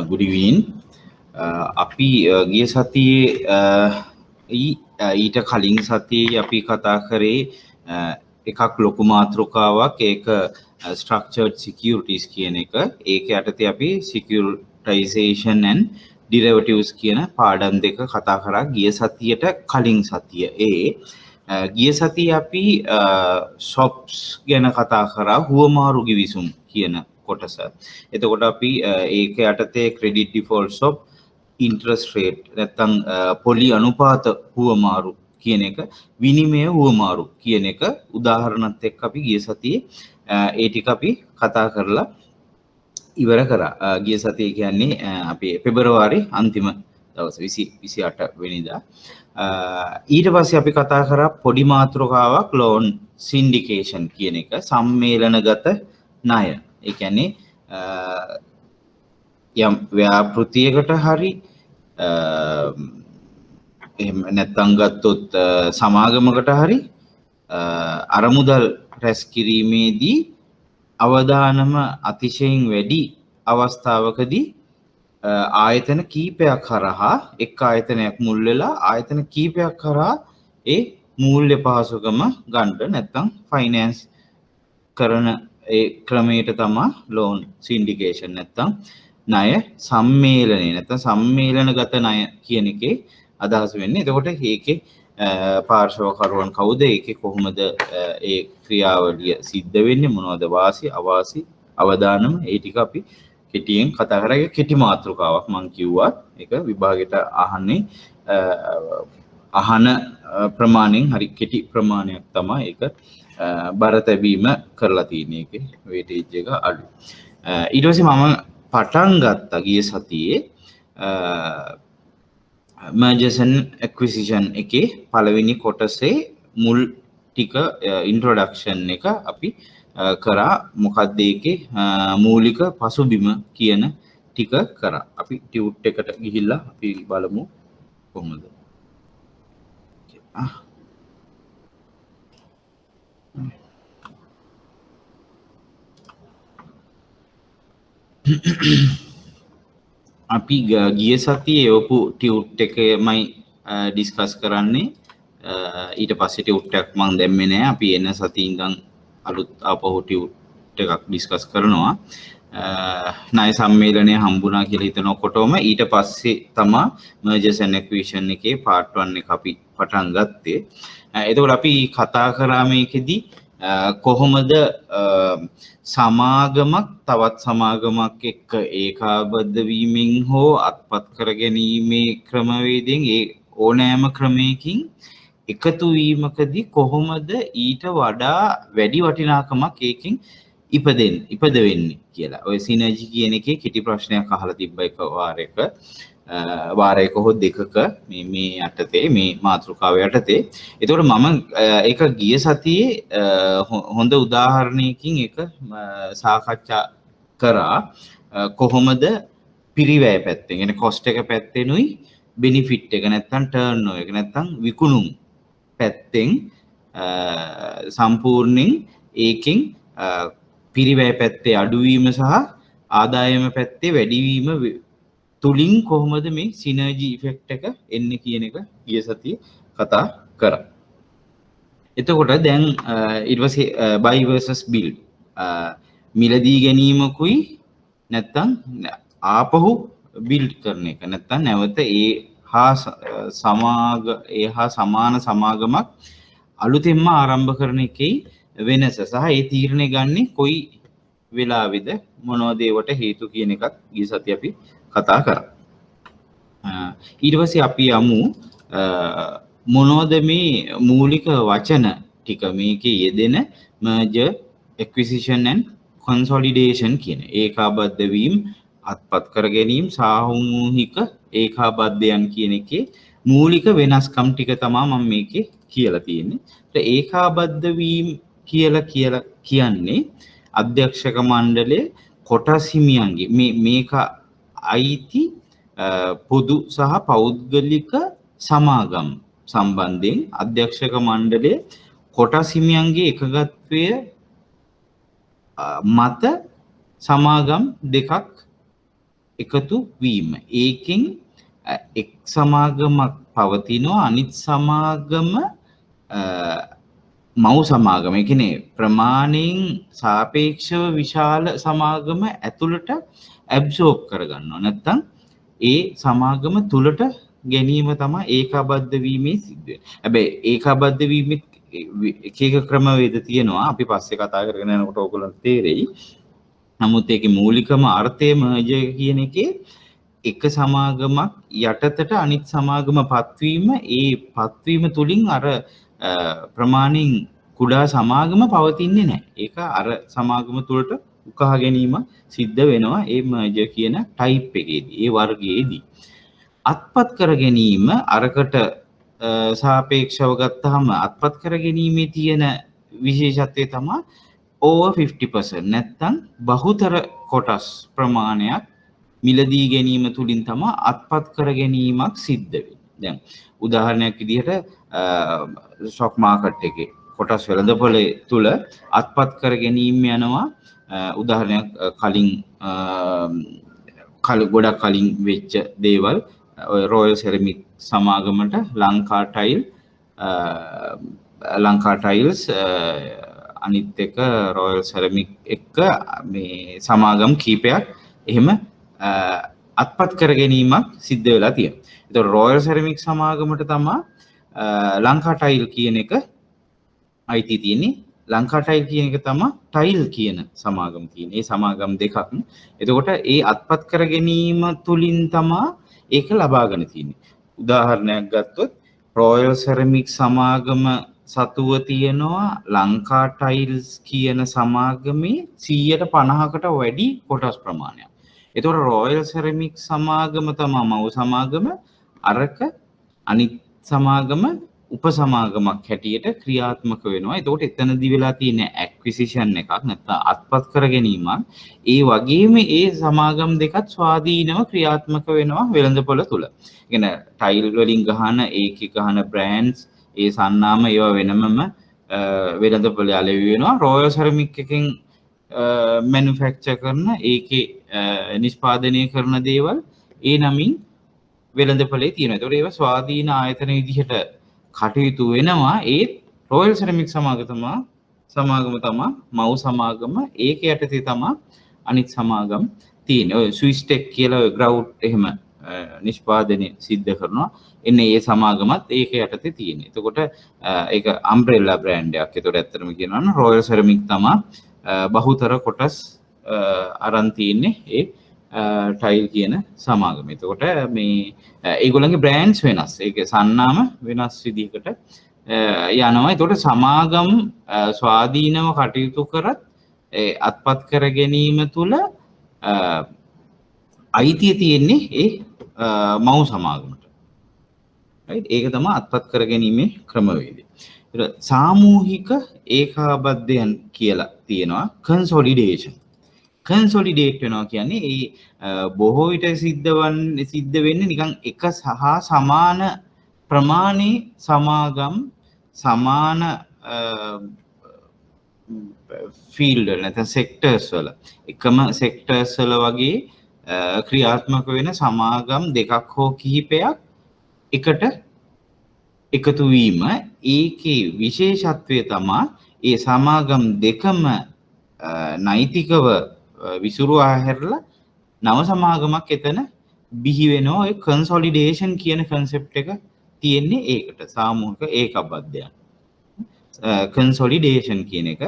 Good evening. අපි ගිය සතියේ ඊට කලින් සතියේ අපි කතා කරේ එකක් ලොකු මාතෘකාවක් ඒක structured securities කියන එක. ඒක යටතේ අපි securitization and derivatives කියන පාඩම් දෙක කතා කරා ගිය සතියට කලින් සතියේ. ගිය සතියේ අපි swaps ගැන කතා කරා හුවමාරු ගිවිසුම් කියන කොටස. එතකොට අපි ඒක යටතේ credit default swap interest rate නැත්නම් පොලි අනුපාත හුවමාරු කියන එක විනිමය හුවමාරු කියන එක උදාහරණත් එක්ක අපි ගිය සතියේ ඒ ටික අපි කතා කරලා ඉවර කරා. ගිය සතියේ කියන්නේ අපි පෙබරවාරි අන්තිම දවස් 28 වෙනිදා. ඊට පස්සේ අපි කතා කරා පොඩි මාතෘකාවක් loan syndication කියන එක සම්මේලනගත ණය. ඒ කියන්නේ යම් ව්‍යාපෘතියකට හරි එහෙම නැත්නම් ගත්තොත් සමාගමකට හරි අරමුදල් රැස් කිරීමේදී අවදානම අතිශයින් වැඩි අවස්ථාවකදී ආයතන කීපයක් හරහා එක් ආයතනයක් මුල් වෙලා ආයතන කීපයක් හරහා ඒ මූල්‍ය පහසුකම ගන්න නැත්නම් ෆයිනෑන්ස් කරන ඒ ක්‍රමයට තමයි loan syndication නැත්නම් ණය සම්මේලනය නැත්නම් සම්මේලනගත ණය කියන එකේ අදහස වෙන්නේ. එතකොට ඒකේ පාර්ශවකරුවන් කවුද? ඒකේ කොහොමද ඒ ක්‍රියාවලිය සිද්ධ වෙන්නේ? මොනවද වාසි අවාසි අවදානම ඒ ටික අපි කෙටියෙන් කතා කරා. ඒක කෙටි මාතෘකාවක් මම කිව්වා. ඒක විභාගයට අහන්නේ අහන ප්‍රමාණයෙන් හරි කෙටි ප්‍රමාණයක් තමයි ඒක බර තැබීම කරලා තියෙන්නේ. ඒකේ වේටේජ් එක අඩු. ඊට පස්සේ මම පටන් ගත්තා ගිය සතියේ mergers and acquisition එකේ පළවෙනි කොටසේ මුල් ටික introduction එක අපි කරා. මොකක්ද ඒකේ මූලික පසුබිම කියන ටික කරා. අපි ටියුට් එකට ගිහිල්ලා අපි බලමු කොහොමද. අපි ගිය සතියේ එවපු ටියුට් එකමයි ඩිස්කස් කරන්නේ. ඊට පස්සේ ටියුට් එකක් මම දැම්මේ නෑ. අපි එන සතියේ ඉඳන් අලුත් ආපහු ටියුට් එකක් ඩිස්කස් කරනවා. ණය සම්මේලනය හම්බුණා කියලා හිතනකොටම ඊට පස්සේ තමයි mergers and acquisition එකේ part 1 එක අපි පටන් ගත්තේ. එතකොට අපි කතා කරා මේකෙදි කොහොමද සමාගමක් තවත් සමාගමක් එක්ක ඒකාබද්ධ වීමෙන් හෝ අත්පත් කර ගැනීමේ ක්‍රමවේදයෙන් ඒ ඕනෑම ක්‍රමයකින් එකතු වීමකදී කොහොමද ඊට වඩා වැඩි වටිනාකමක් ඒකෙන් ඉපද වෙන්නේ කියලා. ඔය සිනර්ජි කියන එකේ කෙටි ප්‍රශ්නයක් අහලා තිබ්බ එක වාරයක හෝ දෙකක මේ යටතේ මේ මාතෘකාව යටතේ. ඒතකොට මම ඒක ගිය සතියේ හොඳ උදාහරණයකින් ඒක සාකච්ඡා කරා. කොහොමද පිරිවැය පැත්තෙන් يعني cost එක පැත්තෙනුයි benefit එක නැත්නම් turnover එක නැත්නම් විකුණුම් පැත්තෙන් සම්පූර්ණයෙන් ඒකෙන් පිරිවැය පැත්තේ අඩුවීම සහ ආදායම පැත්තේ වැඩිවීම තුලින් කොහොමද මේ සිනර්ජි ඉෆෙක්ට් එක එන්නේ කියන එක ගිය සතියේ කතා කරා. එතකොට දැන් ඊට පස්සේ buy versus build මිලදී ගැනීමකුයි නැත්තම් ආපහු build කරන එක නැත්තම් නැවත ඒ හා සමාන සමාගමක් අලුතෙන්ම ආරම්භ කරන එකේ වෙනස සහ ඒ තීරණය ගන්නේ කොයි වෙලාවෙද මොනවද ඒවට හේතු කියන එකත් ගිය සතියේ අපි කතා කරා. ඊට පස්සේ අපි යමු මොනවද මේ මූලික වචන ටික මේකේ යෙදෙන merger acquisition and consolidation කියන ඒකාබද්ධ වීම අත්පත් කර ගැනීම සාමූහික ඒකාබද්ධයන් කියන එකේ මූලික වෙනස්කම් ටික තමයි මම මේකේ කියලා තියෙන්නේ. ඒකාබද්ධ වීම කියලා කියන්නේ අධ්‍යක්ෂක මණ්ඩලයේ කොටස් හිමියන්ගේ මේක අයිති පොදු සහ පෞද්ගලික සමාගම් සම්බන්ධයෙන් අධ්‍යක්ෂක මණ්ඩලයේ කොටස් හිමියන්ගේ එකගත්වය මත සමාගම් දෙකක් එකතු වීම. ඒකෙන් එක් සමාගමක් පවතිනවා අනිත් සමාගම මව් සමාගම. ඒ කියන්නේ ප්‍රමාණයෙන් සාපේක්ෂව විශාල සමාගම ඇතුළට ඇබ්සෝබ් කරගන්නවා. නැත්තම් ඒ සමාගම තුලට ගැනීම තමයි ඒකාබද්ධ වීමේ සිද්ධ වෙන්නේ. හැබැයි ඒකාබද්ධ වීමෙත් එක එක ක්‍රමවේද තියෙනවා. අපි පස්සේ කතා කරගෙන යනකොට ඔයගොල්ලන්ට තේරෙයි. නමුත් ඒකේ මූලිකම අර්ථය මර්ජර් කියන එකේ එක සමාගමක් යටතට අනිත් සමාගම පත්වීම, ඒ පත්වීම තුලින් අර ප්‍රමාණයෙන් කුඩා සමාගම පවතින්නේ නැහැ. ඒක අර සමාගම තුලට උකහා ගැනීම සිද්ධ වෙනවා ඒ මර්ජර් කියන ටයිප් එකේදී, ඒ වර්ගයේදී. අත්පත් කර ගැනීම අරකට සාපේක්ෂව ගත්තාම අත්පත් කර ගැනීමේ තියෙන විශේෂත්වය තමයි over 50%. නැත්තම් බහුතර කොටස් ප්‍රමාණයක් මිලදී ගැනීම තුලින් තමයි අත්පත් කර ගැනීමක් සිද්ධ වෙන්නේ. දැන් උදාහරණයක් විදිහට ස්ටොක් මාකට් එකේ කොටස් වෙළඳපොලේ තුල අත්පත් කර ගැනීම යනවා. උදාහරණයක් ගොඩක් කලින් වෙච්ච දේවල් රොයල් සෙරමික් සමාගමට ලංකා ටයිල්ස් අනිත් එක රොයල් සෙරමික් එක්ක මේ සමාගම් කීපයක් එහෙම අත්පත් කර ගැනීමක් සිද්ධ වෙලා තියෙනවා. ඒතකොට රොයල් සෙරමික් සමාගමට තමයි ලංකා ටයිල් කියන එක අයිති තියෙන්නේ. ලංකා ටයිල් කියන එක තමයි ටයිල් කියන සමාගම තියෙන්නේ. ඒ සමාගම් දෙකක්. එතකොට ඒ අත්පත් කර ගැනීම තුලින් තමයි ඒක ලබාගෙන තියෙන්නේ. උදාහරණයක් ගත්තොත් රොයල් සෙරමික් සමාගම සතුව තියෙනවා ලංකා ටයිල්ස් කියන සමාගමේ 150කට වැඩි කොටස් ප්‍රමාණයක්. එතකොට රොයල් සෙරමික් සමාගම තමයි මව් සමාගම, අරක අනිත් සමාගම උපසමාගමක් හැටියට ක්‍රියාත්මක වෙනවා. එතකොට එතනදී වෙලා තියෙන ඇක්විසිෂන් එකක් නැත්නම් අත්පත් කර ගැනීමක්. ඒ වගේම ඒ සමාගම් දෙකත් ස්වාධීනව ක්‍රියාත්මක වෙනවා වෙළඳපොළ තුල. ඒ කියන්නේ ටයිල් වලින් ගහන ඒකේ ගහන බ්‍රෑන්ඩ්ස්, ඒ සන්නාම ඒවා වෙනමම වෙළඳපොළේ අලෙවි වෙනවා. රොයල් සෙරමික් එකෙන් මැනුෆැක්චර් කරන ඒකේ නිෂ්පාදනය කරන දේවල් ඒ නමින් වෙළඳපොලේ තියෙනවා. ඒතකොට ඒවා ස්වාධීන ආයතන විදිහට කටයුතු වෙනවා. ඒ රොයල් සෙරමික් සමාගම තමයි මව් සමාගම. ඒක යටතේ තමයි අනිත් සමාගම් තියෙන්නේ. ඔය ස්විස් ටෙක් කියලා ඔය ග්‍රවුඩ් එහෙම නිෂ්පාදනය සිද්ධ කරනවා. එන්නේ ඒ සමාගමත් ඒක යටතේ තියෙන්නේ. එතකොට ඒක අම්බ්‍රෙලා බ්‍රෑන්ඩ් එකක්. ඒතකොට ඇත්තටම කියනවා නම් රොයල් සෙරමික් තමයි බහුතර කොටස් අරන් තියෙන්නේ ඒ ටයිල් කියන සමාගම. එතකොට මේ ඒගොල්ලන්ගේ බ්‍රෑන්ඩ්ස් වෙනස්. ඒක සන්නාම වෙනස් විදිහකට යනවා. එතකොට සමාගම් ස්වාධීනව කටයුතු කරත් අත්පත් කර ගැනීම තුළ අයිතිය තියෙන්නේ ඒ මව් සමාගමට. රයිට්? ඒක තමයි අත්පත් කර ගැනීමේ ක්‍රමවේදය. සාමූහික ඒකාබද්ධයන් කියලා තියෙනවා කන්සොලිඩේෂන්. කන්සොලිඩේට් වෙනවා කියන්නේ ඒ බොහෝ විට සිද්ධ වෙන්නේ නිකන් එක සහ සමාන ප්‍රමාණයේ සමාගම් සමාන ෆීල්ඩ් වල නැත්නම් සෙක්ටර්ස් වල එකම සෙක්ටර්ස් වල වගේ ක්‍රියාත්මක වෙන සමාගම් දෙකක් හෝ කිහිපයක් එකට එකතු වීම. ඒකේ විශේෂත්වය තමයි ඒ සමාගම් දෙකම නෛතිකව විසුරුවා හැරලා නව සමාගමක් එතන බිහි වෙනවා. ඒ කන්සොලිඩේෂන් කියන කන්සෙප්ට් එක තියෙන්නේ ඒකට. සාමූහික ඒකබද්ධයන් කන්සොලිඩේෂන් කියන එක.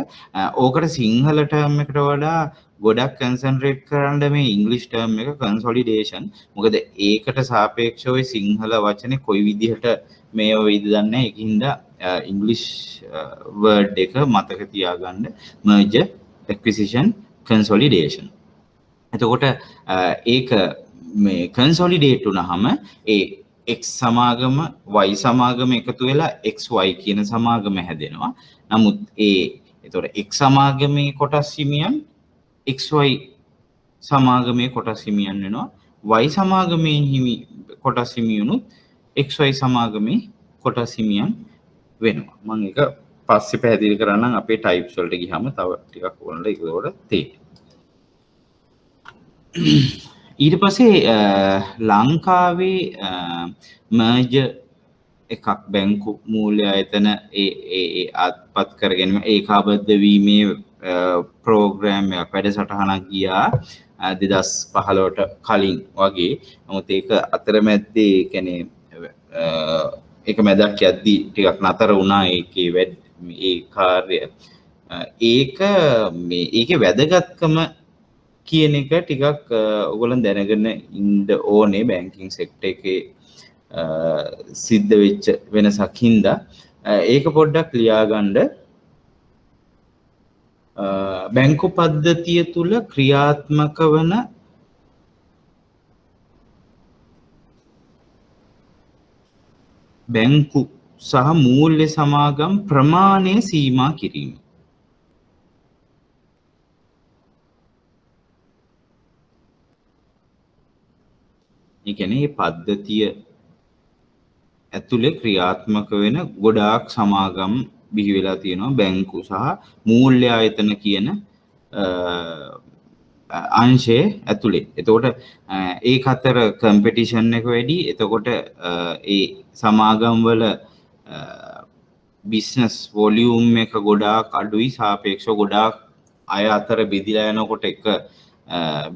ඕකට සිංහල ටර්ම් එකට වඩා ගොඩක් කන්සන්ට්‍රේට් කරන්න මේ ඉංග්ලිෂ් ටර්ම් එක කන්සොලිඩේෂන්. මොකද ඒකට සාපේක්ෂව සිංහල වචනේ කොයි විදිහට මේ වෙයිද දන්නේ නැහැ. ඒකින්ද ඉංග්ලිෂ් වර්ඩ් එක මතක තියාගන්න. merger, acquisition, consolidation. එතකොට ඒක මේ කන්සොලිඩේට් වුණාම ඒ x සමාගම y සමාගම එකතු වෙලා xy කියන සමාගම හැදෙනවා. නමුත් එතකොට x සමාගමේ කොටස් හිමියන් xy සමාගමේ කොටස් හිමියන් වෙනවා. y සමාගමේ කොටස් හිමියුනුත් xy සමාගමේ කොටස් හිමියන් වෙනවා. මම ඒක පස්සේ පැහැදිලි කරන්නම් අපේ ටයිප්ස් වලට ගියාම තව ටිකක් ඕනලා ඒකවල තේරෙයි. ඊට පස්සේ ලංකාවේ merger එකක් බැංකු මූල්‍ය ආයතන ඒ අත්පත් කර ගැනීම ඒකාබද්ධ වීමේ ප්‍රෝග්‍රෑම් එකක් වැඩසටහනක් ගියා 2015ට කලින් වගේ. නමුත් ඒක අතරමැද්දේ කියන්නේ ඒක මැදක් යද්දී ටිකක් නතර වුණා ඒකේ ඒ කාර්ය. ඒක ඒකේ වැදගත්කම කියන එක ටිකක් ඔයගොල්ලන් දැනගෙන ඉන්න ඕනේ බැංකින් සෙක්ටර් එකේ සිද්ධ වෙච්ච වෙනසක් හින්දා ඒක පොඩ්ඩක් ලියාගන්න. බැංකු පද්ධතිය තුල ක්‍රියාත්මක වන බැංකු සහ මූල්‍ය සමාගම් ප්‍රමාණය සීමා කිරීම. ඒ කියන්නේ මේ පද්ධතිය ඇතුලේ ක්‍රියාත්මක වෙන ගොඩාක් සමාගම් බිහි වෙලා තියෙනවා බැංකු සහ මූල්‍ය ආයතන කියන අංශයේ ඇතුලේ. එතකොට ඒක අතර කම්පිටිෂන් එක වැඩි. එතකොට ඒ සමාගම් වල බිස්නස් වොලියුම් එක ගොඩාක් අඩුයි සාපේක්ෂව ගොඩාක් අය අතර බෙදිලා යනකොට එක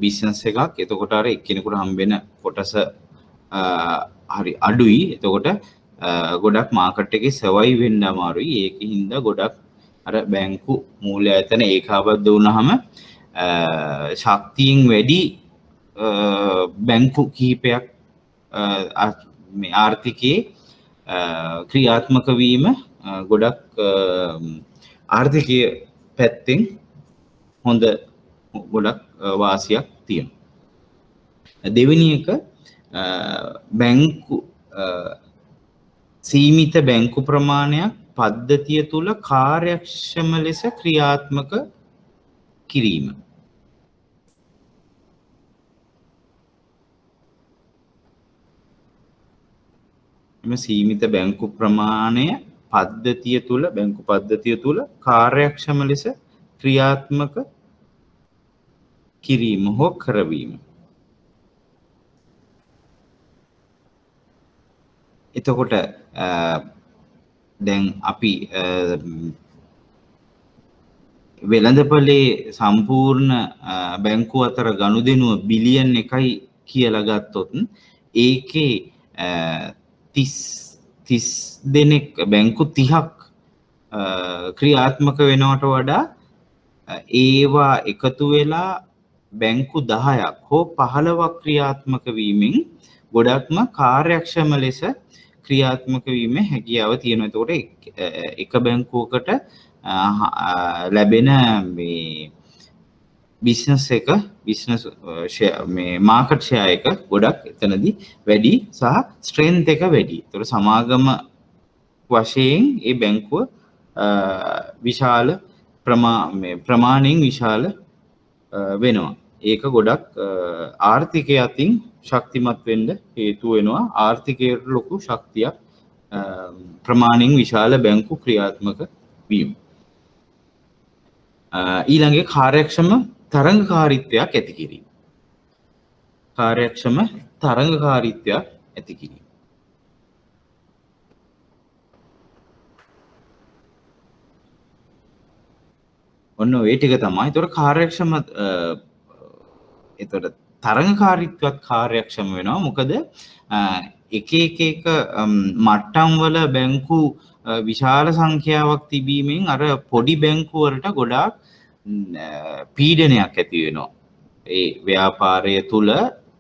බිස්නස් එකක්. එතකොට අර එක්කෙනෙකුට හම්බෙන කොටස හරි අඩුයි. එතකොට ගොඩක් මාකට් එකේ සර්වයිව් වෙන්න අමාරුයි. ඒකින්ද ගොඩක් අර බැංකු මූල්‍ය ආයතන ඒකාබද්ධ වුණාම ශක්තියෙන් වැඩි බැංකු කිහිපයක් මේ ආර්ථිකයේ ක්‍රියාත්මක වීම ගොඩක් ආර්ථිකයේ පැත්තෙන් හොඳ ගොඩක් වාසියක් තියෙනවා. දෙවෙනි එක බැංකු සීමිත බැංකු ප්‍රමාණයක් පද්ධතිය තුල කාර්යක්ෂම ලෙස ක්‍රියාත්මක කිරීම. එම සීමිත බැංකු ප්‍රමාණය පද්ධතිය තුල බැංකු පද්ධතිය තුල කාර්යක්ෂම ලෙස ක්‍රියාත්මක කිරීම හෝ කරවීම. එතකොට දැන් අපි වෙළඳපොලේ සම්පූර්ණ බැංකුව අතර ගනුදෙනුව බිලියන් 1යි කියලා ගත්තොත් ඒකේ 30 දෙනෙක් බැංකු 30ක් ක්‍රියාත්මක වෙනවට වඩා ඒවා එකතු වෙලා බැංකු 10ක් හෝ 15ක් ක්‍රියාත්මක වීමෙන් ගොඩක්ම කාර්යක්ෂම ලෙස ක්‍රියාත්මක වීමේ හැකියාව තියෙනවා. එතකොට එක බැංකුවකට ලැබෙන මේ බිස්නස් එක බිස්නස් මේ මාකට් ෂෙයා එක ගොඩක් එතනදී වැඩි සහ ස්ට්‍රෙන්ත් එක වැඩි. ඒතකොට සමාගම වශයෙන් ඒ බැංකුව විශාල ප්‍රමාණයෙන් විශාල වෙනවා. ඒක ගොඩක් ආර්ථිකය අතින් ශක්තිමත් වෙන්න හේතු වෙනවා. ආර්ථිකයට ලොකු ශක්තියක් ප්‍රමාණයෙන් විශාල බැංකු ක්‍රියාත්මක වීම. ඊළඟේ කාර්යක්ෂම තරංගකාරීත්වයක් ඇති කිරීම. කාර්යක්ෂම තරංගකාරීත්වයක් ඇති කිරීම. ඔන්න ඔය ටික තමයි. ඒතකොට කාර්යක්ෂම එතකොට තරංගකාරීත්වයක් කාර්යක්ෂම වෙනවා. මොකද එක මට්ටම් වල බැංකු විශාල සංඛ්‍යාවක් තිබීමෙන් අර පොඩි බැංකු වලට ගොඩාක් පීඩනයක් ඇති වෙනවා. ඒ ව්‍යාපාරය තුල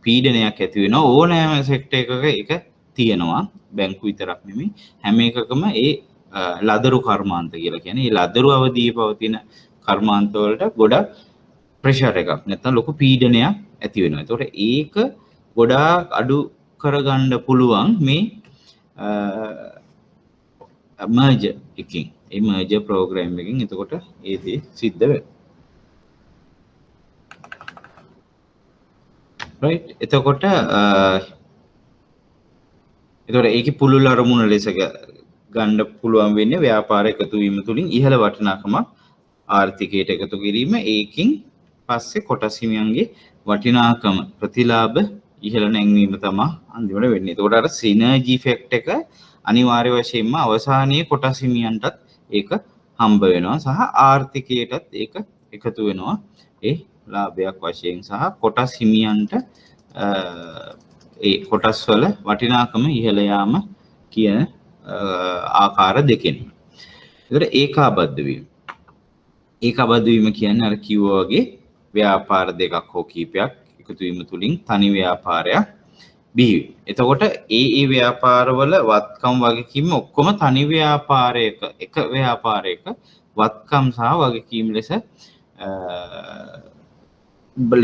පීඩනයක් ඇති වෙනවා. ඕනෑම සෙක්ටර් එකක ඒක තියෙනවා. බැංකු විතරක් නෙමෙයි හැම එකකම ඒ ලදරු කර්මාන්ත කියලා කියන්නේ ඒ ලදරු අවධියේ පවතින කර්මාන්ත වලට ගොඩක් ප්‍රෙෂර් එකක් නැත්නම් ලොකු පීඩනයක් ඇති වෙනවා. ඒතකොට ඒක ගොඩාක් අඩු කරගන්න පුළුවන් මේ merger එකකින්. ඒ merger program එකකින් එතකොට ඒ දේ සිද්ධ වෙනවා. right එතකොට ඒකේ පුළුල් අරමුණ ලෙස ගන්න පුළුවන් වෙන්නේ ව්‍යාපාර එකතු වීම තුලින් ඉහළ වටිනාකමක් ආර්ථිකයට එකතු කිරීම. ඒකින් පස්සේ කොටස් හිමියන්ගේ වටිනාකම ප්‍රතිලාභ ඉහළ නැංවීම තමයි අන්තිමට වෙන්නේ. එතකොට අර සිනර්ජි ඉෆෙක්ට් එක අනිවාර්ය වශයෙන්ම අවසානයේ කොටස් හිමියන්ටත් ඒක හම්බ වෙනවා සහ ආර්ථිකයටත් ඒක එකතු වෙනවා ඒ ලාභයක් වශයෙන් සහ කොටස් හිමියන්ට ඒ කොටස් වල වටිනාකම ඉහළ යාම කියන ආකාර දෙකෙන්. ඒකට ඒකාබද්ධ වීම. ඒකාබද්ධ වීම කියන්නේ අර කිව්වා වගේ ව්‍යාපාර දෙකක් හෝ කීපයක් එකතු වීම තුලින් තනි ව්‍යාපාරයක් බිහි වෙනවා. එතකොට ඒ ව්‍යාපාරවල වත්කම් වගකීම් ඔක්කොම තනි ව්‍යාපාරයක එක ව්‍යාපාරයක වත්කම් සහ වගකීම්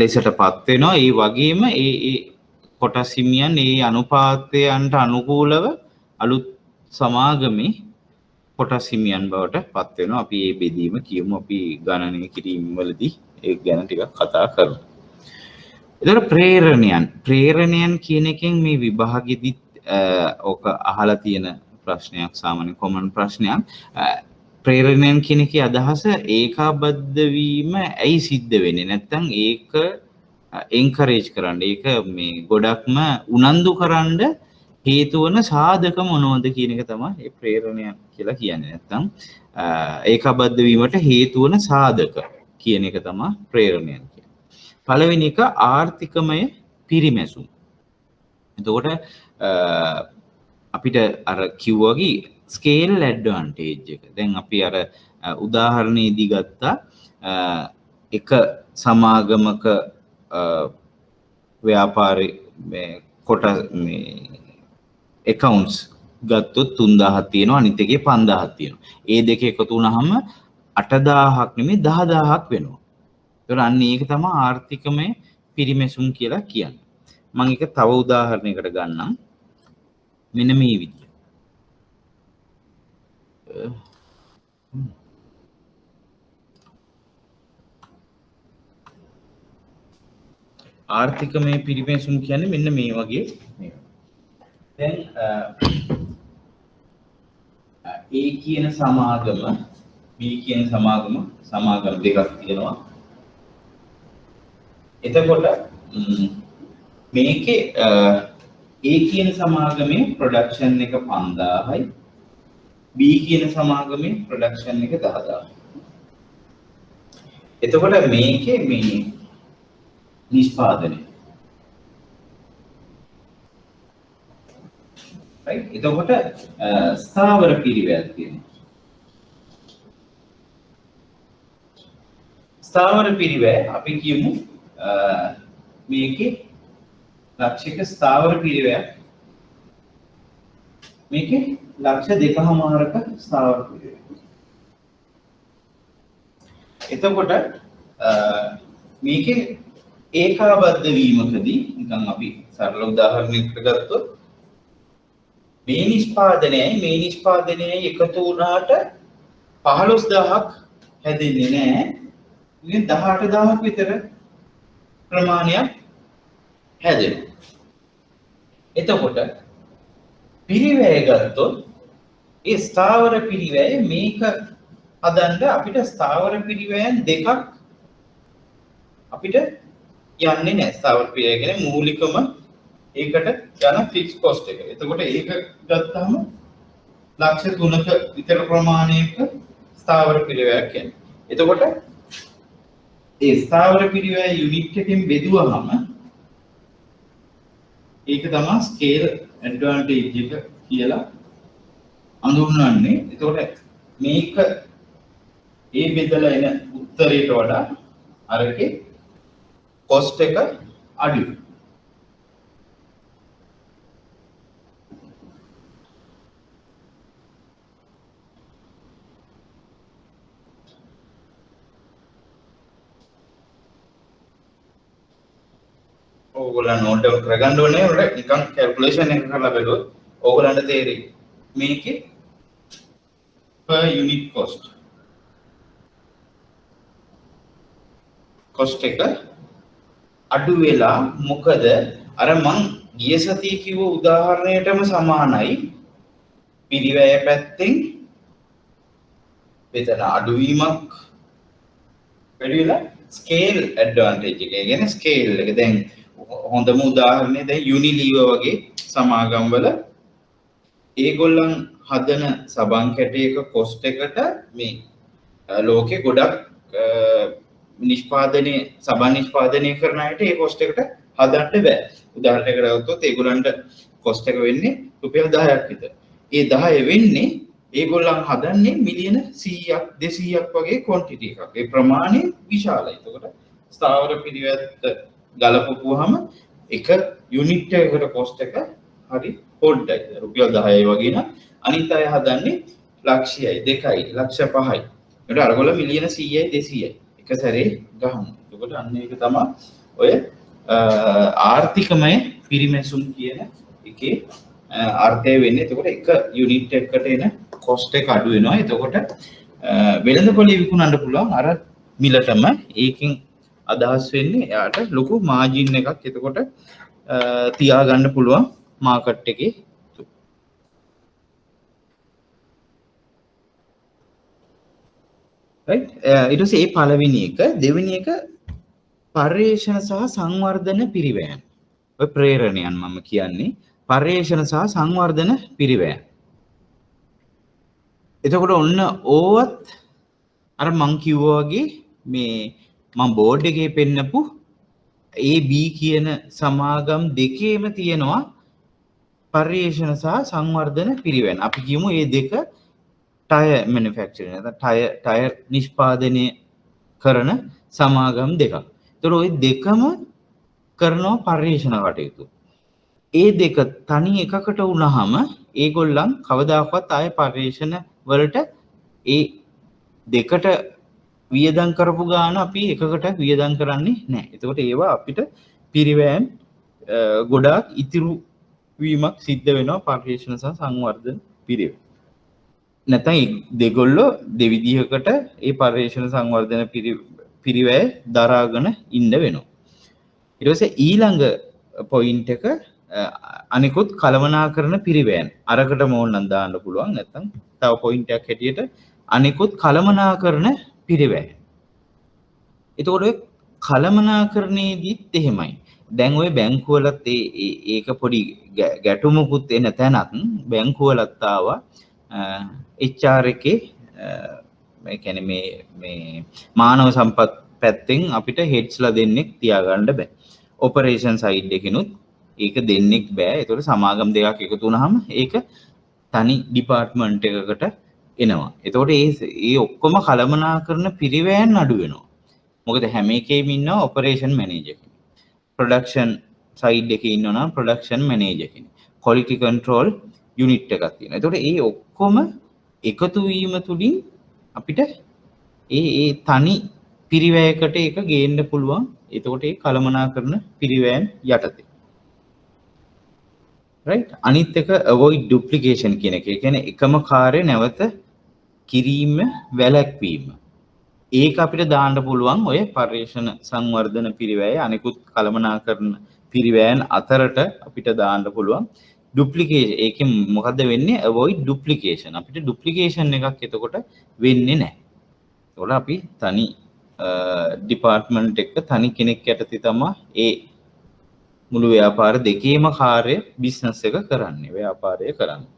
ලෙසටපත් වෙනවා. ඒ වගේම ඒ කොටස් හිමියන් ඒ අනුපාතයන්ට අනුකූලව අලුත් සමාගමේ කොටස් හිමියන් බවට පත් වෙනවා. අපි මේ බෙදීම කියමු අපි ගණනය කිරීම වලදී ඒක ගැන ටිකක් කතා කරමු. එතකොට ප්‍රේරණයන් කියන එකෙන් මේ විභාගෙදි ඔක අහලා තියෙන ප්‍රශ්නයක් සාමාන්‍ය කොමන් ප්‍රශ්නයක්. ප්‍රේරණයන් කියන එකේ අදහස ඒකාබද්ධ වීම ඇයි සිද්ධ වෙන්නේ? නැත්නම් ඒක එන්කරේජ් කරන්න ඒක මේ ගොඩක්ම උනන්දු කරන්න හේතු වන සාධක මොනවද කියන එක තමයි මේ ප්‍රේරණයන් කියලා කියන්නේ. නැත්නම් ඒකාබද්ධ වීමට හේතු වන සාධක කියන එක තමයි ප්‍රේරණයන් කියන්නේ. පළවෙනි එක ආර්ථිකමය පිරිමැසුම්. එතකොට අපිට අර කිව්වාගේ ස්කේල් ඇඩ්වාන්ටේජ් එක. දැන් අපි අර උදාහරණයේදී ගත්තා එක සමාගමක ව්‍යාපාරේ කොට මේ accounts ගත්තොත් 3000ක් තියෙනවා අනිත් එකේ 5000ක් තියෙනවා. ඒ දෙක එකතු වුණාම 8000ක් නෙමෙයි 10000ක් වෙනවා. ඒතර අන්න ඒක තමයි ආර්ථිකමය පිරිමැසුම් කියලා කියන්නේ. මම එක තව උදාහරණයකට ගන්නම්. මෙන්න මේ විදිය. ආර්ථිකමය පිරිමැසුම් කියන්නේ මෙන්න මේ වගේ මේ. දැන් A කියන සමාගම B කියන සමාගම දෙකක් තියෙනවා. එතකොට මේකේ A කියන සමාගමේ ප්‍රොඩක්ෂන් එක 5000යි B කියන සමාගමේ ප්‍රොඩක්ෂන් එක 10000යි. එතකොට මේකේ මේ නිෂ්පාදනය right එතකොට ස්ථාවර පිරිවැයක් තියෙනවා. ස්ථාවර පිරිවැය අපි කියමු මේකේ ලක්ෂයක ස්ථාවර පිරිවැයක් මේකේ ලක්ෂ 2.5ක ස්ථාවර පිරිවැයක්. එතකොට මේකේ ඒකාබද්ධ වීමකදී නිකන් අපි සරල උදාහරණයකට ගත්තොත් මේ නිෂ්පාදනයයි එකතු වුණාට 15000ක් හැදෙන්නේ නැහැ. ඉතින් 18000ක් විතර ප්‍රමාණයක් හැදෙනවා. එතකොට පිරිවැය ගත්තොත් ඒ ස්ථාවර පිරිවැය මේක හදන්න අපිට ස්ථාවර පිරිවැයන් දෙකක් අපිට යන්නේ නැහැ. ස්ථාවර පිරිවැය කියන්නේ මූලිකම ඒකට යන ෆික්ස් කොස්ට් එක. එතකොට ඒක ගත්තාම ලක්ෂ 3ක විතර ප්‍රමාණයක ස්ථාවර පිරිවැයක් එනවා. එතකොට ඒ ස්ථාවර පිරිවැය යුනිට් එකකින් බෙදුවහම ඒක තමයි ස්කේල් ඇඩ්වාන්ටේජ් එක කියලා අඳුන්වන්නේ. එතකොට මේක ඒ බෙදලා එන උත්තරයට වඩා අරකේ කොස්ට් එක අඩුයි. ඕගොල්ලන් නෝට් එක කරගන්න ඕනේ. උඩ නිකන් කැල්කියුලේෂන් එක කරලා බලුවොත් ඕගොල්ලන්ට තේරෙයි. මේකේ per unit cost එක අඩු වෙලා මොකද අර මං ගිය සතියේ කිව්ව උදාහරණයටම සමානයි. පිරිවැය පැත්තෙන් මෙතන අඩුවීමක් වැඩි වෙලා ස්කේල් ඇඩ්වාන්ටේජ් එක. ඒ කියන්නේ ස්කේල් එක. දැන් හොඳම උදාහරණය දැන් යුනිලීවර් වගේ සමාගම් වල ඒගොල්ලන් හදන සබන් කැටයක කොස්ට් එකට මේ ලෝකෙ ගොඩක් නිෂ්පාදනය සබන් නිෂ්පාදනය කරන අයට ඒ කොස්ට් එකට හදන්න බෑ. උදාහරණයකට ගත්තොත් ඒගොල්ලන්ට කොස්ට් එක වෙන්නේ රුපියල් 10ක් විතර. ඒ 10 වෙන්නේ ඒගොල්ලන් හදන්නේ මිලියන 100ක් 200ක් වගේ ක්වොන්ටිටි එකක්. ඒ ප්‍රමාණය විශාලයි. එතකොට ස්ථාවර පිළිවෙත් ගලපපුවාම එක යුනිට් එකකට කොස්ට් එක හරි පොඩ්ඩයි. රුපියල් 10යි වගේ නම් අනිත් අය හදන්නේ ලක්ෂයයි 2යි ලක්ෂ 5යි. ඒකට අරගොල්ලෝ මිලියන 100යි 200යි එක සැරේ ගහමු. එතකොට අන්න ඒක තමයි ඔය ආර්ථිකමය පිරිමැසුම් කියන එකේ අර්ථය වෙන්නේ. එතකොට එක යුනිට් එකකට එන කොස්ට් එක අඩු වෙනවා. එතකොට වෙළඳපොලේ විකුණන්න පුළුවන් අර මිලටම. ඒකෙන් අදහස් වෙන්නේ එයාට ලොකු මාජින් එකක් එතකොට තියාගන්න පුළුවන් මාකට් එකේ. right ඊට පස්සේ ඒ පළවෙනි එක. දෙවෙනි එක පර්යේෂණ සහ සංවර්ධන පිරිවැයන්. ඔය ප්‍රේරණයන් මම කියන්නේ පර්යේෂණ සහ සංවර්ධන පිරිවැයන්. එතකොට ඔන්න ඕවත් අර මං කිව්වා වගේ මේ මම බෝඩ් එකේ පෙන්නපු AB කියන සමාගම් දෙකේම තියෙනවා පර්යේෂණ සහ සංවර්ධන පිරිවැයන්. අපි කියමු මේ දෙක ටයර් මැනුෆැක්චරින් නැත්නම් ටයර් නිෂ්පාදනය කරන සමාගම් දෙකක්. ඒතර ওই දෙකම කරනවා පර්යේෂණ කටයුතු. ඒ දෙක තනි එකකට වුණාම ඒගොල්ලන් කවදාකවත් ආය පර්යේෂණ වලට ඒ දෙකට වියදම් කරපු ගාන අපි එකකට වියදම් කරන්නේ නැහැ. එතකොට ඒවා අපිට පිරිවැයන් ගොඩාක් ඉතිරි වීමක් සිද්ධ වෙනවා පර්යේෂණ සහ සංවර්ධන පිරිවැය. නැත්නම් දෙගොල්ලෝ දෙවිදිහකට ඒ පර්යේෂණ සංවර්ධන පිරිවැය දරාගෙන ඉන්න වෙනවා. ඊට පස්සේ ඊළඟ පොයින්ට් එක අනිකුත් කළමනාකරන පිරිවැයන්. අරකට ඕනනම් දාන්න පුළුවන්. නැත්නම් තව පොයින්ට් එකක් හැටියට අනිකුත් කළමනාකරන පිරිවැයන්. එතකොට ඔය කළමනාකරණයේදීත් එහෙමයි. දැන් ඔය බැංකුවලත් ඒක පොඩි ගැටුමකුත් එන තැනක් බැංකුවලත් ආවා. HR එකේ මේ කියන්නේ මේ මානව සම්පත් පැත්තෙන් අපිට හෙඩ්ස්ලා දෙන්නෙක් තියාගන්න බෑ. ඔපරේෂන් සයිඩ් එකෙනුත් ඒක දෙන්නෙක් බෑ. ඒතකොට සමාගම් දෙකක් එකතු වුනහම ඒක තනි ඩිපාර්ට්මන්ට් එකකට එනවා. එතකොට ඒ ඔක්කොම කළමනාකරන පිරිවැයන් අඩු වෙනවා. මොකද හැම එකේම ඉන්නවා ඔපරේෂන් මැනේජර් කෙනෙක්. ප්‍රොඩක්ෂන් සයිඩ් එකේ ඉන්නවා නම් ප්‍රොඩක්ෂන් මැනේජර් කෙනෙක්. ක්වොලිටි කන්ට්‍රෝල් යුනිට් එකක් තියෙනවා. එතකොට ඒ ඔක්කොම එකතු වීම තුලින් අපිට ඒ තනි පිරිවැයකට ඒක ගේන්න පුළුවන්. එතකොට ඒ කළමනාකරන පිරිවැයන් යටතේ. right අනිත් එක avoid duplication කියන එක. ඒ කියන්නේ එකම කාර්ය නැවත කිරීම වැළැක්වීම. ඒක අපිට දාන්න පුළුවන් ඔය පර්යේෂණ සංවර්ධන පිරිවැය අනිකුත් කළමනාකරන පිරිවැයන් අතරට අපිට දාන්න පුළුවන්. ඩුප්ලිකේෂන් ඒකෙන් මොකද්ද වෙන්නේ? avoid duplication. අපිට ඩුප්ලිකේෂන් එකක් එතකොට වෙන්නේ නැහැ. ඒතකොට අපි තනි ඩිපාර්ට්මන්ට් එක තනි කෙනෙක් යටතේ තමයි ඒ මුළු ව්‍යාපාර දෙකේම කාර්ය බිස්නස් එක කරන්නේ, ව්‍යාපාරය කරන්නේ.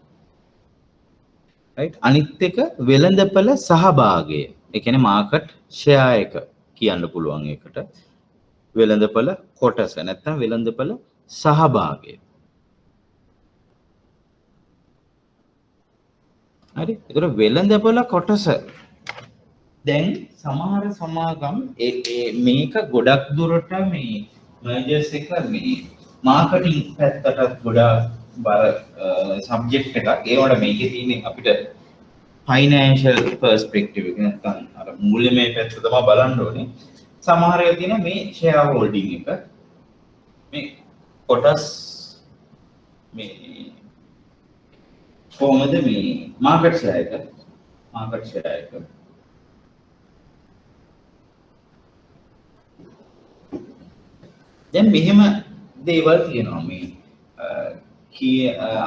right අනිත් එක වෙළඳපළ සහභාගය. ඒ කියන්නේ මාකට් ෂෙයා එක කියන්න පුළුවන් ඒකට. වෙළඳපළ කොටස නැත්නම් වෙළඳපළ සහභාගය. හරි. ඒතර වෙළඳපළ කොටස දැන් සමහර සමාගම් මේක ගොඩක් දුරට මේ මර්ජර්ස් එක මේ මාකටිං පැත්තට ගොඩාක් බර සබ්ජෙක්ට් එකක්. ඒවට මේකේ තියෙන්නේ අපිට ෆයිනෑන්ෂල් පර්ස්පෙක්ටිව් එක නැත්නම් අර මූල්‍යමය පැත්ත තමයි බලන්න ඕනේ. සමහර ඒවා තියෙන මේ ෂෙයා හෝල්ඩින් එක මේ කොටස් මේ කොහොමද මේ මාකට් ෂෙයා එක දැන් මෙහෙම දේවල් තියෙනවා මේ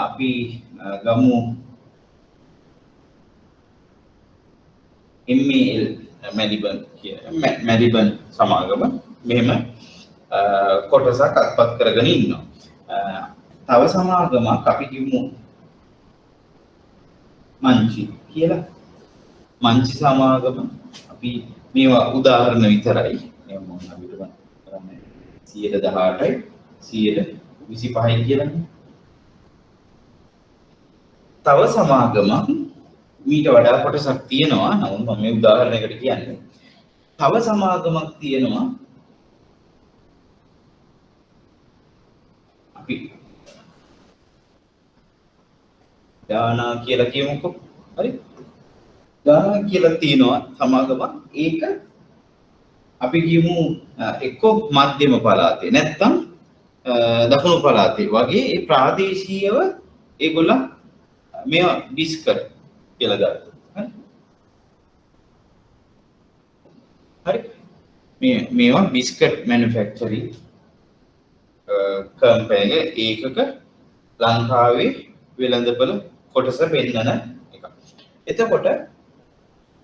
අපි ගමු MAL මැලිබන් සමාගම මෙහෙම කොටසක් අත්පත් කරගෙන ඉන්නවා. තව සමාගමක් අපි කියමු මංචි කියලා. මංචි සමාගම අපි මේවා උදාහරණ විතරයි. මම අපිට කරන්නේ 118යි 125යි කියලානේ. තව සමාගමක් මීට වඩා කොටසක් තියෙනවා. නමුත් මම මේ උදාහරණයකට කියන්නේ. තව සමාගමක් තියෙනවා අපි දානා කියලා කියමුකෝ. හරි? දානා කියලා තියෙනවා සමාගමක්. ඒක අපි කියමු එක්ක මධ්‍යම පළාතේ නැත්නම් දකුණු පළාතේ වගේ ඒ ප්‍රාදේශීයව ඒගොල්ලෝ මේවා බිස්කට් කියලා ගත්තා. හරි? මේවා බිස්කට් මැනුෆැක්චරින් කම්පැනි ඒකක ලංකාවේ වෙළඳපොළ කොටස පෙන්නන එක. එතකොට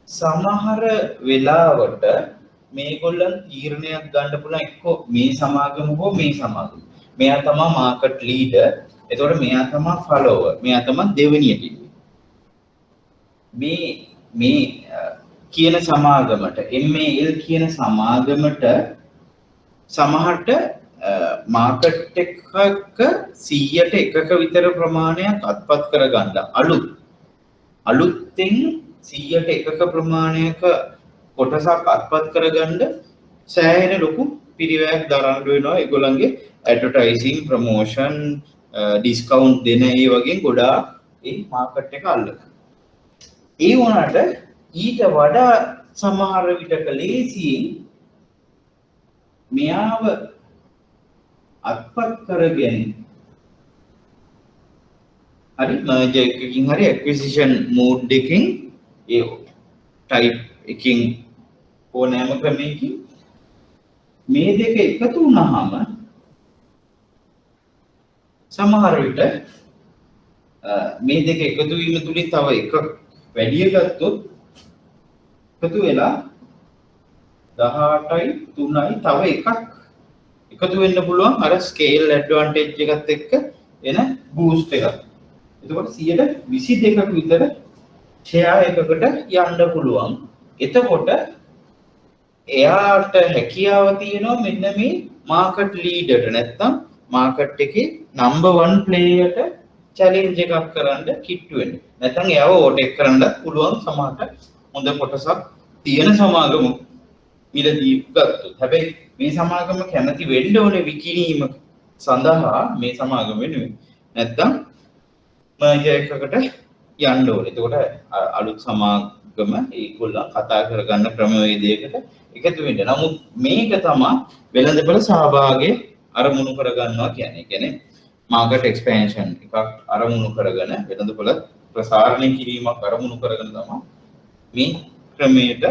සමහර වෙලාවට මේගොල්ලන් තීරණයක් ගන්න පුළුවන් එක්කෝ මේ සමාගම හෝ මේ සමාගම. මෙයා තමයි මාකට් ලීඩර්. එතකොට මෙයා තමයි ෆලෝවර්. මෙයා තමයි දෙවෙනියට ඉන්නේ. මේ කියන සමාගමට MAL කියන සමාගමට සමහරට මාකට් එකක 100ට එකක විතර ප්‍රමාණයක් අත්පත් කරගන්න අලුත්ෙන් 100ට එකක ප්‍රමාණයක කොටසක් අත්පත් කරගන්න සෑහෙන ලොකු පිරිවැයක් දරන්න වෙනවා. ඒගොල්ලන්ගේ ඇඩ්වර්ටයිසිං ප්‍රොමෝෂන් ඩිස්කවුන්ට් දෙන ඒ වගේ ගොඩාක් ඒ මාකට් එක අල්ලගන්න. ඒ වුණාට ඊට වඩා සමහර විටක ලේසියෙන් මෙයාව අත්පත් කරගෙන හරි මර්ජර් එකකින් හරි ඇක්විසිෂන් මෝඩ් එකකින් ඒ ටයිප් එකකින් ඕනෑම ක්‍රමයකින් මේ දෙක එකතු වුණාම සමහර විට මේ දෙක එකතු වීම තුලින් තව එකක් වැඩි ගත්තොත් එකතු වෙලා 18යි 3යි තව එකක් එකතු වෙන්න පුළුවන් අර ස්කේල් ඇඩ්වාන්ටේජ් එකත් එක්ක එන බූස්ට් එකක්. එතකොට 122ක විතර ෂෙයා එකකට යන්න පුළුවන්. එතකොට එයාට හැකියාව තියෙනවා මෙන්න මේ මාකට් ලීඩර්ට නැත්නම් මාකට් එකේ නම්බර් 1 ප්ලේයර්ට චැලෙන්ජ් එකක් කරන්න කිට්ටු වෙන්න. නැත්නම් එයාව ඕටෙක් කරන්නත් පුළුවන් සමහරට හොඳ කොටසක් තියෙන සමාගම මිලදී ගත්තොත්. හැබැයි මේ සමාගම කැමති වෙන්න ඕනේ විකිණීම සඳහා මේ සමාගම වෙනුවෙන්. නැත්නම් මර්ජර් එකකට යන්න ඕනේ. එතකොට අලුත් සමාගම ඒගොල්ලන් කතා කරගන්න ක්‍රමවේදයකට එකතු වෙන්න. නමුත් මේක තමයි වෙළඳපොළ සහභාගී අරමුණු කරගන්නවා කියන්නේ. කියන්නේ මාකට් එක්ස්පැන්ෂන් එකක් අරමුණු කරගෙන වෙළඳපොළ ප්‍රසාරණය කිරීමක් අරමුණු කරගෙන තමයි මේ ක්‍රමයට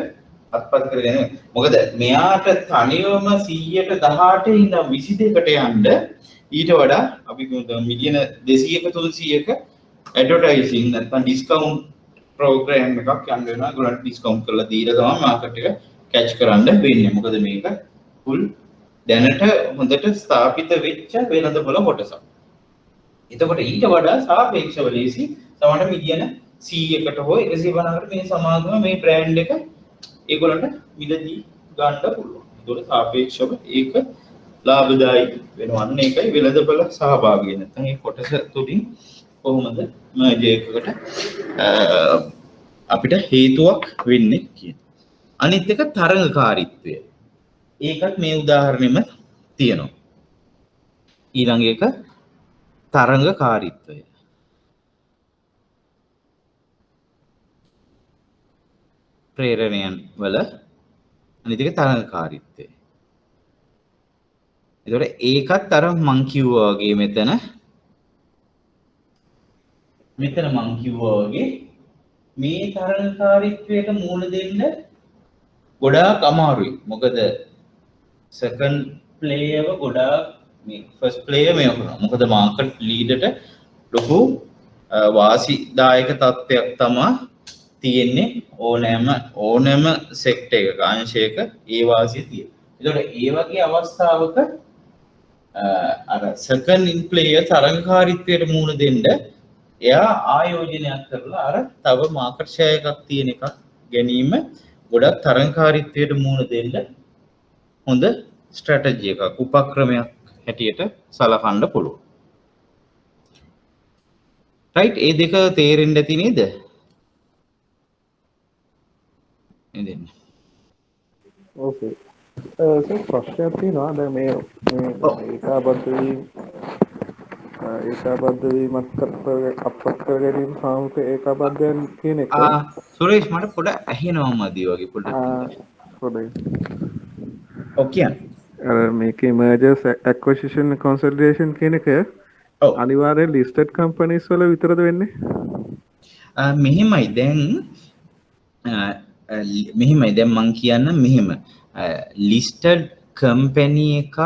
අත්පත් කරගෙන. මොකද මෙයාට තනියම 118 ඉඳන් 22කට යන්න ඊට වඩා අපි මිලියන 200ක 300ක ඇඩ්වර්ටයිසිං නැත්නම් ඩිස්කවුන්ට් ප්‍රෝග්‍රෑම් එකක් යන්න වෙනවා. ඒගොල්ලන්ට ඩිස්කවුන්ට් කරලා දීලා තමයි මාකට් එක කැච් කරන්න වෙන්නේ. මොකද මේක ෆුල් දැනට හොඳට ස්ථාපිත වෙච්ච වෙළඳපොළ කොටසක්. එතකොට ඊට වඩා සාපේක්ෂව ලේසි සමහර මිලියන 100කට හෝ 150කට මේ සමාගම මේ බ්‍රෑන්ඩ් එක ඒගොල්ලන්ට මිලදී ගන්න පුළුවන්. ඒතකොට සාපේක්ෂව ඒක ලාභදායී වෙනවා. අන්න ඒකයි වෙළඳපොළ සහභාගී නැත්නම් මේ කොටස තුලින් කොහොමද මර්ජර් එකකට අපිට හේතුවක් වෙන්නේ කියන්නේ. අනිත් එක තරඟකාරීත්වය. ඒකත් මේ උදාහරණෙම තියෙනවා. ඊළඟ එක තරඟකාරීත්වය. ප්‍රේරණයන් වල අනිත් එක තරඟකාරීත්වය. ඒතකොට ඒකත් අර මං කිව්වා වගේ මෙතන මං කිව්වා වගේ මේ තරඟකාරීත්වයට මූල දෙන්න ගොඩාක් අමාරුයි. මොකද සෙකන්ඩ් ප්ලේයර්ව ගොඩාක් මේ ෆස්ට් ප්ලේයර් මේක කරනවා. මොකද මාකට් ලීඩර්ට ලොකු වාසිදායක තත්ත්වයක් තමයි තියෙන්නේ ඕනෑම සෙක්ටර් එකක අංශයක ඒ වාසිය තියෙනවා. ඒතකොට ඒ වගේ අවස්ථාවක අර සෙකන්ඩ් ඉන් ප්ලේයර් තරඟකාරීත්වයට මුහුණ දෙන්න එයා ආයෝජනයක් කරලා අර තව මාකට් ෂෙයා එකක් තියෙන එකක් ගැනීම ගොඩක් තරඟකාරීත්වයට මුහුණ දෙන්න හොඳ ස්ට්‍රැටජි එකක් උපක්‍රමයක් හැටියට සලකන්න පුළුවන්. රයිට් ඒ දෙක තේරෙන්න ඇති නේද? නේද? ඕකේ. සර් ප්‍රශ්නයක් තියෙනවා. දැන් මේ ඒකාබද්ධ වීමත් අපත් කර ගැනීම සාමූහික ඒකාබද්ධයන් කියන එක. සුරේෂ් මට පොඩ ඇහෙනවා මදි වගේ පොඩක්. හොඳයි. ඔකේ. මේකේ mergers acquisition consolidation කියන එක අනිවාර්යෙන් listed companies වල විතරද වෙන්නේ? මෙහෙමයි දැන් මං කියන්න මෙහෙම listed company එකක්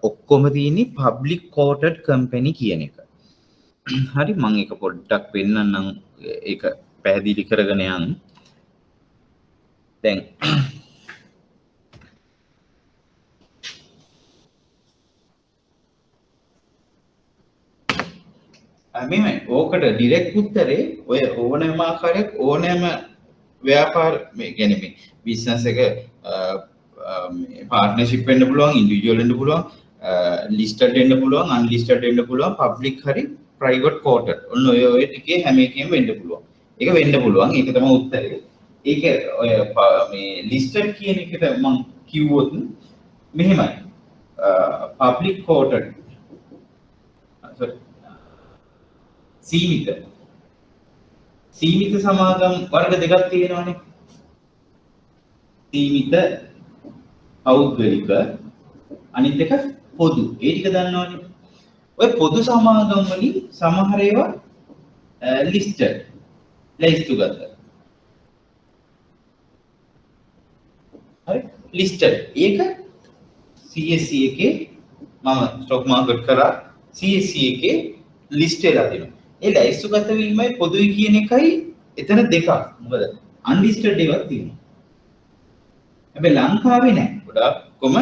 ඔක්කොම තියෙන්නේ public quoted company කියන එක. හරි මං ඒක පොඩ්ඩක් පෙන්නන්නම් ඒක පැහැදිලි කරගෙන යන්න. දැන් මෙහෙමයි ඕකට ඩිරෙක්ට් උත්තරේ ඔය ඕනෑම ආකාරයක් ඕනෑම ව්‍යාපාර මේ කියන්නේ මේ බිස්නස් එක පාර්ට්නර්ෂිප් වෙන්න පුළුවන් ඉන්ඩිවිජුවල් වෙන්න පුළුවන් ලිස්ටඩ් වෙන්න පුළුවන් අන්ලිස්ටඩ් වෙන්න පුළුවන් පබ්ලික් හරි ප්‍රයිවට් කෝටඩ් ඔන්න ඔය ටිකේ හැම එකෙම වෙන්න පුළුවන්. ඒක වෙන්න පුළුවන්. ඒක තමයි උත්තරේ. ඒක ඔය මේ ලිස්ටඩ් කියන එකට මම කිව්වොත් මෙහෙමයි. පබ්ලික් කෝටඩ් සීමිත සමාගම් වර්ග දෙකක් තියෙනවානේ. සීමිත පෞද්ගලික අනිත් එක පොදු. ඒ ටික දන්නවනේ. ඔය පොදු සමාගම් වලින් සමහර ඒවා listed ලැයිස්තුගත. හරි listed. ඒක CSE එකේ මම ස්ටොක් මාකට් කරා CSE එකේ ලිස්ට් වෙලා තියෙනවා. ඒ ලැයිස්තුගත වීමයි පොදුයි කියන එකයි එතන දෙකක්. මොකද අන්ලිස්ටඩ් ඒවා තියෙනවා. හැබැයි ලංකාවේ නෑ. ගොඩාක් කොම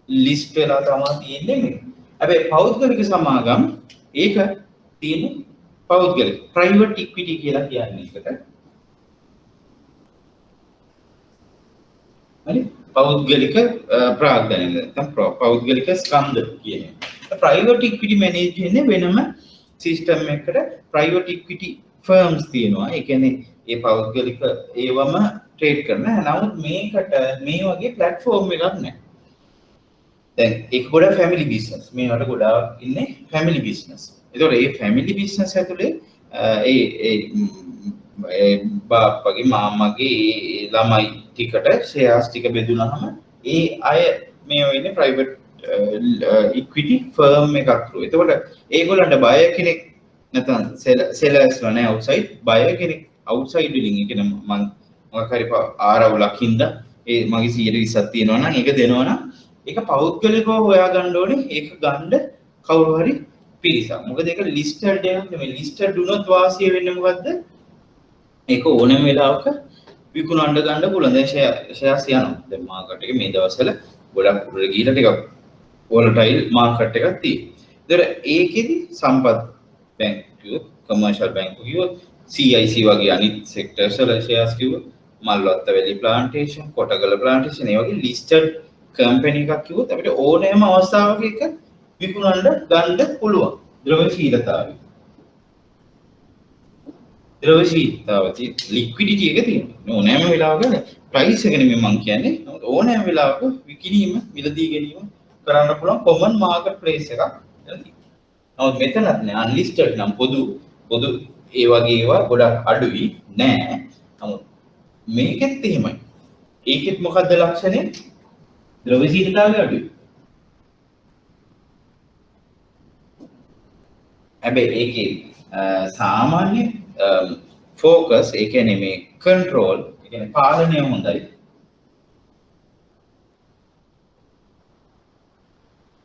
ලිස්ට් වෙලා තමයි තියෙන්නේ මේක. හැබැයි පෞද්ගලික සමාගම් ඒක තියෙන පෞද්ගලික ප්‍රයිවට් ඉක්විටි කියලා කියන්නේ ඒකට. හරි පෞද්ගලික ප්‍රාග්ධනය නැත්නම් පෞද්ගලික ස්කන්ධ කියන්නේ. ප්‍රයිවට් ඉක්විටි මැනේජ් වෙන්නේ වෙනම සිස්ටම් එකකට ප්‍රයිවට් ඉක්විටි ෆර්ම්ස් තියෙනවා. ඒ කියන්නේ ඒ පෞද්ගලික ඒවම ට්‍රේඩ් කරන. නමුත් මේකට මේ වගේ ප්ලැට්ෆෝම් එකක් නැහැ. දැන් ඒක ගොඩක් ෆැමිලි බිස්නස්. මේවට ගොඩාක් ඉන්නේ ෆැමිලි බිස්නස්. ඒතකොට මේ ෆැමිලි බිස්නස් ඇතුලේ ඒ බාප්පගේ මාමගේ ළමයි ටිකට ෂෙයාර්ස් ටික බෙදුනහම ඒ අය මේ වෙන්නේ ප්‍රයිවට් ඉක්විටි ෆර්ම් එකක් through. එතකොට ඒගොල්ලන්ට බය කෙනෙක් නැත්නම් සෙලර්ස් නැහැ අවුට්සයිඩ් බය කෙනෙක් අවුට්සයිඩ් වලින් ඒ කියන්නේ මම මොකක් හරි ආරවුලක් හින්දා ඒ මගේ 120ක් තියෙනවා නම් ඒක දෙනවා නම් ඒක පෞද්ගලිකව හොයාගන්න ඕනේ. ඒක ගන්න කවුරු හරි පිරිසක්. මොකද ඒක ලිස්ටඩ් එකක් නෙමෙයි. ලිස්ටඩ් වුණොත් වාසිය වෙන්නේ මොකද්ද? ඒක ඕනෑම වෙලාවක විකුණන්න ගන්න පුළුවන්. දැන් ෂෙයාර්ස් යනවා. දැන් මාකට් එකේ මේ දවස්වල ගොඩක් උඩට ගිහිලා ටිකක් volatile market එකක් තියෙනවා. ඒතර ඒකෙදි සම්පත් බැංකු කිව්වොත් commercial බැංකු කිව්වොත් CIC වගේ අනිත් sectors වල shares කිව්වොත් මල්වත්ත වැලි plantation කොටගල plantation ඒ වගේ listed company එකක් කිව්වොත් අපිට ඕනෑම අවස්ථාවක එක විකුණන්න ගන්න පුළුවන්. ද්‍රවශීලතාවය. ද්‍රවශීලතාවය liquidity එක තියෙනවා. ඕනෑම වෙලාවක price එක නෙමෙයි මම කියන්නේ. ඕනෑම වෙලාවක විකිණීම මිලදී ගැනීම කරන්න පුළුවන් common market place එකක්. නමුත් මෙතනත් නෑ unlisted නම් පොදු ඒ වගේ ඒවා ගොඩක් අඩුයි නෑ. නමුත් මේකෙත් එහෙමයි. ඒකෙත් මොකද්ද ලක්ෂණය? ද්‍රවශීලතාවය අඩුයි. හැබැයි ඒකේ සාමාන්‍ය focus ඒ කියන්නේ මේ control ඒ කියන්නේ පාලනය හොඳයි.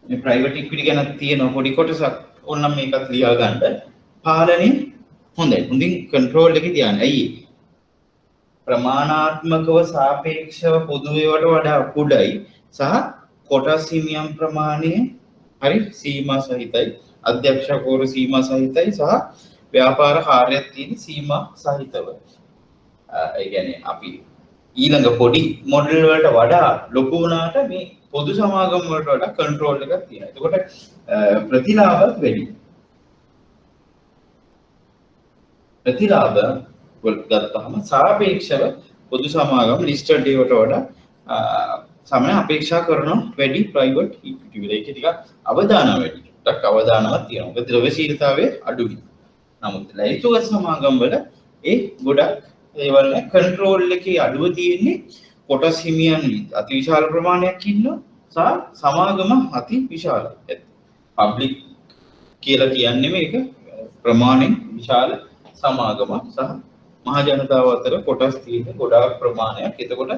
මේ ප්‍රයිවට් ඉක්විටි ගැන තියෙන පොඩි කොටසක් ඕනනම් මේකත් ලියා ගන්න. පාලනය හොඳයි. හොඳින් කන්ට්‍රෝල් එකේ තියන්න. ඇයි? ප්‍රමාණාත්මකව සාපේක්ෂව පොදු ඒවාට වඩා කුඩයි සහ කොටස් හිමියම් ප්‍රමාණය හරි සීමා සහිතයි අධ්‍යක්ෂකවරු සීමා සහිතයි සහ ව්‍යාපාර කාර්යයක් තියෙන සීමා සහිතව ඒ කියන්නේ අපි ඊළඟ පොඩි මොඩල් වලට වඩා ලොකු වුණාට මේ පොදු සමාගම් වලට වඩා කන්ට්‍රෝල් එකක් තියෙනවා. එතකොට ප්‍රතිලාභ වැඩි. ප්‍රතිලාභ ගත්තහම සාපේක්ෂව පොදු සමාගම් ලිස්ටඩ් ඒවට වඩා සමය අපේක්ෂා කරන වැඩි ප්‍රයිවට් ඉක්විටි වල ඒක ටිකක් අවදානම් වැඩි. ටිකක් අවදානමක් තියෙනවා. මොකද ද්‍රව්‍යශීලතාවය අඩුයි. නමුත් ලයිතුගත් සමාගම් වල ඒ ගොඩක් ඒවල කන්ට්‍රෝල් එකේ අඩුව තියෙන්නේ කොටස් හිමියන් අතිවිශාල ප්‍රමාණයක් ඉන්නවා සහ සමාගම අති විශාලයි. පබ්ලික් කියලා කියන්නේ මේක ප්‍රමාණයෙන් විශාල සමාගමක් සහ මහ ජනතාව අතර කොටස් තියෙන ගොඩාක් ප්‍රමාණයක්. එතකොට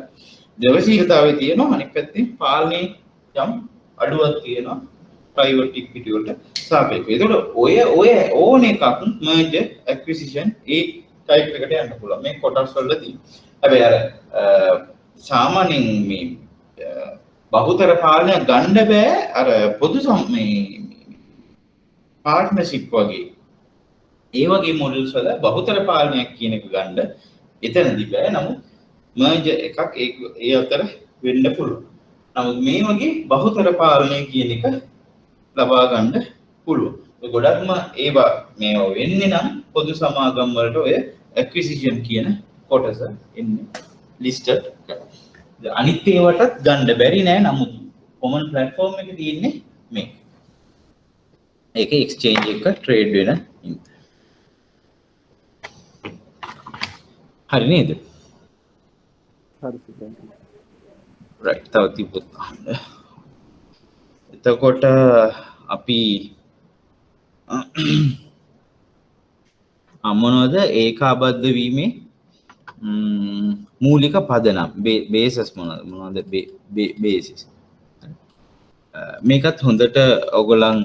ද්‍රව්‍යශීලතාවයේ තියෙනවා අනිත් පැත්තේ පාලනයේ යම් අඩුවක් තියෙනවා ප්‍රයිවට් ඉක්විටි වලට සාපේක්ෂව. එතකොට ඔය ඕන එකක් මර්ජර් ඇක්විසිෂන් ඒ ටයිප් එකට යන්න පුළුවන් මේ කොටස් වල තියෙනවා. හැබැයි අර සාමාන්‍යයෙන් මේ බහුතර පාලනය ගන්න බෑ අර පොදු මේ පාර්ට්නර්ෂිප් වගේ ඒ වගේ මොඩල්ස් වල බහුතර පාලනයක් කියන එක ගන්න එතනදී බෑ. නමුත් මර්ජර් එකක් ඒ අතර වෙන්න පුළුවන්. නමුත් මේ වගේ බහුතර පාලනය කියන එක ලබා ගන්න පුළුවන්. ගොඩක්ම ඒවා මේවා වෙන්නේ නම් පොදු සමාගම් වලට ඔය ඇක්විසිෂන් කියන කොටස එන්නේ ලිස්ටඩ් කරලා. අනිත් ඒවටත් ගන්න බැරි නෑ. නමුත් කොමන් ප්ලැට්ෆෝම් එකේ තියෙන්නේ මේක. ඒක එක්ස්චේන්ජ් එක ට්‍රේඩ් වෙන හින්දා. හරි නේද? හරි. රයිට්. තව තිබ්බොත් අහන්න. එතකොට අපි මොනවද ඒකාබද්ධ වීමේ මූලික පදනම් බේසස් මොනවද බේසිස් මේකත් හොඳට ඔයගොල්ලන්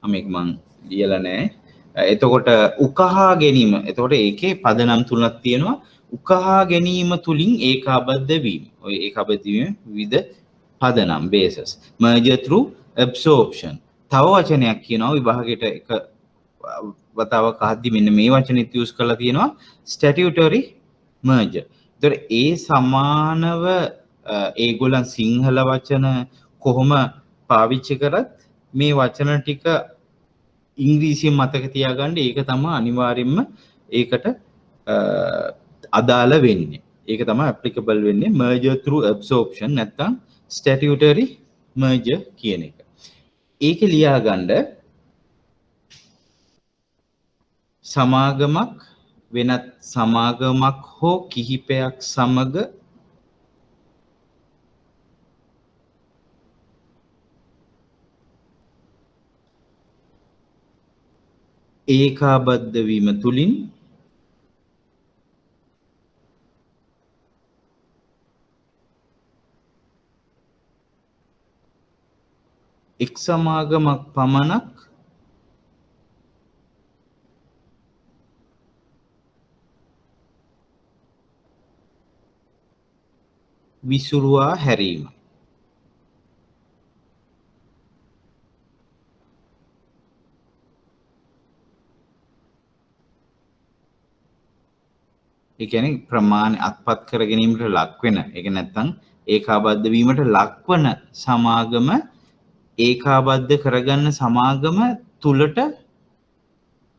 මේක මං ලියලා නැහැ. එතකොට උකහා ගැනීම. එතකොට ඒකේ පදනම් තුනක් තියෙනවා. උකහා ගැනීම තුලින් ඒකාබද්ධ වීම. ඔය ඒකාබද්ධ වීම විවිධ පදනම් basis. merger through absorption. තව වචනයක් කියනවා විභාගයට එක වතාවක් අහද්දි මෙන්න මේ වචනේත් යූස් කරලා තියෙනවා statutory merger. එතකොට ඒ සමානව ඒගොල්ලන් සිංහල වචන කොහොම පාවිච්චි කරත් මේ වචන ටික ඉංග්‍රීසියෙන් මතක තියාගන්න. ඒක තමයි අනිවාර්යයෙන්ම ඒකට අදාළ වෙන්නේ. ඒක තමයි applicable වෙන්නේ merger through absorption නැත්නම් statutory merger කියන එක. ඒක ලියා ගන්න සමාගමක් වෙනත් සමාගමක් හෝ කිහිපයක් සමග ඒකාබද්ධ වීම තුලින් එක් සමාගමක් පමණක් විසුරුවා හැරීම. ඒ කියන්නේ ප්‍රමාණය අත්පත් කර ගැනීමට ලක් වෙන. ඒක නැත්නම් ඒකාබද්ධ වීමට ලක්වන සමාගම ඒකාබද්ධ කරගන්න සමාගම තුලට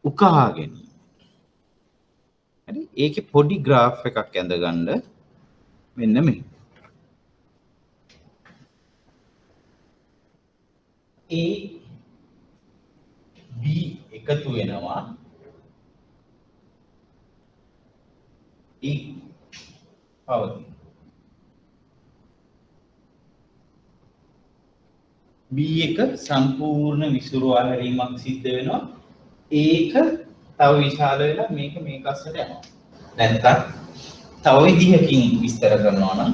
උකහා ගැනීම. හරි. ඒකේ පොඩි graph එකක් ඇඳගන්න. මෙන්න මේ. A B එකතු වෙනවා. E පවතින. B එක සම්පූර්ණ විසුරුවා හැරීමක් සිද්ධ වෙනවා. ඒක තව විශාල වෙලා මේක මේක අස්සට යනවා. නැත්තම් තව විදිහකින් විස්තර කරනවා නම්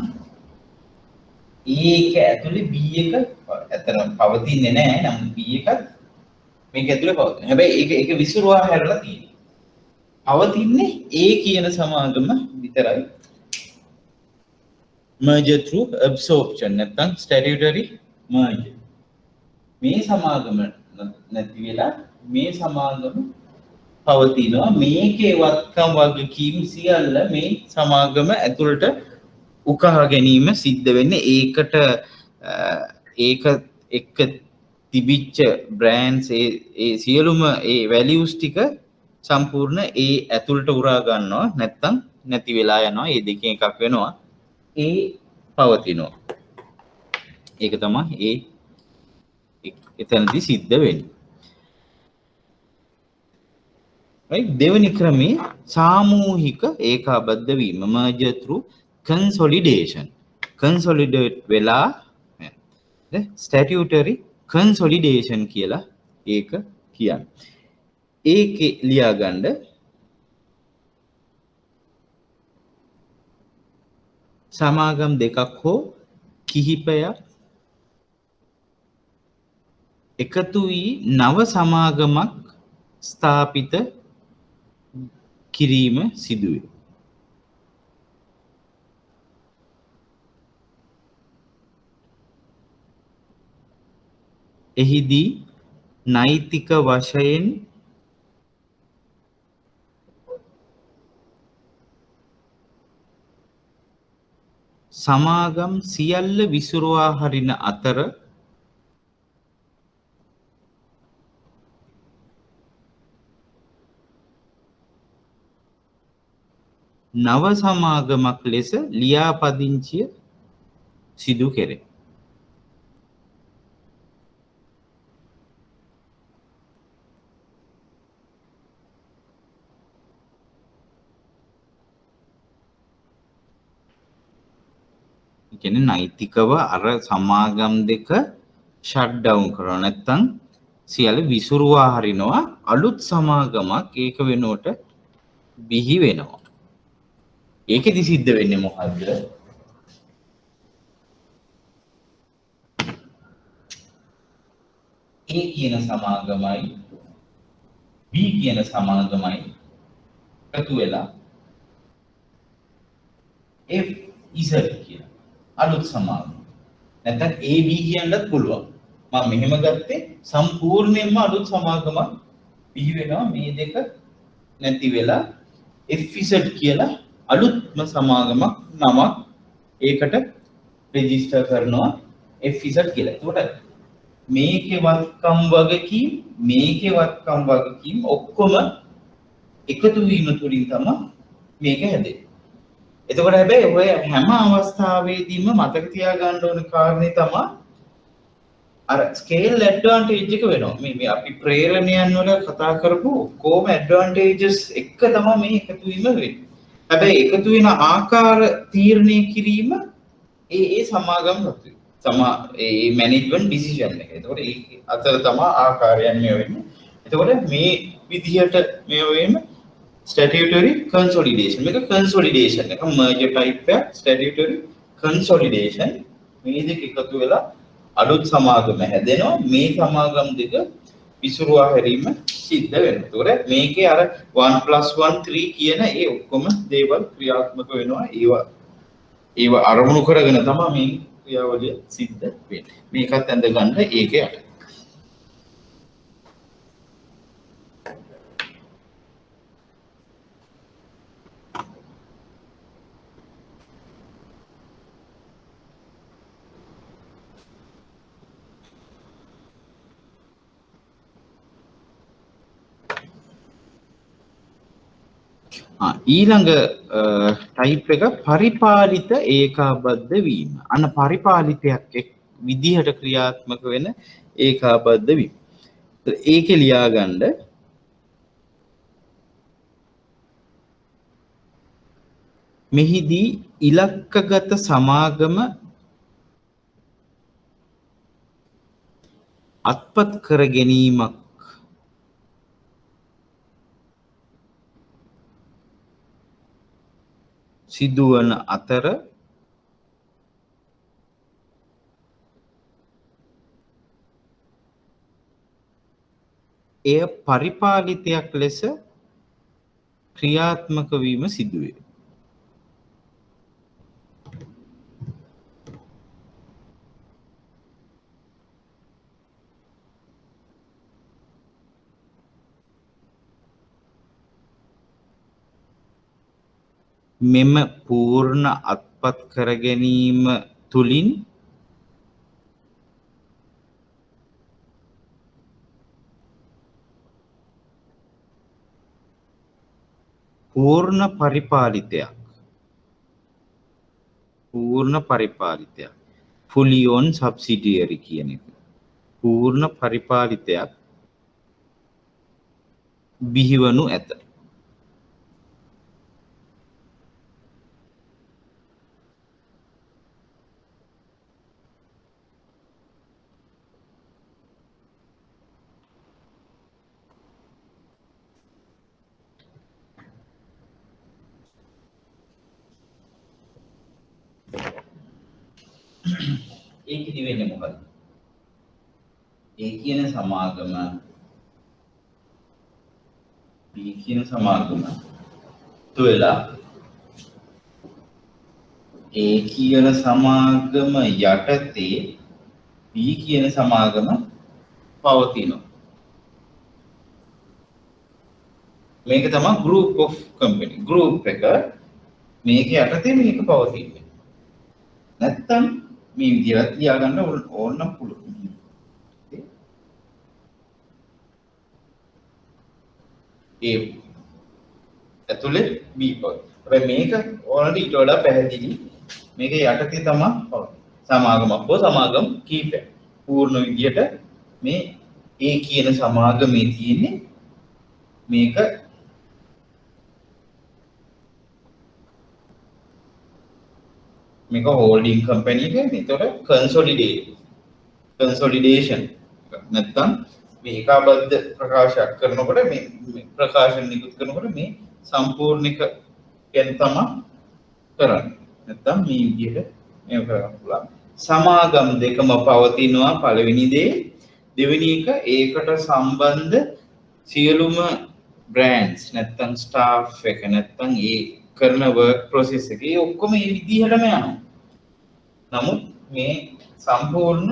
ඒක ඇතුලේ B එක ඇත්තටම පවතින්නේ නැහැ. නම් B එකත් මේක ඇතුලේ පවතිනවා. හැබැයි ඒක විසුරුවා හැරලා තියෙනවා. පවතින්නේ A කියන සමාගම විතරයි. merger through absorption නැත්නම් statutory merger. මේ සමාගම නැති වෙලා මේ සමාගම පවතිනවා. මේකේ වත්කම් වගකීම් සියල්ල මේ සමාගම ඇතුළට උකහා ගැනීම සිද්ධ වෙන්නේ ඒකට ඒක එක්ක තිබිච්ච බ්‍රෑන්ඩ්ස් ඒ සියලුම ඒ වැලියුස් ටික සම්පූර්ණ ඒ ඇතුළට උරා ගන්නවා නැත්තම් නැති වෙලා යනවා. ඒ දෙකෙන් එකක් වෙනවා. ඒ පවතිනවා. ඒක තමයි ඒ එතනදී සිද්ධ වෙන්නේ. right දෙවෙනි ක්‍රමේ සාමූහික ඒකාබද්ධ වීම merger through consolidation. consolidate වෙලා statutory consolidation කියලා ඒක කියන්නේ. ඒකේ ලියා ගන්න සමාගම් දෙකක් හෝ කිහිපයක් එකතු වී නව සමාගමක් ස්ථාපිත කිරීම සිදුවේ. එහිදී නෛතික වශයෙන් සමාගම් සියල්ල විසුරුවා හරින අතර නව සමාගමක් ලෙස ලියාපදිංචිය සිදු කෙරේ. කියන්නේ නෛතිකව අර සමාගම් දෙක ෂට් ඩවුන් කරනවා නැත්නම් සියල්ල විසුරුවා හරිනවා අලුත් සමාගමක් ඒක වෙනුවට බිහි වෙනවා. ඒකෙදි සිද්ධ වෙන්නේ මොකද්ද? A කියන සමාගමයි B කියන සමාගමයි එකතු වෙලා FZ කියන අලුත් සමාගම. නැත්නම් AB කියන්නත් පුළුවන්. මම මෙහෙම ගත්තේ සම්පූර්ණයෙන්ම අලුත් සමාගමක් බිහි වෙනවා මේ දෙක නැති වෙලා FZ කියලා අලුත්ම සමාගමක් නමක් ඒකට රෙජිස්ටර් කරනවා FZ කියලා. එතකොට මේකේ වත්කම් වගකීම් ඔක්කොම එකතු වීම තුලින් තමයි මේක හැදෙන්නේ. එතකොට හැබැයි ඔය හැම අවස්ථාවෙදීම මතක තියාගන්න ඕන කාරණේ තමයි අර ස්කේල් ඇඩ්වාන්ටේජ් එක වෙනවා. මේ අපි ප්‍රේරණයන් වල කතා කරපු කොහොම ඇඩ්වාන්ටේජස් එක තමයි මේ එකතු වීම වෙන්නේ. හැබැයි එකතු වෙන ආකාර තීරණය කිරීම ඒ සමාගම් රතුයි. ඒ මැනේජ්මන්ට් ඩිසිෂන් එක. එතකොට ඒ අතර තමයි ආකාරයන් මේ වෙන්නේ. එතකොට මේ විදිහට මේ වෙන්නේ statutory consolidation. මේක consolidation එක merger type එක statutory consolidation. මේ දෙක එකතු වෙලා අලුත් සමාගම හැදෙනවා. මේ සමාගම් දෙක විසුරුවා හැරීම සිද්ධ වෙනවා. ඒතකොට මේකේ අර 1+1 3 කියන ඒ ඔක්කොම දේවල් ක්‍රියාත්මක වෙනවා. ඒව අරමුණු කරගෙන තමයි මේ ක්‍රියාවලිය සිද්ධ වෙන්නේ. මේකත් ඇඳ ගන්න ඒකේ යට. ඊළඟ ටයිප් එක පරිපාලිත ඒකාබද්ධ වීම. අන්න පරිපාලිතයක් විදිහට ක්‍රියාත්මක වෙන ඒකාබද්ධ වීම. ඒකේ ලියා ගන්න මෙහිදී ඉලක්කගත සමාගම අත්පත් කර ගැනීමක් සිදුවන අතර එය පරිපාලිතයක් ලෙස ක්‍රියාත්මක වීම සිදු වේ. මෙම පූර්ණ අත්පත් කර ගැනීම තුළින් පූර්ණ පරිපාලිතයක් fully owned subsidiary කියන එක. පූර්ණ පරිපාලිතයක් බිහිවනු ඇත. ඒකෙදි වෙන්නේ මොකද? ඒ කියන සමාගම B කියන සමාගම තුලා A කියන සමාගම යටතේ B කියන සමාගම පවතිනවා. මේක තමයි group of company. group එක මේක යටතේ මේක පවතින්නේ. නැත්තම් මේ විදිහට ලියාගන්න ඕන නම් පුළුවන්. ඒ ඇතුලේ B පොත්. හැබැයි මේක ඕනට ඊට වඩා පැහැදිලි. මේක යටතේ තමයි සමාගමක් හෝ සමාගම් කීපයක්. පූර්ණ විදියට මේ A කියන සමාගමේ තියෙන්නේ මේක holding company එක. එතකොට consolidation නැත්නම් මේ ඒකාබද්ධ ප්‍රකාශයක් කරනකොට මේ ප්‍රකාශන නිකුත් කරනකොට මේ සම්පූර්ණ එක ගැන තමයි කරන්නේ. නැත්නම් මේ විදිහට මේක කරන්න පුළුවන්. සමාගම් දෙකම පවතිනවා පළවෙනි දේ. දෙවෙනි එක ඒකට සම්බන්ධ සියලුම බ්‍රෑන්ඩ්ස් නැත්නම් ස්ටාෆ් එක නැත්නම් ඒ කරන වර්ක් ප්‍රොසෙස් එක ඒ ඔක්කොම මේ විදිහටම යනවා. නමුත් මේ සම්පූර්ණ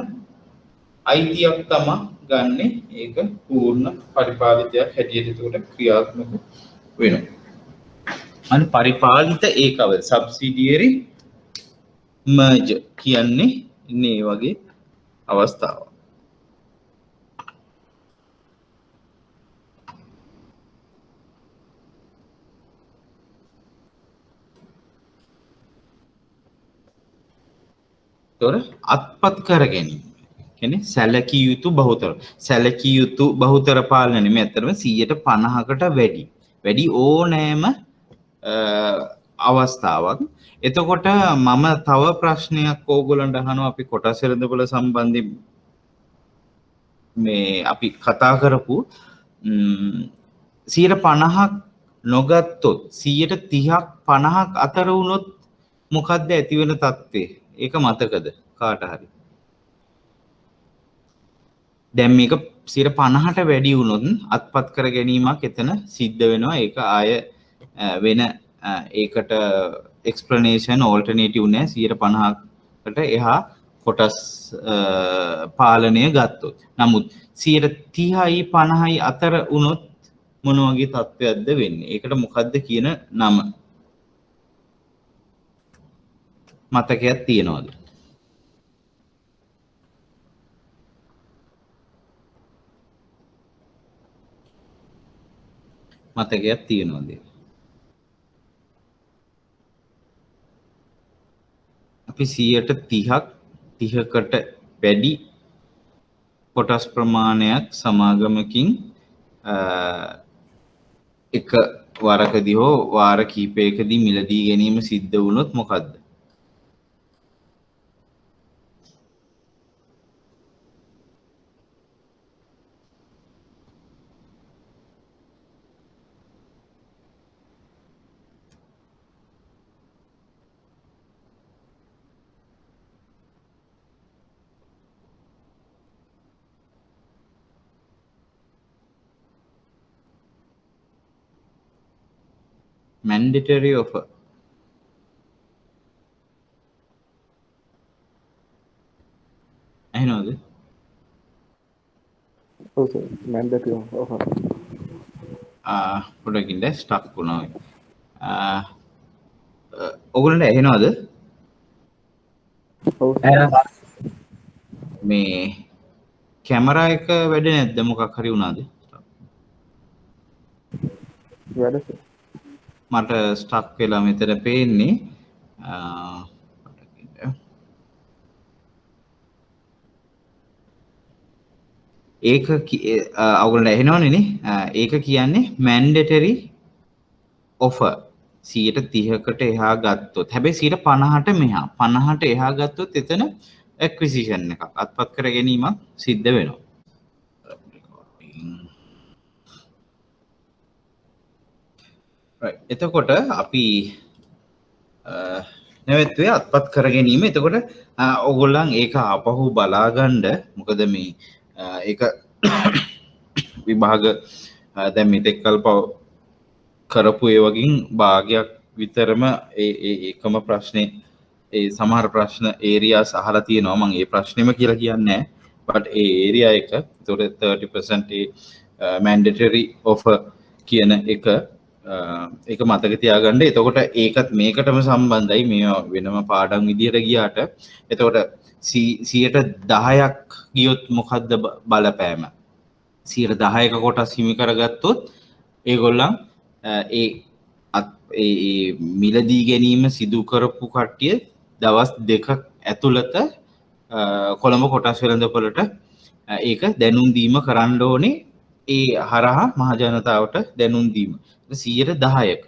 අයිතියක් තමයි ගන්නෙ. ඒක පූර්ණ පරිපාලිතයක් හැටියට ඒකට ක්‍රියාත්මක වෙනවා. අන්න පරිපාලිත ඒකව සබ්සිඩියරි මර්ජර් කියන්නේ ඉන්නේ මේ වගේ අවස්ථාවක්. තොර අත්පත් කර ගැනීම කියන්නේ සැලකිය යුතු බහුතර පාලන නෙමෙයි. අතරම 50%කට වැඩි ඕනෑම අවස්ථාවක්. එතකොට මම තව ප්‍රශ්නයක් ඕගොල්ලන්ට අහනවා. අපි කොටස් වෙළඳපොළ සම්බන්ධයෙන් මේ අපි කතා කරපු 50% නොගත්තොත් 30ක් 50ක් අතර වුණොත් මොකද්ද ඇති වෙන තත්ත්වය? ඒක මතකද කාට හරි? දැන් මේක 50ට වැඩි වුණොත් අත්පත් කර ගැනීමක් එතන සිද්ධ වෙනවා. ඒක ආය වෙන ඒකට එක්ස්ප්ලනේෂන් ඕල්ටර්නේටිව් නෑ. 50කට එහා කොටස් පාලනය ගත්තොත්. නමුත් 30යි 50යි අතර වුණොත් මොන වගේ තත්ත්වයක්ද වෙන්නේ? ඒකට මොකද්ද කියන නම මතකයක් තියනවාද? මතකයක් තියනවාද? අපි 30කට වැඩි කොටස් ප්‍රමාණයක් සමාගමකින් එක වරකදී හෝ වාර කිහිපයකදී මිලදී ගැනීම සිද්ධ වුණොත් මොකද්ද? mandatory offer. ඇහෙනවද? ඔව් සර් මැන්ඩේටරි ඔෆර්. පොඩ්ඩක් ඉන්න ස්ටක් වුණා. ඔයගොල්ලන්ට ඇහෙනවද? ඔව් මේ කැමරා එක වැඩ නැද්ද? මොකක් හරි වුණාද? වැඩ සර්. මට ස්ටක් වෙලා මෙතන පේන්නේ. ඒක ඔයගොල්ලන්ට ඇහෙනවනේ. ඒක කියන්නේ mandatory offer 30%කට එහා ගත්තොත්. හැබැයි 50%ට මෙහා 50%ට එහා ගත්තොත් එතන acquisition එකක් අත්පත් කර ගැනීමක් සිද්ධ වෙනවා. එතකොට අපි නැවතුවේ අත්පත් කර ගැනීම. එතකොට ඔයගොල්ලන් ඒක ආපහු බලා ගන්න. මොකද මේ ඒක විභාග දැන් මෙතෙක්කල් කරපු ඒ වගින් භාගයක් විතරම ඒකම ප්‍රශ්නේ ඒ සමහර ප්‍රශ්න ඒරියාස් අහලා තියෙනවා. මම ඒ ප්‍රශ්නෙම කියලා කියන්නේ නැහැ. but ඒ ඒරියා එක ඒතකොට 30% mandatory offer කියන එක ඒක මතක තියාගන්න. එතකොට ඒකත් මේකටම සම්බන්ධයි. මේ වෙනම පාඩම් විදියට ගියාට එතකොට 10%ක් ගියොත් මොකද්ද බලපෑම? 10%ක කොටස් හිමි කරගත්තොත් ඒගොල්ලන් ඒ මිලදී ගැනීම සිදු කරපු කට්ටිය දවස් 2ක් ඇතුළත කොළඹ කොටස් වෙළඳපොළට ඒක දැනුම් දීම කරන්න ඕනේ. ඒ හරහා මහජනතාවට දැනුම් දීම 10%ක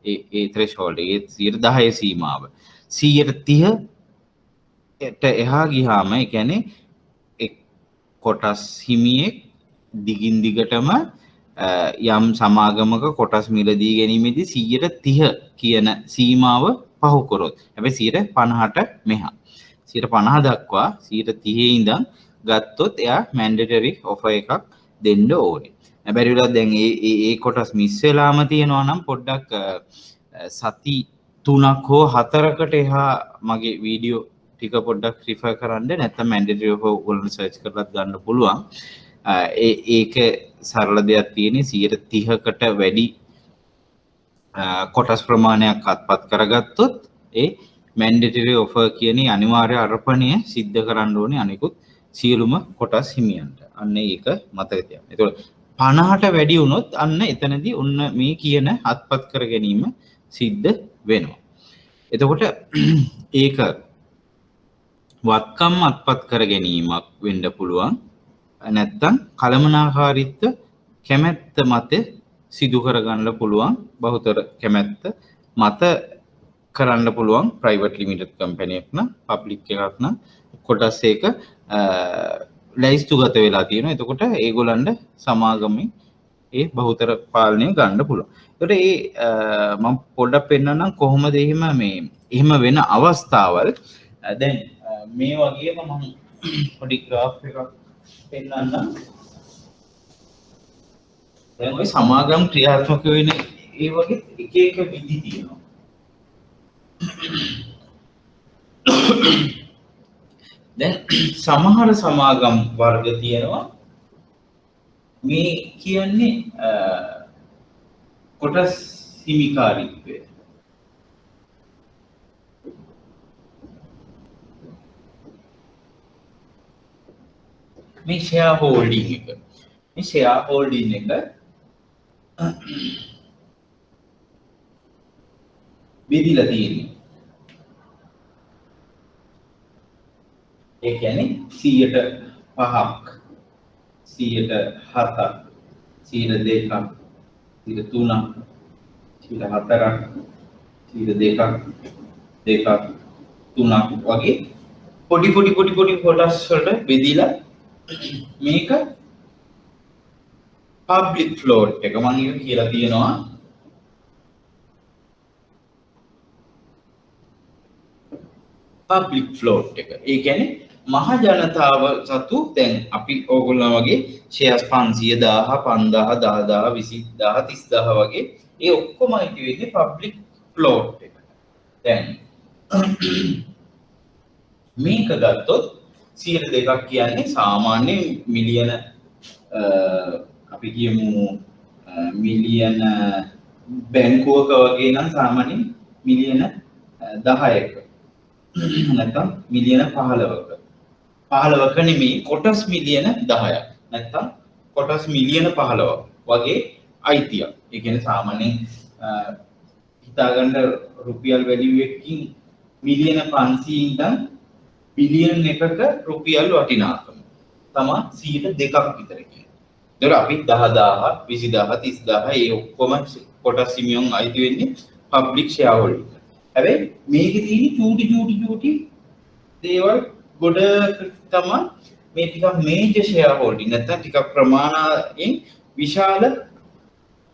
ඒ threshold ඒ 10% සීමාව 130ට එහා ගියාම ඒ කියන්නේ කොටස් හිමියෙක් දිගින් දිගටම යම් සමාගමක කොටස් මිලදී ගැනීමේදී 130 කියන සීමාව පහු කරොත් හැබැයි 50ට මෙහා 50 දක්වා 130 ඉඳන් ගත්තොත් එයා මැන්ඩේටරි ඔෆර් එකක් දෙන්න ඕනේ. බැරි වෙලා දැන් ඒ කොටස් මිස් වෙලාම තියෙනවා නම් පොඩ්ඩක් සති 3ක් හෝ 4කට එහා මගේ වීඩියෝ ටික පොඩ්ඩක් රිෆර් කරන්න. නැත්නම් මැන්ඩේටරි ඔෆර් ඔයගොල්ලෝ සර්ච් කරලා ගන්න පුළුවන්. ඒක සරල දෙයක් තියෙන්නේ 130කට වැඩි කොටස් ප්‍රමාණයක් අත්පත් කරගත්තොත් ඒ මැන්ඩේටරි ඔෆර් කියන අනිවාර්ය අර්පණය සිද්ධ කරන්න ඕනේ අනිකුත් සියලුම කොටස් හිමියන්ට. අන්න ඒක මතක තියාගන්න. ඒතකොට 50ට වැඩි වුණොත් අන්න එතනදී ඔන්න මේ කියන අත්පත් කර ගැනීම සිද්ධ වෙනවා. එතකොට ඒක වත්කම් අත්පත් කර ගැනීමක් වෙන්න පුළුවන්. නැත්තම් කලමනාකාරීත්ව කැමැත්ත මත සිදු කරගන්න පුළුවන්. බහුතර කැමැත්ත මත කරන්න පුළුවන්. ප්‍රයිවට් ලිමිටඩ් කම්පැනි එකක් නම් පබ්ලික් එකක් නම් කොටස් එක ලැයිස්තුගත වෙලා තියෙනවා. එතකොට ඒගොල්ලන්ට සමාගමේ ඒ බහුතර පාලනය ගන්න පුළුවන්. ඒකට මම පොඩ්ඩක් පෙන්නන්නම් කොහොමද එහෙම වෙන අවස්ථාවල්. දැන් මේ වගේම මම පොඩි graph එකක් පෙන්නන්නම්. දැන් ඔය සමාගම් ක්‍රියාත්මක වෙන ඒ වගේ එක එක විදි තියෙනවා. දැන් සමහර සමාගම් වර්ග තියෙනවා මේ කියන්නේ කොටස් හිමිකාරීත්වය. මේ ෂෙයා හෝල්ඩින් එක. මේ ෂෙයා හෝල්ඩින් එක බෙදලා තියෙන්නේ. ඒ කියන්නේ 100ට 5ක් 100ට 7ක් 102ක් 103ක් 104ක් 102ක් 2ක් 3ක් වගේ පොඩි කොටස් වලට බෙදලා මේක පබ්ලික් ෆ්ලෝට් එක මම ඒක කියලා තියෙනවා. පබ්ලික් ෆ්ලෝට් එක. ඒ කියන්නේ මහ ජනතාව සතු දැන් අපි ඕගොල්ලෝ වගේ ෂෙයාර්ස් 500,000 5000 10000 20000 30000 වගේ ඒ ඔක්කොම අයිති වෙන්නේ පබ්ලික් ෆ්ලෝට් එකට. දැන් මේක ගත්තොත් 2% කියන්නේ සාමාන්‍ය මිලියන අපි කියමු මිලියන බැංකුවක වගේ නම් සාමාන්‍ය මිලියන 10ක නැත්නම් මිලියන 15ක නෙමෙයි කොටස් මිලියන 10ක් නැත්නම් කොටස් මිලියන 15ක් වගේ අයිතියක්. ඒ කියන්නේ සාමාන්‍යයෙන් හිතාගන්න රුපියල් වැලියු එකකින් මිලියන 500 ඉඳන් බිලියන් එකක රුපියල් වටිනාකම තමයි 2%ක් විතර කියන්නේ. ඒතර අපි 10000 20000 30000 ඒ ඔක්කොම කොටස් හිමියන් අයිති වෙන්නේ පබ්ලික් ෂෙයා හෝල්ඩින්. හැබැයි මේකේ තියෙන චූටි දේවල් ගොඩ තමයි මේ ටිකක් මේජර් ෂෙයා හෝල්ඩින් නැත්නම් ටිකක් ප්‍රමාණයෙන් විශාල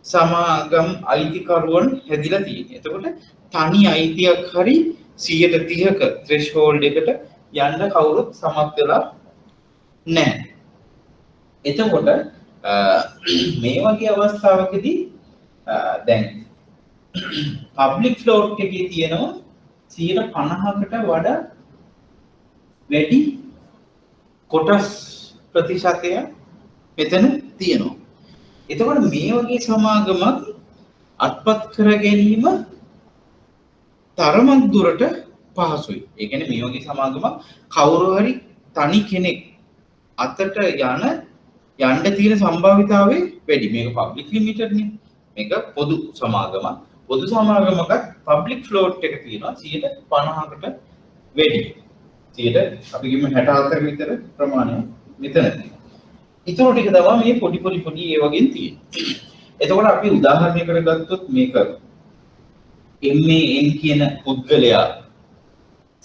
සමාගම් අයිතිකරුවන් හැදිලා තියෙනවා. එතකොට තනි අයිතියක් හරි 130ක threshold එකට යන්න කවුරුත් සමත් වෙලා නැහැ. එතකොට මේ වගේ අවස්ථාවකදී දැන් පබ්ලික් ෆ්ලෝට් එකේ තියෙනවා 50%කට වඩා වැඩි කොටස් ප්‍රතිශතය මෙතන තියෙනවා. එතකොට මේ වගේ සමාගමක් අත්පත් කර ගැනීම තරමක් දුරට පහසුයි. ඒ කියන්නේ මේ වගේ සමාගමක් කවුරු හරි තනි කෙනෙක් අතට යන්න තියෙන සම්භාවිතාවය වැඩි. මේක පබ්ලික් ලිමිටඩ් නේ. මේක පොදු සමාගමක්. පොදු සමාගමක පබ්ලික් ෆ්ලෝට් එක තියෙනවා 50%කට වැඩි. 100 අපි කියමු 64 විතර ප්‍රමාණය මෙතන තියෙනවා. ඊටු ටික තමයි මේ පොඩි ඒ වගේ තියෙන්නේ. එතකොට අපි උදාහරණයකට ගත්තොත් මේක MAN කියන පුද්ගලයා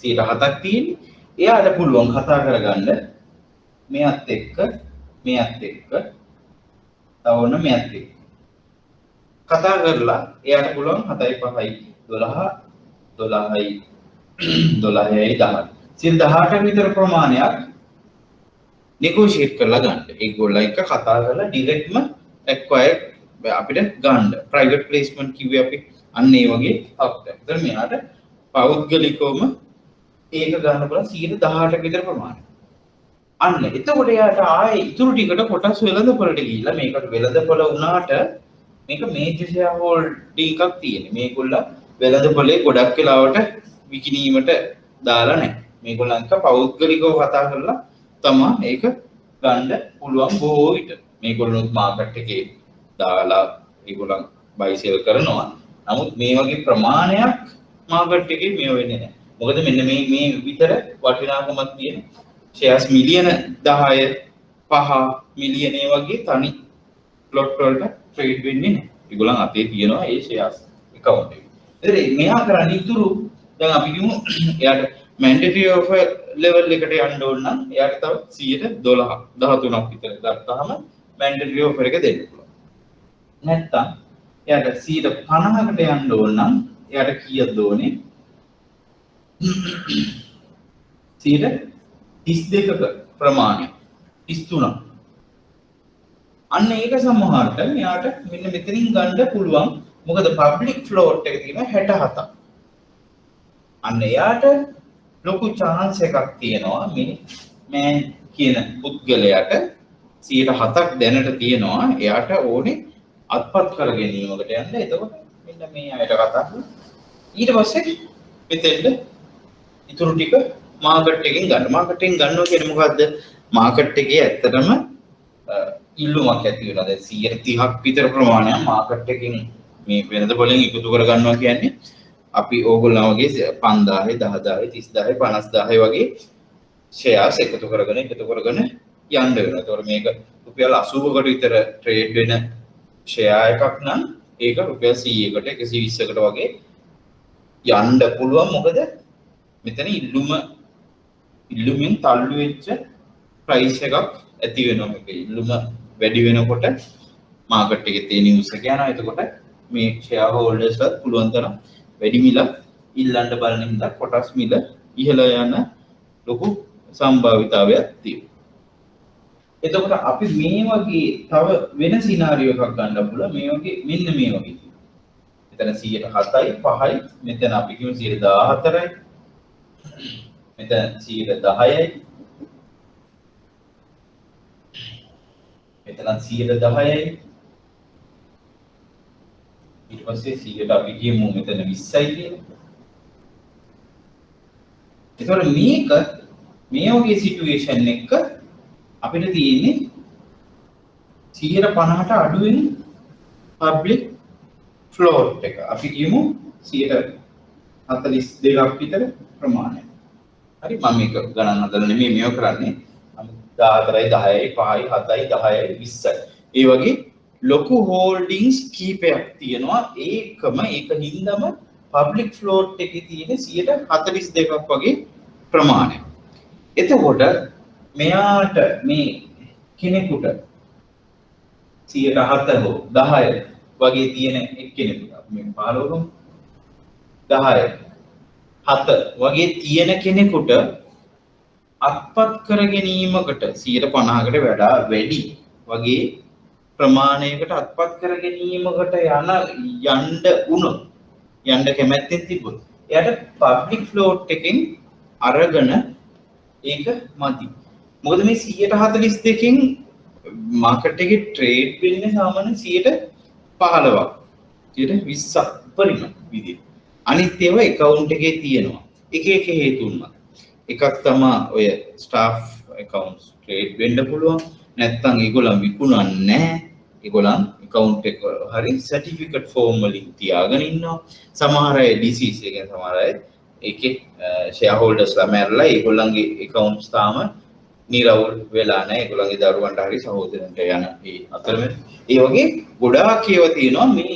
7ක් තියෙන්නේ. එයාට පුළුවන් කතා කරගන්න මෙයත් එක්ක තවන්න මෙයත් එක්ක කතා කරලා එයාට පුළුවන් 7යි 5යි 12යි 10යි 18 විතර ප්‍රමාණයක් negotiate කරලා ගන්න. ඒගොල්ලෝ එක්ක කතා කරලා ඩිරෙක්ට්ම acquire අපිට ගන්න. private placement කිව්වේ අපි අන්න ඒ වගේ තත්ත්වයක්. ඒතර මෙයාට පෞද්ගලිකවම ඒක ගන්න පුළුවන් 18ක විතර ප්‍රමාණයක්. අන්න එතකොට එයාට ආයේ ඉතුරු ටිකට කොටස් වෙළඳපොළට ගිහිල්ලා මේකට වෙළඳපොළ වුණාට මේක මේජර් ෂෙයා හෝල්ඩින් එකක් තියෙන්නේ. මේගොල්ලෝ වෙළඳපොළේ ගොඩක් වෙලාවට විකිණීමට දාලා නැහැ. මේගොල්ලන්ට පෞද්ගලිකව කතා කරලා තමයි ඒක ගන්න පුළුවන් බොහෝ විට. මේගොල්ලෝ මාකට් එකේ දාලා ඒගොල්ලන් බයි සෙල් කරනවා. නමුත් මේ වගේ ප්‍රමාණයක් මාකට් එකේ මේ වෙන්නේ නැහැ. මොකද මෙන්න මේ විතර වටිනාකමක් තියෙන ෂෙයාර්ස් මිලියන 10 5 මිලියන වගේ තනි ලොට් වලට ට්‍රේඩ් වෙන්නේ නැහැ. ඒගොල්ලන් අතේ තියෙනවා ඒ ෂෙයාර්ස් account එක. ඒතර මෙයා කරන්නේ ඉතුරු දැන් අපි කියමු එයාට mandatory offer level එකට යන්න ඕන නම් එයාට තව 112 13ක් විතර ගත්තාම mandatory offer එක දෙන්න පුළුවන්. නැත්තම් එයාට 50%කට යන්න ඕන නම් එයාට කීයද ඕනේ? 32ක ප්‍රමාණය 33. අන්න ඒක සමහරට මෙයාට මෙන්න මෙතනින් ගන්න පුළුවන්. මොකද පබ්ලික් ෆ්ලෝට් එක තියෙනවා 67ක්. අන්න එයාට ලොකු chance එකක් තියෙනවා මේ කියන පුද්ගලයාට 107ක් දැනට තියෙනවා. එයාට ඕනේ අත්පත් කර ගැනීමකට යන්න. එතකොට මෙන්න මේ අයට කතා කරලා ඊට පස්සේ මෙතෙන්ද ඉතුරු ටික මාකට් එකෙන් ගන්න. මාකට් එකෙන් ගන්නවා කියන්නේ මොකද්ද? මාකට් එකේ ඇත්තටම ඉල්ලුමක් ඇති වෙනවා. දැන් 130ක් විතර ප්‍රමාණයක් මාකට් එකෙන් මේ වෙළඳපොළෙන් එකතු කර ගන්නවා කියන්නේ අපි ඕගොල්ලෝ වගේ 5000 10000 30000 50000 වගේ ෂෙයාර්ස් එකතු කරගෙන යන්න වෙනවා. ඒතකොට මේක රුපියල් 80කට විතර ට්‍රේඩ් වෙන ෂෙයා එකක් නම් ඒක රුපියල් 100කට 120කට වගේ යන්න පුළුවන්. මොකද මෙතන ඉල්ලුමින් තල්ලු වෙච්ච ප්‍රයිස් එකක් ඇති වෙනවා. මේක ඉල්ලුම වැඩි වෙනකොට මාකට් එකේ තියෙන නිවුස් එක යනවා. එතකොට මේ ෂෙයා හෝල්ඩර්ස්ලා පුළුවන් තරම් වැඩි මිල ඉල්ලන්න බලන හින්දා කොටස් මිල ඉහළ යන ලොකු සම්භාවිතාවයක් තියෙනවා. එතකොට අපි මේ වගේ තව වෙන සිනාරියෝ එකක් ගන්න පුළුවන්. මේ වගේ මෙන්න මේ වගේ තියෙනවා. මෙතන 107යි 5යි මෙතන අපි කියමු 14යි. මෙතන 10යි. මෙතන 10යි. ඊට පස්සේ 100ට අපි කියමු මෙතන 20යි කියලා. ඒතකොට මේක මේ වගේ සිටුේෂන් එක අපිට තියෙන්නේ 150ට අඩුවෙන් පබ්ලික් ෆ්ලෝට් එක. අපි කියමු 142ක් විතර ප්‍රමාණය. හරි මම මේක ගණන් හදලා නෙමෙයි මේව කරන්නේ. 14යි 10යි 5යි 7යි 10යි 20යි. ඒ වගේ ලොකු හෝල්ඩින්ග්ස් කීපයක් තියෙනවා. ඒක හින්දාම පබ්ලික් ෆ්ලෝට් එකේ තියෙන 142ක් වගේ ප්‍රමාණය. එතකොට මෙයාට මේ කෙනෙකුට 107 හෝ 10 වගේ තියෙන එක්කෙනෙකුට අපි මේ 15 10 7 වගේ තියෙන කෙනෙකුට අත්පත් කර ගැනීමකට 150කට වඩා වැඩි වගේ ප්‍රමාණයකට අත්පත් කර ගැනීමකට යන්න කැමැත්තෙන් තිබ්බොත් එයාට පබ්ලික් ෆ්ලෝට් එකෙන් අරගෙන ඒක මදි. මොකද මේ 142කින් මාකට් එකේ ට්‍රේඩ් වෙන්නේ සාමාන්‍යයෙන් 15ක් 20ක් උපරිම විදිහට. අනිත් ඒවා account එකේ තියෙනවා. එක හේතුන් මත. එකක් තමයි ඔය staff accounts trade වෙන්න පුළුවන්. නැත්නම් ඒගොල්ලන් විකුණන්නේ නැහැ. ඒගොල්ලන් account එක හරි certificate form වලින් තියාගෙන ඉන්නවා. සමහර අය disease එක කියන්නේ සමහර අය ඒකේ shareholdersලා මැරලා ඒගොල්ලන්ගේ accounts තාම නිරවුල් වෙලා නැහැ. ඒගොල්ලන්ගේ දරුවන්ට හරි සහෝදරයන්ට යන ඒ අතරමැද ඒ වගේ ගොඩාක් ඒවා තියෙනවා මේ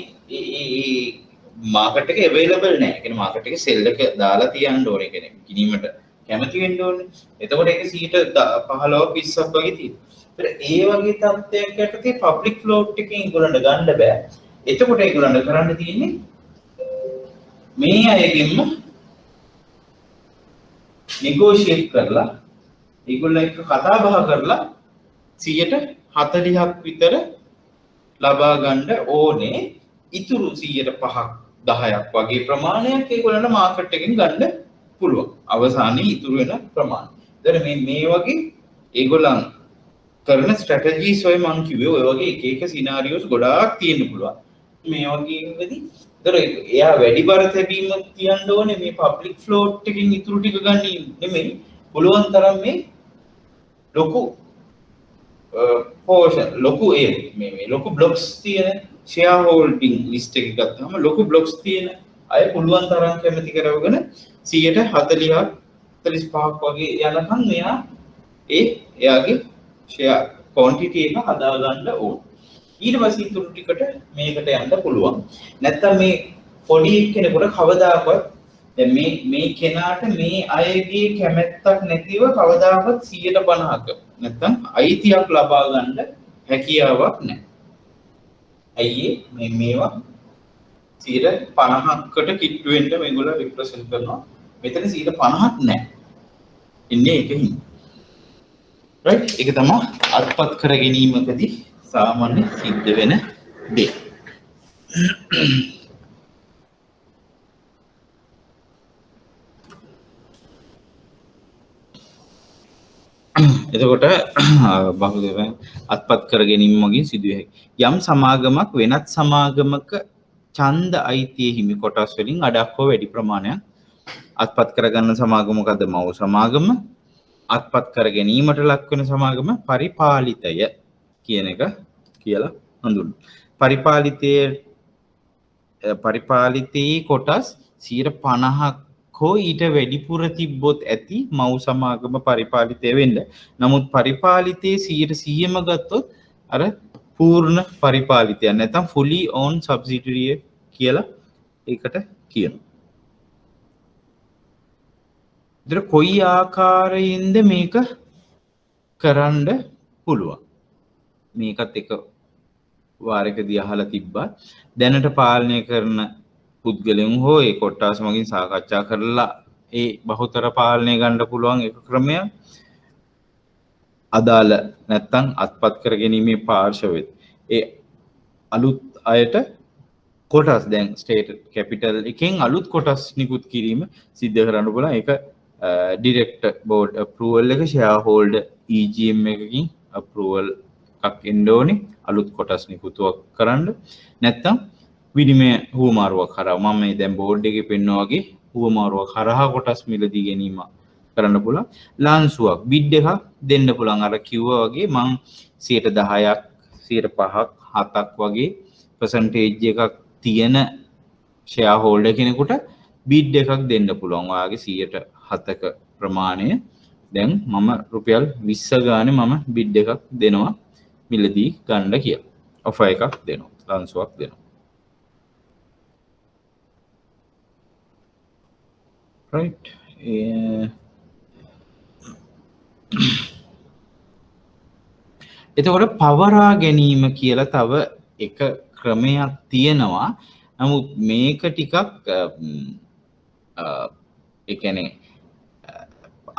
මාකට් එකේ available නැහැ. ඒ කියන්නේ මාකට් එකේ sell එක දාලා තියන්න ඕනේ කෙනෙක්. කිනීමට කැමති වෙන්න ඕනේ. එතකොට ඒක 15ක් 20ක් වගේ තියෙනවා. ඒ වගේ තත්ත්වයක් යටතේ පබ්ලික් ෆ්ලෝට් එකෙන් ඒගොල්ලන්ට ගන්න බෑ. එතකොට ඒගොල්ලන්ට කරන්න තියෙන්නේ මේ අයගෙන්ම negotiate කරලා ඒගොල්ලෝ එක්ක කතා බහ කරලා 140ක් විතර ලබා ගන්න ඕනේ. ඉතුරු 105ක් 10ක් වගේ ප්‍රමාණයක් ඒගොල්ලන්ට මාකට් එකෙන් ගන්න පුළුවන්. අවසානයේ ඉතුරු වෙන ප්‍රමාණය. ඒතර මේ වගේ ඒගොල්ලන් කරන ස්ට්‍රැටජිස් ඔය මං කිව්වේ ඔය වගේ එක සිනාරියෝස් ගොඩාක් තියෙන්න පුළුවන්. මේ වගේ වෙදී ඒතර එයා වැඩි බර තැබීමක් තියන්න ඕනේ මේ පබ්ලික් ෆ්ලෝට් එකකින් ඉතුරු ටික ගන්න නෙමෙයි. පුළුවන් තරම් මේ ලොකු පෝෂන් ලොකු මේ ලොකු බ්ලොක්ස් තියෙන ෂෙයා හෝල්ඩින් ලිස්ට් එක ගත්තාම ලොකු බ්ලොක්ස් තියෙන අය පුළුවන් තරම් කැමති කරවගෙන 140ක් 45ක් වගේ යනකම් මෙයා එයාගේ ෂෙයා ක්වොන්ටිටි එක හදා ගන්න ඕන. ඊට පස්සේ ඉතුරු ටිකට මේකට යන්න පුළුවන්. නැත්තම් මේ පොඩි කෙනෙකුට කවදාකවත් දැන් මේ කෙනාට මේ අයගේ කැමැත්තක් නැතිව කවදාකවත් 150ක නැත්තම් අයිතියක් ලබා ගන්න හැකියාවක් නැහැ. අයියේ මේවා 150කට කිට්ටු වෙන්න මේගොල්ලෝ රිප්‍රසන්ට් කරනවා. මෙතන 150ක් නැහැ. ඉන්නේ ඒකෙන්. රයිට්? ඒක තමයි අත්පත් කර ගැනීමකදී සාමාන්‍ය සිද්ධ වෙන දේ. එතකොට බහුදේව අත්පත් කර ගැනීම මගින් සිදුවේ. යම් සමාගමක් වෙනත් සමාගමක ඡන්ද අයිතිය හිමි කොටස් වලින් අඩක් හෝ වැඩි ප්‍රමාණයක් අත්පත් කරගන්න සමාගම මොකද? මව් සමාගම. අත්පත් කර ගැනීමට ලක් වෙන සමාගම පරිපාලිතය කියන එක කියලා හඳුන්වනවා. පරිපාලිතයේ කොටස් 50ක් හෝ ඊට වැඩිපුර තිබ්බොත් ඇති මව් සමාගම පරිපාලිතය වෙන්න. නමුත් පරිපාලිතයේ 100%ම ගත්තොත් අර පූර්ණ පරිපාලිතය නැත්නම් fully owned subsidiary කියලා ඒකට කියනවා. ඉතින් කොයි ආකාරයෙන්ද මේක කරන්න පුළුවන්? මේකත් එක වාරයකදී අහලා තිබ්බා. දැනට පාලනය කරන පුද්ගලයන් හෝ ඒ කොට්ටාස මගින් සාකච්ඡා කරලා ඒ බහුතර පාලනය ගන්න පුළුවන් එක ක්‍රමයක්. අදාළ නැත්තම් අත්පත් කර ගැනීමේ පාර්ශවෙත් ඒ අලුත් අයට කොටස් දැන් ස්ටේටඩ් කැපිටල් එකෙන් අලුත් කොටස් නිකුත් කිරීම සිද්ධ කරන්න පුළුවන්. ඒක ඩිරෙක්ටර් බෝඩ් අප්‍රූවල් එක ෂෙයා හෝල්ඩර් EGM එකකින් අප්‍රූවල් එකක් එන්න ඕනේ අලුත් කොටස් නිකුතුවක් කරන්න. නැත්තම් විනිමය හුවමාරුවක් කරා මම මේ දැන් බෝඩ් එකේ පෙන්වනා වගේ හුවමාරුවක් කරා කොටස් මිලදී ගැනීම කරන්න පුළුවන්. ලාන්සුවක් බිඩ් එකක් දෙන්න පුළුවන්. අර කිව්වා වගේ මම 10%ක් 5%ක් 7ක් වගේ percentage එකක් තියෙන ෂෙයා හෝල්ඩර් කෙනෙකුට බිඩ් එකක් දෙන්න පුළුවන්. ඔයාගේ 7%ක ප්‍රමාණය දැන් මම රුපියල් 20 ගානේ මම බිඩ් එකක් දෙනවා මිලදී ගන්න කියලා. ඔෆර් එකක් දෙනවා. ලාන්සුවක් දෙනවා. right එතකොට පවරා ගැනීම කියලා තව එක ක්‍රමයක් තියෙනවා. නමුත් මේක ටිකක් ඒ කියන්නේ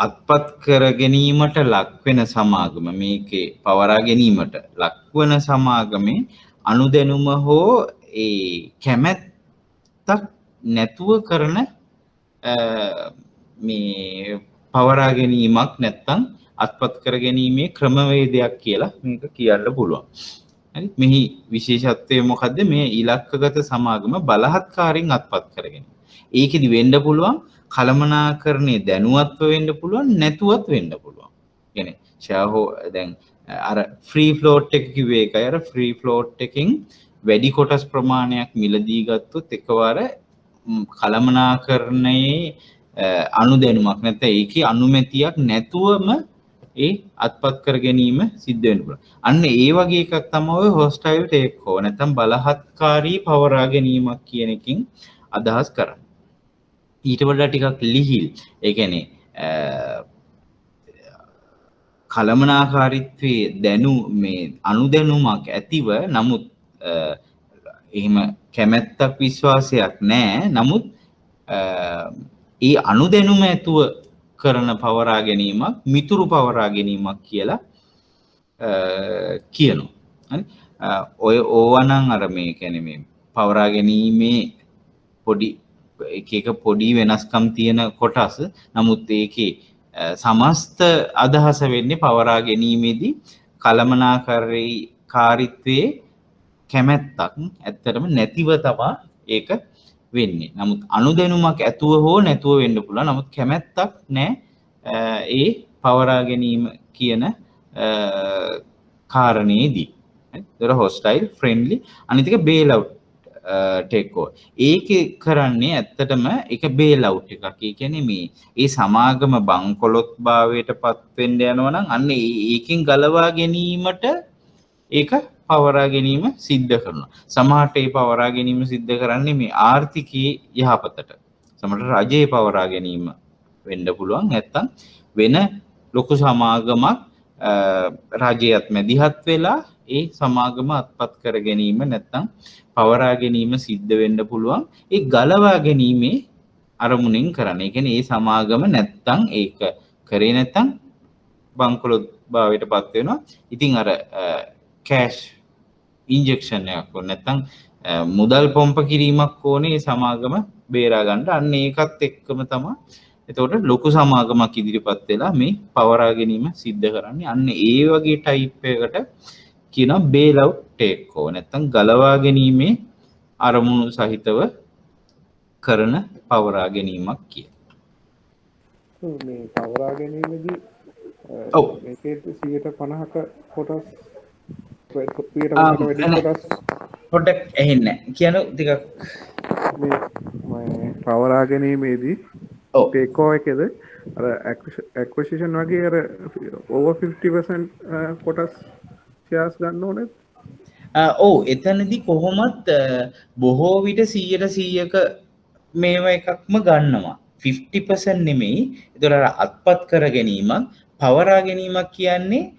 අත්පත් කර ගැනීමට ලක් වෙන සමාගම මේකේ පවරා ගැනීමට ලක් වෙන සමාගමේ අනුදැනුම හෝ ඒ කැමැත්තක් නැතුව කරන මේ පවරා ගැනීමක් නැත්තම් අත්පත් කර ගැනීමේ ක්‍රමවේදයක් කියලා මේක කියන්න පුළුවන්. හරි මෙහි විශේෂත්වය මොකද්ද? මේ ඉලක්කගත සමාගම බලහත්කාරයෙන් අත්පත් කර ගැනීම. ඒකෙදි වෙන්න පුළුවන් කලමනාකරණේ දැනුවත්ව වෙන්න පුළුවන් නැතුවත් වෙන්න පුළුවන්. කියන්නේ ෂෙයාහෝ දැන් අර ෆ්‍රී ෆ්ලෝට් එක කිව්වේ ඒකයි. අර ෆ්‍රී ෆ්ලෝට් එකෙන් වැඩි කොටස් ප්‍රමාණයක් මිලදී ගත්තොත් එකවර කලමනාකරණයේ අනුදැනුමක් නැත්නම් ඒකේ අනුමැතියක් නැතුවම ඒ අත්පත් කර ගැනීම සිද්ධ වෙන්න පුළුවන්. අන්න ඒ වගේ එකක් තමයි හොස්ටයිල් ටේක් ඕවර් නැත්නම් බලහත්කාරී පවරා ගැනීමක් කියන එකකින් අදහස් කරන්නේ. ඊට වඩා ටිකක් ලිහිල්. ඒ කියන්නේ කලමනාකාරීත්වයේ දැනු මේ අනුදැනුමක් ඇතිව නමුත් එහෙම කැමැත්තක් විශ්වාසයක් නැහැ. නමුත් ඒ අනුදැනුම ඇතුව කරන පවරා ගැනීමක් මිතුරු පවරා ගැනීමක් කියලා කියනවා. හරි ඔය ඕවනම් අර මේ කියන්නේ මේ පවරා ගැනීමේ පොඩි එක පොඩි වෙනස්කම් තියෙන කොටස්. නමුත් ඒකේ සමස්ත අදහස වෙන්නේ පවරා ගැනීමේදී කලමනාකාරීත්වයේ කැමැත්තක් ඇත්තටම නැතිව තමයි ඒක වෙන්නේ. නමුත් අනුදැනුමක් ඇතුව හෝ නැතුව වෙන්න පුළුවන්. නමුත් කැමැත්තක් නැහැ ඒ පවරා ගැනීම කියන කාරණේදී. ඒතර හොස්ටයිල් ෆ්‍රෙන්ඩ්ලි අනිත් එක බේල් අවුට් ටේක් ඕවර්. ඒකේ කරන්නේ ඇත්තටම ඒක බේල් අවුට් එකක්. ඒ කියන්නේ මේ ඒ සමාගම බංකොලොත් භාවයට පත් වෙන්න යනවා නම් අන්න ඒකෙන් ගලවා ගැනීමට ඒක පවරා ගැනීම සිද්ධ කරනවා. සමහරට ඒ පවරා ගැනීම සිද්ධ කරන්නේ මේ ආර්ථිකයේ යහපතට. සමහරට රජයේ පවරා ගැනීම වෙන්න පුළුවන්. නැත්තම් වෙන ලොකු සමාගමක් රජයත් මැදිහත් වෙලා ඒ සමාගම අත්පත් කර ගැනීම නැත්තම් පවරා ගැනීම සිද්ධ වෙන්න පුළුවන්. ඒ ගලවා ගැනීමේ අරමුණෙන් කරන්නේ. ඒ කියන්නේ ඒ සමාගම නැත්තම් ඒක කරේ නැත්තම් බංකොලොත් භාවයට පත් වෙනවා. ඉතින් අර කෑෂ් ඉන්ජෙක්ෂන් එකක් ඕනේ නැත්නම් මුදල් පොම්ප කිරීමක් ඕනේ සමාගම බේරා ගන්න. අන්න ඒකත් එක්කම තමයි එතකොට ලොකු සමාගමක් ඉදිරිපත් වෙලා මේ පවරා ගැනීම සිද්ධ කරන්නේ. අන්න ඒ වගේ ටයිප් එකකට කියනවා බේල් අවුට් ටේක් ඕවර් නැත්නම් ගලවා ගැනීමේ අරමුණු සහිතව කරන පවරා ගැනීමක් කියන. මේ පවරා ගැනීමේදී මේකේ 50ක කොටස් පොඩ්ඩක් ඇහෙන්නේ කියන්නේ ටිකක් මේ පවරා ගැනීමේදී ටේක් ඕවර් එකේද අර ඇක්විසිෂන් වගේ අර over 50% කොටස් ෂෙයාර්ස් ගන්න ඕනේ. ඔව් එතනදී කොහොමත් බොහෝ විට 100%ක මේව එකක්ම ගන්නවා. 50% නෙමෙයි. ඒතර අත්පත් කර ගැනීමක් පවරා ගැනීමක් කියන්නේ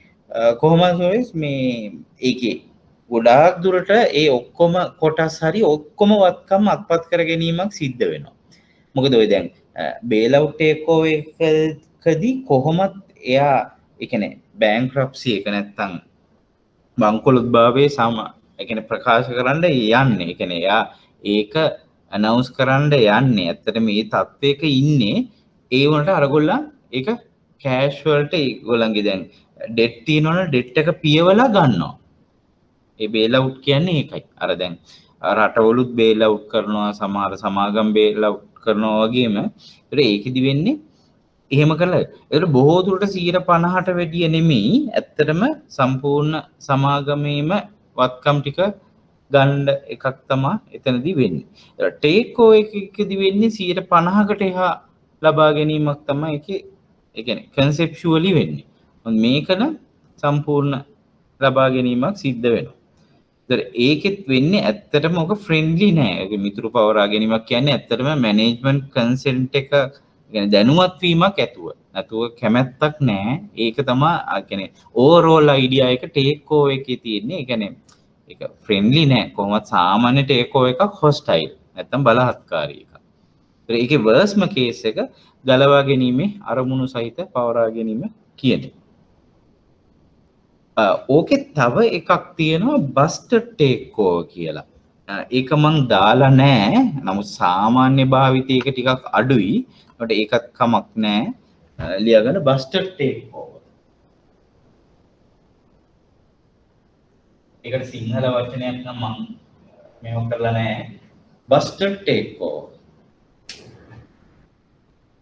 කොහොමද මේ ඒකේ ගොඩාක් දුරට ඒ ඔක්කොම කොටස් හරි ඔක්කොම වත්කම් අත්පත් කර ගැනීමක් සිද්ධ වෙනවා. මොකද ඔය දැන් බේල් අවුට් ටේක් ඕවර් එකකදී කොහොමත් එයා ඒ කියන්නේ bankruptcy එක නැත්තම් බංකොලොත්භාවයේ ඒ කියන්නේ ප්‍රකාශ කරන්න යන්නේ. ඒ කියන්නේ එයා ඒක අනවුන්ස් කරන්න යන්නේ. ඇත්තට මේ තත්වයක ඉන්නේ ඒ වුණාට අරගොල්ලන් ඒක කෑෂ් වලට ඒගොල්ලන්ගේ දැන් ඩෙට් තියෙනවනේ ඩෙට් එක පියවලා ගන්නවා. ඒ බේල් අවුට් කියන්නේ ඒකයි. අර දැන් රටවලුත් බේල් අවුට් කරනවා සමහර සමාගම් බේල් අවුට් කරනවා වගේම ඒකෙදි වෙන්නේ එහෙම කරලා. ඒකට බොහෝ දුරට 50%ට වැඩිය නෙමෙයි ඇත්තටම සම්පූර්ණ සමාගමේම වත්කම් ටික ගන්න එකක් තමයි එතනදී වෙන්නේ. ටේක් ඕවර් එකකදී වෙන්නේ 50%කට එහා ලබා ගැනීමක් තමයි ඒකේ ඒ කියන්නේ කන්සෙප්චුවලි වෙන්නේ. මේකන සම්පූර්ණ ලබා ගැනීමක් සිද්ධ වෙනවා. ඒකෙත් වෙන්නේ ඇත්තටම ඔක ෆ්‍රෙන්ඩ්ලි නෑ. ඒක මිතුරු පවරා ගැනීමක් කියන්නේ ඇත්තටම මැනේජ්මන්ට් කන්සෙන්ට් එක කියන්නේ දැනුවත් වීමක් නැතුව කැමැත්තක් නෑ. ඒක තමයි කියන්නේ ඕවර්ऑල් අයිඩියා එක ටේක් ඕවර් එකේ තියෙන්නේ. ඒ කියන්නේ ඒක ෆ්‍රෙන්ඩ්ලි නෑ. කොහොමවත් සාමාන්‍ය ටේක් ඕවර් එකක් හොස්ටයිල්. නැත්තම් බලහත්කාරී එකක්. ඒකේ වර්ස්ම කේස් එක ගලවා ගැනීමේ අරමුණු සහිත පවරා ගැනීම කියන්නේ. ඕකෙත් තව එකක් තියෙනවා බස්ටර් ටේක් ඕවර් කියලා. ඒක මං දාලා නෑ. නමුත් සාමාන්‍ය භාවිතයක ටිකක් අඩුයි. ඒකට ඒකත් කමක් නෑ. ලියාගන්න බස්ටර් ටේක් ඕවර්. ඒකට සිංහල වචනයක් නම් මං මේව කරලා නෑ. Buster takeover.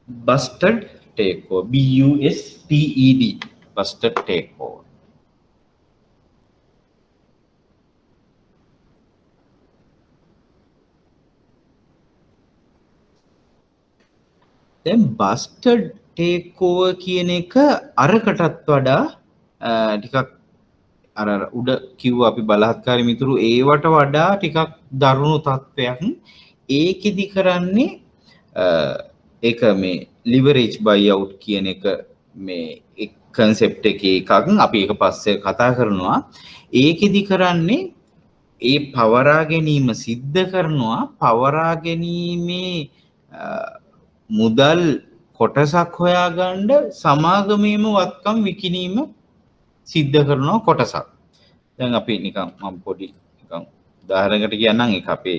Busted takeover. BUSTED. Buster takeover. දැන් බස්ටඩ් ටේක් ඕවර් කියන එක අරකටත් වඩා ටිකක් අර උඩ කිව්ව අපි බලහත්කාරී මිතුරු ඒවට වඩා ටිකක් දරුණු තත්වයක්. ඒකෙදි කරන්නේ ඒක මේ ලිවරේජ් බයි අවුට් කියන එක මේ කන්සෙප්ට් එකේ එකක්. අපි ඒක පස්සේ කතා කරනවා. ඒකෙදි කරන්නේ ඒ පවරා ගැනීම සිද්ධ කරනවා. පවරා ගැනීමේ මුදල් කොටසක් හොයාගන්න සමාගමේම වත්කම් විකිණීම සිද්ධ කරනවා කොටසක්. දැන් අපි නිකන් මම පොඩි නිකන් උදාහරණයකට කියන්නම්. ඒක අපේ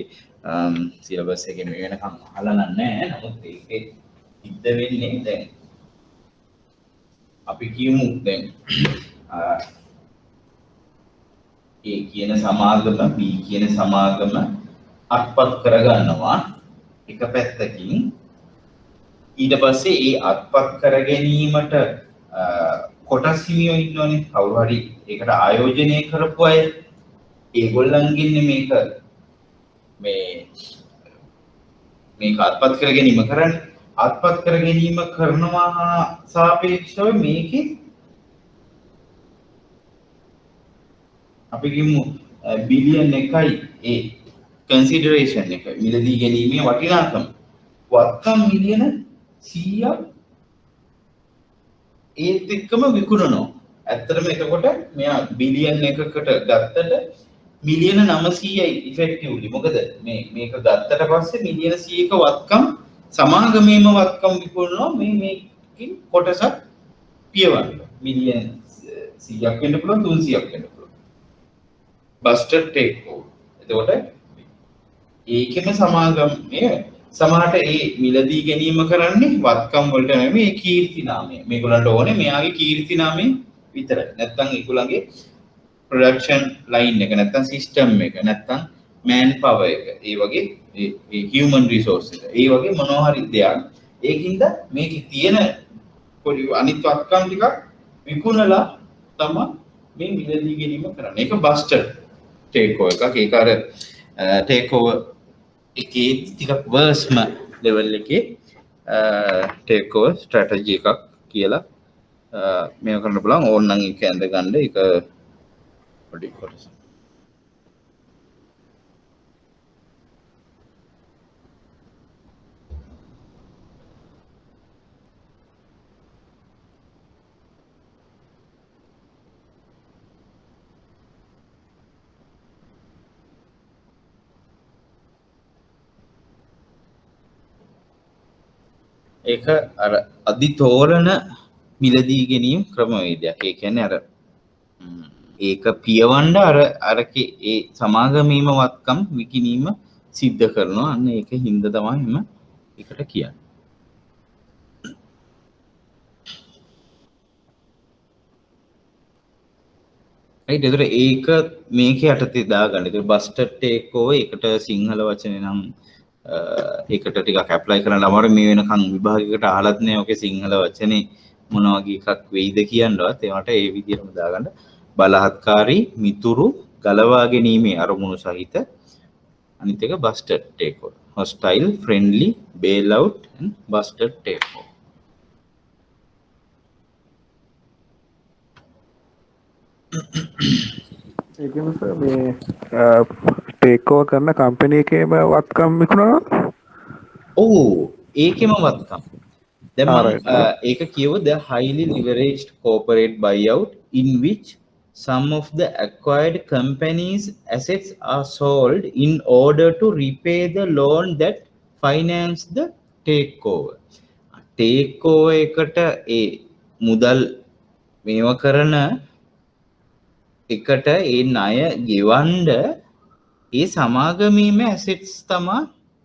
සිලබස් එකේ මේ වෙනකම් අහලා නැහැ. නමුත් ඒකේ සිද්ධ වෙන්නේ දැන් අපි කියමු දැන් A කියන සමාගම B කියන සමාගම අත්පත් කරගන්නවා එක පැත්තකින්. ඊට පස්සේ ඒ අත්පත් කර ගැනීමට කොටස් හිමියෝ ඉන්නෝනේ. කවුරු හරි ඒකට ආයෝජනය කරපු අය ඒගොල්ලන්ගෙන් මේක අත්පත් කර ගැනීම කරන්නේ. අත්පත් කර ගැනීම කරනවා හා සාපේක්ෂව මේකේ අපි කියමු බිලියන් 1යි ඒ කන්සිඩරේෂන් එක මිලදී ගැනීමේ වටිනාකම වත්කම් මිලියන 100ක් ඒත් එක්කම විකුණනවා. ඇත්තටම එතකොට මෙයා බිලියන් 1කට ගත්තට මිලියන 900යි ඉෆෙක්ටිව්ලි. මොකද මේක ගත්තට පස්සේ මිලියන 100ක වත්කම් සමාගමේම වත්කම් විකුණනවා. මේකකින් කොටසක් පියවන්න. මිලියන 100ක් වෙන්න පුළුවන් 300ක් වෙන්න පුළුවන්. බස්ටර් ටේක් ඕවර්. එතකොට ඒකෙම සමාගමයේ සමහරට ඒ මිලදී ගැනීම කරන්නේ වත්කම් වලට නෙමෙයි කීර්ති නාමය. මේගොල්ලන්ට ඕනේ මෙයාගේ කීර්ති නාමය විතරයි. නැත්තම් ඒගොල්ලන්ගේ ප්‍රොඩක්ෂන් ලයින් එක නැත්තම් සිස්ටම් එක නැත්තම් මෑන් පවර් එක. ඒ වගේ ඒ හියුමන් රිසෝස් එක. ඒ වගේ මොනවා හරි දෙයක්. ඒකින්ද මේකේ තියෙන පොඩි අනිත් වත්කම් ටිකක් විකුණලා තමයි මේ මිලදී ගැනීම කරන්නේ. ඒක බස්ටර් ටේක් ඕවර් එකක්. ඒක අර ටේක් ඕවර් එකේ ටිකක් වර්ස්ම ලෙවල් එකේ ටේක් ඕවර් ස්ට්‍රැටජි එකක් කියලා මේක කරන්න බලන්න. ඕනනම් ඒක ඇඳ ගන්න ඒක පොඩි කොටස. ඒක අර අධිතෝරණ මිලදී ගැනීම ක්‍රමවේදයක්. ඒ කියන්නේ අර ඒක පියවන්න අරකේ ඒ සමාගමීම වත්කම් විකිණීම සිද්ධ කරනවා. අන්න ඒක හින්දා තමයි එම එකට කියන්නේ. right එතකොට ඒක මේකේ යටතේ දාගන්න. ඒක බස්ටර් ටේක් ඕවර් ඒකට සිංහල වචනේ නම් ඒකට ටිකක් ඇප්ලයි කරන්න අමාරුයි. මේ වෙනකන් විභාගයකට අහලත් නෑ ඔකේ සිංහල වචනේ මොන වගේ එකක් වෙයිද කියනවත්. ඒවට ඒ විදිහටම දාගන්න. බලහත්කාරී මිතුරු ගලවා ගැනීමේ අරමුණු සහිත අනිත් එක buster takeover. hostile friendly bail out and bastard takeover. ඒ කියන්නේ මේ ටේක් ඕවර් කරන කම්පැනි එකේම වත්කම් විකුණනවා. ඔව් ඒකෙම වත්කම්. දැන් මම ඒක කියව the highly leveraged corporate buyout in which some of the acquired companies assets are sold in order to repay the loan that finance the takeover. takeover එකට ඒ මුදල් මේව කරන එකට ඒ ණය ගෙවන්න ඒ සමාගමේම ඇසෙට්ස් තමයි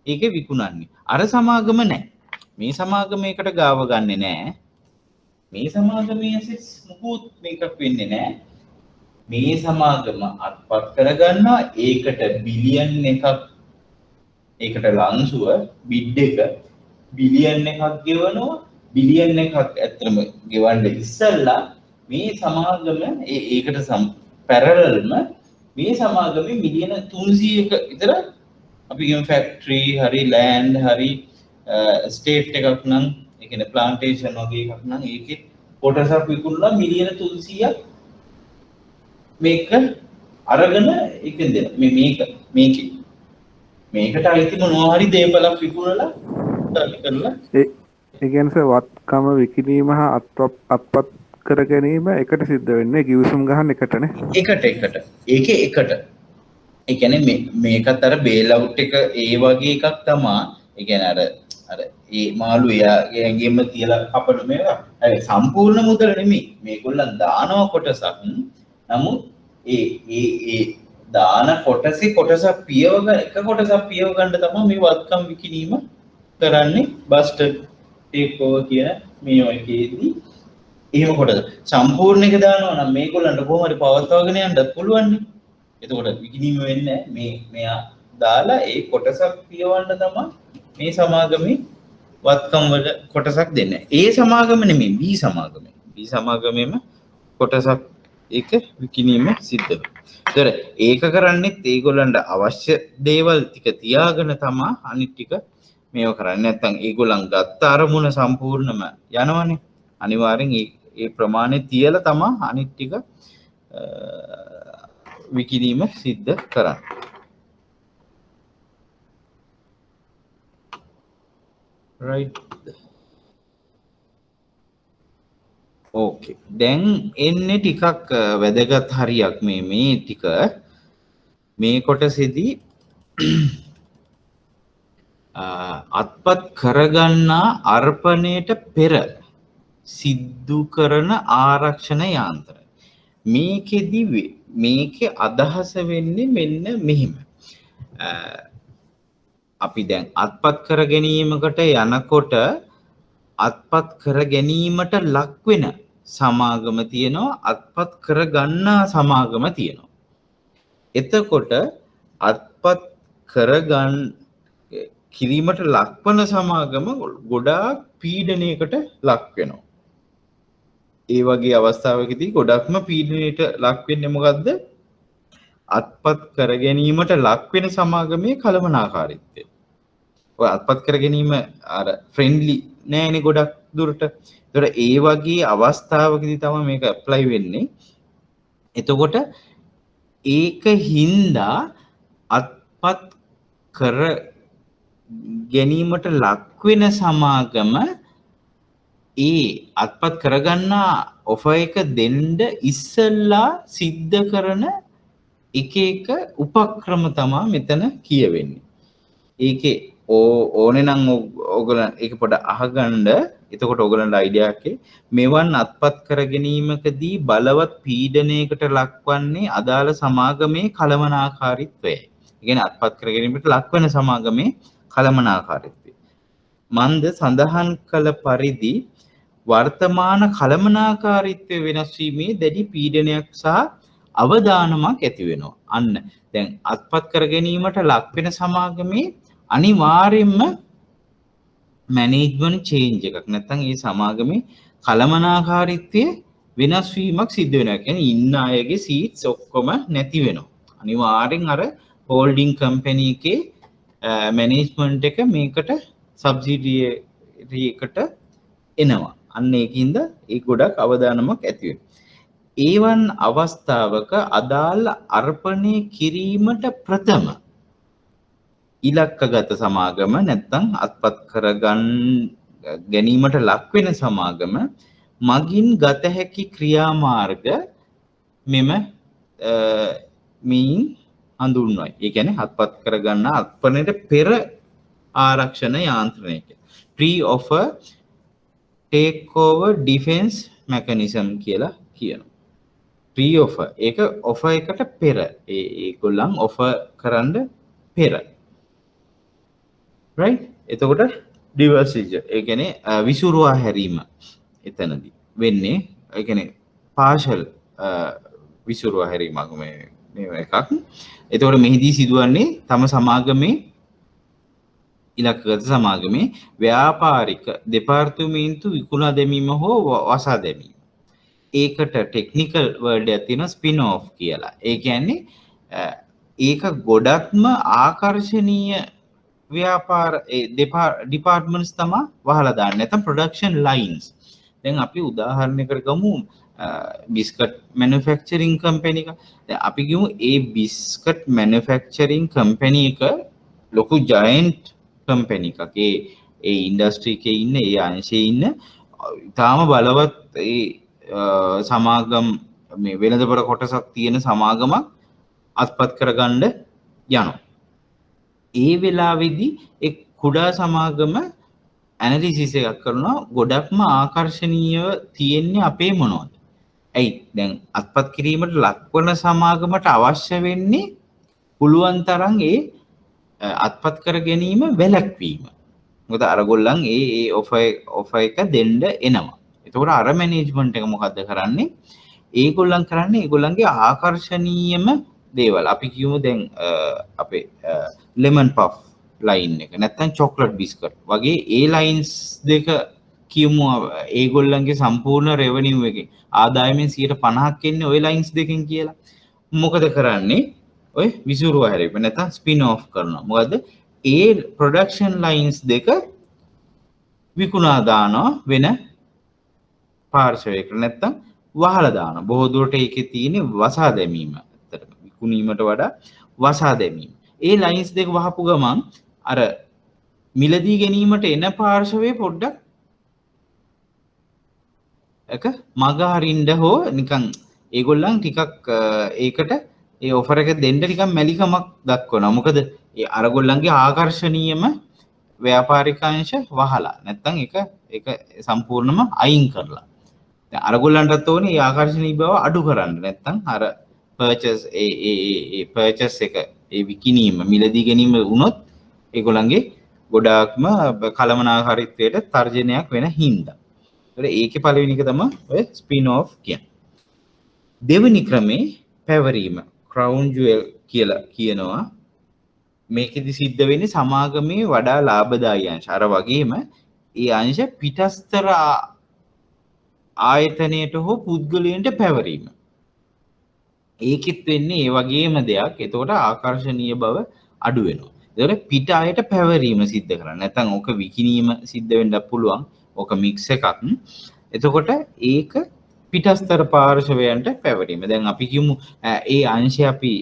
ඒකේ විකුණන්නේ. අර සමාගම නැහැ. මේ සමාගමයකට ගාව ගන්නෙ නැහැ. මේ සමාගමේ ඇසෙට්ස් මුකුත් මේකක් වෙන්නේ නැහැ. මේ සමාගම අත්පත් කරගන්නවා ඒකට බිලියන් එකක් ඒකට ලංසුව බිඩ් එක බිලියන් එකක් ගෙවනවා. බිලියන් එකක් ඇත්තම ගෙවන්න ඉස්සෙල්ලා මේ සමාගම ඒකට පැරලල්ම මේ සමාගමේ මිලියන 300ක විතර අපි කියමු ෆැක්ටරි හරි ලෑන්ඩ් හරි ස්ටේට් එකක් නම් ඒ කියන්නේ ප්ලාන්ටේෂන් වගේ එකක් නම් ඒකේ කොටසක් විකුණලා මිලියන 300ක් මේක අරගෙන එකෙන් දෙන මේකට අයිති මොනවා හරි දේපලක් විකුණලා කරලා ඒ කියන්නේ වත්කම විකිණීම හා අත්පත් කර ගැනීම එකට සිද්ධ වෙන්නේ ගිවිසුම් ගහන්න එකටනේ. එකට ඒකේ එකට ඒ කියන්නේ මේකත් අර බේල් අවුට් එක ඒ වගේ එකක් තමයි. ඒ කියන්නේ අර ඒ මාළු එයාගේම තියලා කපන මේවා. හරි සම්පූර්ණ මුදල නෙමෙයි. මේගොල්ලන් දානවා කොටසක්. නමුත් ඒ දාන කොටසේ කොටසක් පියව ගන්න එක කොටසක් පියව ගන්න තමයි මේ වත්කම් විකිණීම කරන්නේ. බස්ටර් ටේක් ඕවර් කියන මේ ඔයකේදී එහෙම කොටස සම්පූර්ණ එක දානවා නම් මේගොල්ලන්ට කොහොම හරි පවත්වාගෙන යන්නත් පුළුවන් නේ. එතකොට විකිණීම වෙන්නේ මෙයා දාලා ඒ කොටසක් පියවන්න තමයි මේ සමාගමේ වත්කම් වල කොටසක් දෙන්නේ. ඒ සමාගම නෙමෙයි B සමාගමේ. B සමාගමේම කොටසක් ඒක විකිණීම සිද්ධ වෙනවා. ඒතර ඒක කරන්නේත් ඒගොල්ලන්ට අවශ්‍ය දේවල් ටික තියාගෙන තමයි අනිත් ටික මේව කරන්නේ. නැත්නම් ඒගොල්ලන් ගත්ත අරමුණ සම්පූර්ණම යනවනේ. අනිවාර්යෙන් ඒ ප්‍රමාණය තියලා තමයි අනිත් ටික විකිණීම සිද්ධ කරන්නේ. right okay දැන් එන්නේ ටිකක් වැදගත් හරියක් මේ ටික මේ කොටසේදී අත්පත් කරගන්නා අර්පණයට පෙර සිද්ධ කරන ආරක්ෂණ යාන්ත්‍රය. මේකෙදි මේකේ අදහස වෙන්නේ මෙන්න මෙහිම. අපි දැන් අත්පත් කර ගැනීමකට යනකොට අත්පත් කර ගැනීමට ලක් වෙන සමාගම තියෙනවා, අත්පත් කර ගන්නා සමාගම තියෙනවා. එතකොට අත්පත් කරගන්න කිරීමට ලක්වන සමාගම ගොඩාක් පීඩනයකට ලක් වෙනවා. ඒ වගේ අවස්ථාවකදී ගොඩක්ම පීඩනයට ලක් වෙන්නේ මොකද්ද? අත්පත් කර ගැනීමට ලක් වෙන සමාගමේ කළමනාකාරීත්වය. ඔය අත්පත් කර ගැනීම අර ෆ්‍රෙන්ඩ්ලි නෑනේ ගොඩක් දුරට. ඒතර ඒ වගේ අවස්ථාවකදී තමයි මේක ඇප්ලයි වෙන්නේ. එතකොට ඒක හින්දා අත්පත් කර ගැනීමට ලක් වෙන සමාගම ඒ අත්පත් කරගන්නා ඔෆර් එක දෙන්න ඉස්සෙල්ලා සිද්ධ කරන එක උපක්‍රම තමයි මෙතන කියවෙන්නේ. ඒකේ ඕනේ නම් ඔයගොල්ලන් ඒක පොඩ අහගන්න. එතකොට ඔයගොල්ලන්ට අයිඩියා එකේ මෙවන් අත්පත් කර ගැනීමකදී බලවත් පීඩනයකට ලක්වන්නේ අදාළ සමාගමේ කළමනාකාරීත්වයයි. ඒ කියන්නේ අත්පත් කර ගැනීමට ලක්වන සමාගමේ කළමනාකාරීත්වය. මන්ද සඳහන් කළ පරිදි වර්තමාන කළමනාකාරීත්වය වෙනස් වීමේ දැඩි පීඩනයක් සහ අවදානමක් ඇති වෙනවා. අන්න දැන් අත්පත් කර ගැනීමට ලක් වෙන සමාගමේ අනිවාර්යෙන්ම මැනේජ්මන්ට් චේන්ජ් එකක් නැත්නම් ඒ සමාගමේ කළමනාකාරීත්වය වෙනස් වීමක් සිද්ධ වෙනවා. කියන්නේ ඉන්න අයගේ සීට්ස් ඔක්කොම නැති වෙනවා. අනිවාර්යෙන් අර හෝල්ඩින් කම්පැනි එකේ මැනේජ්මන්ට් එක මේකට සබ්සිඩියරි එකට එනවා. අන්න ඒකින්ද ඒ ගොඩක් අවදානමක් ඇති වෙනවා. ඒවන් අවස්ථාවක අදාළ අර්පණය කිරීමට ප්‍රථම ඉලක්කගත සමාගම නැත්නම් අත්පත් කරගන්න ගැනීමට ලක් වෙන සමාගම මගින් ගත හැකි ක්‍රියාමාර්ග මෙම මෙයින් හඳුන්වයි. ඒ කියන්නේ අත්පත් කරගන්න අර්පණයට පෙර ආරක්ෂණ යාන්ත්‍රණයක pre-offer takeover defense mechanism කියලා කියනවා. pre-offer ඒක offer එකට පෙර ඒගොල්ලන් offer කරන්න පෙර right එතකොට divestiture ඒ කියන්නේ විසුරුවා හැරීම එතනදී වෙන්නේ ඒ කියන්නේ partial විසුරුවා හැරීමක් මේ එකක්. එතකොට මෙහිදී සිදුවන්නේ තම සමාගමේ ඉලක්කගත සමාගමේ ව්‍යාපාරික දෙපාර්තමේන්තු විකුණා දැමීම හෝ වසා දැමීම. ඒකට ටෙක්නිකල් වර්ඩ් එකක් තියෙනවා ස්පින් ඔෆ් කියලා. ඒ කියන්නේ ඒක ගොඩක්ම ආකර්ශනීය ව්‍යාපාර ඩිපාර්ට්මන්ට්ස් තමයි වහලා දාන්නේ. නැත්නම් ප්‍රොඩක්ෂන් ලයින්ස්. දැන් අපි උදාහරණයකට ගමු බිස්කට් මැනුෆැක්චරින් කම්පැනි එක. දැන් අපි ගමු ඒ බිස්කට් මැනුෆැක්චරින් කම්පැනි එක ලොකු ජයන්ට් කම්පැනි එකක්. ඒ ඉන්ඩස්ට්‍රි එකේ ඉන්න ඒ අංශයේ ඉන්න තාම බලවත් ඒ සමාගම් මේ වෙළඳපොළ කොටසක් තියෙන සමාගමක් අත්පත් කරගන්න යනවා. ඒ වෙලාවේදී ඒ කුඩා සමාගම ඇනලිසිස් එකක් කරනවා ගොඩක්ම ආකර්ශනීයව තියෙන්නේ අපේ මොනවද? ඇයි දැන් අත්පත් කිරීමට ලක්වන සමාගමට අවශ්‍ය වෙන්නේ පුළුවන් තරම් ඒ අත්පත් කර ගැනීම වැළැක්වීම. මොකද අරගොල්ලන් ඒ ඔෆර් එක දෙන්න එනවා. එතකොට අර මැනේජ්මන්ට් එක මොකද්ද කරන්නේ? ඒගොල්ලන් කරන්නේ ඒගොල්ලන්ගේ ආකර්ශනීයම දේවල්. අපි කියමු දැන් අපේ ලෙමන් පෆ් ලයින් එක නැත්නම් චොක්ලට් බිස්කට් වගේ ඒ ලයින්ස් දෙක කියමු ඒගොල්ලන්ගේ සම්පූර්ණ රෙවෙනියු එකේ ආදායමෙන් 50%ක් එන්නේ ওই ලයින්ස් දෙකෙන් කියලා. මොකද කරන්නේ? ඔය විසුරුවා හැරීම නැත්නම් ස්පින් ඔෆ් කරනවා. මොකද ඒ ප්‍රොඩක්ෂන් ලයින්ස් දෙක විකුණා දානවා වෙන පාර්ශවයකට නැත්නම් වහලා දානවා. බොහෝ දුරට ඒකේ තියෙන වසා දැමීම. ඇත්තටම විකුණීමට වඩා වසා දැමීම. ඒ ලයින්ස් දෙක වහපු ගමන් අර මිලදී ගැනීමට එන පාර්ශවයේ පොඩ්ඩක් එක මග හරින්න හෝ නිකන් ඒගොල්ලන් ටිකක් ඒකට ඒ ඔෆර් එක දෙන්න නිකන් මැලිකමක් දක්වනවා. මොකද ඒ අරගොල්ලන්ගේ ආකර්ශනීයම ව්‍යාපාරිකාංශ වහලා නැත්නම් ඒක සම්පූර්ණයෙන්ම අයින් කරලා. දැන් අරගොල්ලන්ටත් ඕනේ ඒ ආකර්ශනීය බව අඩු කරන්න. නැත්නම් අර පර්චේස් ඒ පර්චේස් එක ඒ විකිණීම මිලදී ගැනීම වුණොත් ඒගොල්ලන්ගේ ගොඩාක්ම කලමනාකාරීත්වයට තර්ජනයක් වෙන හින්දා. ඒකේ පළවෙනි එක තමයි ඔය ස්පින් ඔෆ් කියන්නේ. දෙවෙනි ක්‍රමේ පැවරීම ක්‍රවුන් ජුවල් කියලා කියනවා. මේකෙදි සිද්ධ වෙන්නේ සමාගමේ වඩා ලාභදායී අංශ. අර වගේම ඒ අංශ පිටස්තර ආයතනයට හෝ පුද්ගලයන්ට පැවරීම. ඒකෙත් වෙන්නේ ඒ වගේම දෙයක්. එතකොට ආකර්ශනීය බව අඩු වෙනවා. ඒතකොට පිට ආයත පැවරීම සිද්ධ කරන්නේ. නැත්නම් ඕක විකිණීම සිද්ධ වෙන්න පුළුවන්. ඕක මික්ස් එකක්. එතකොට ඒක පිටස්තර පාර්ශවයන්ට පැවරීම. දැන් අපි කියමු ඒ අංශය අපි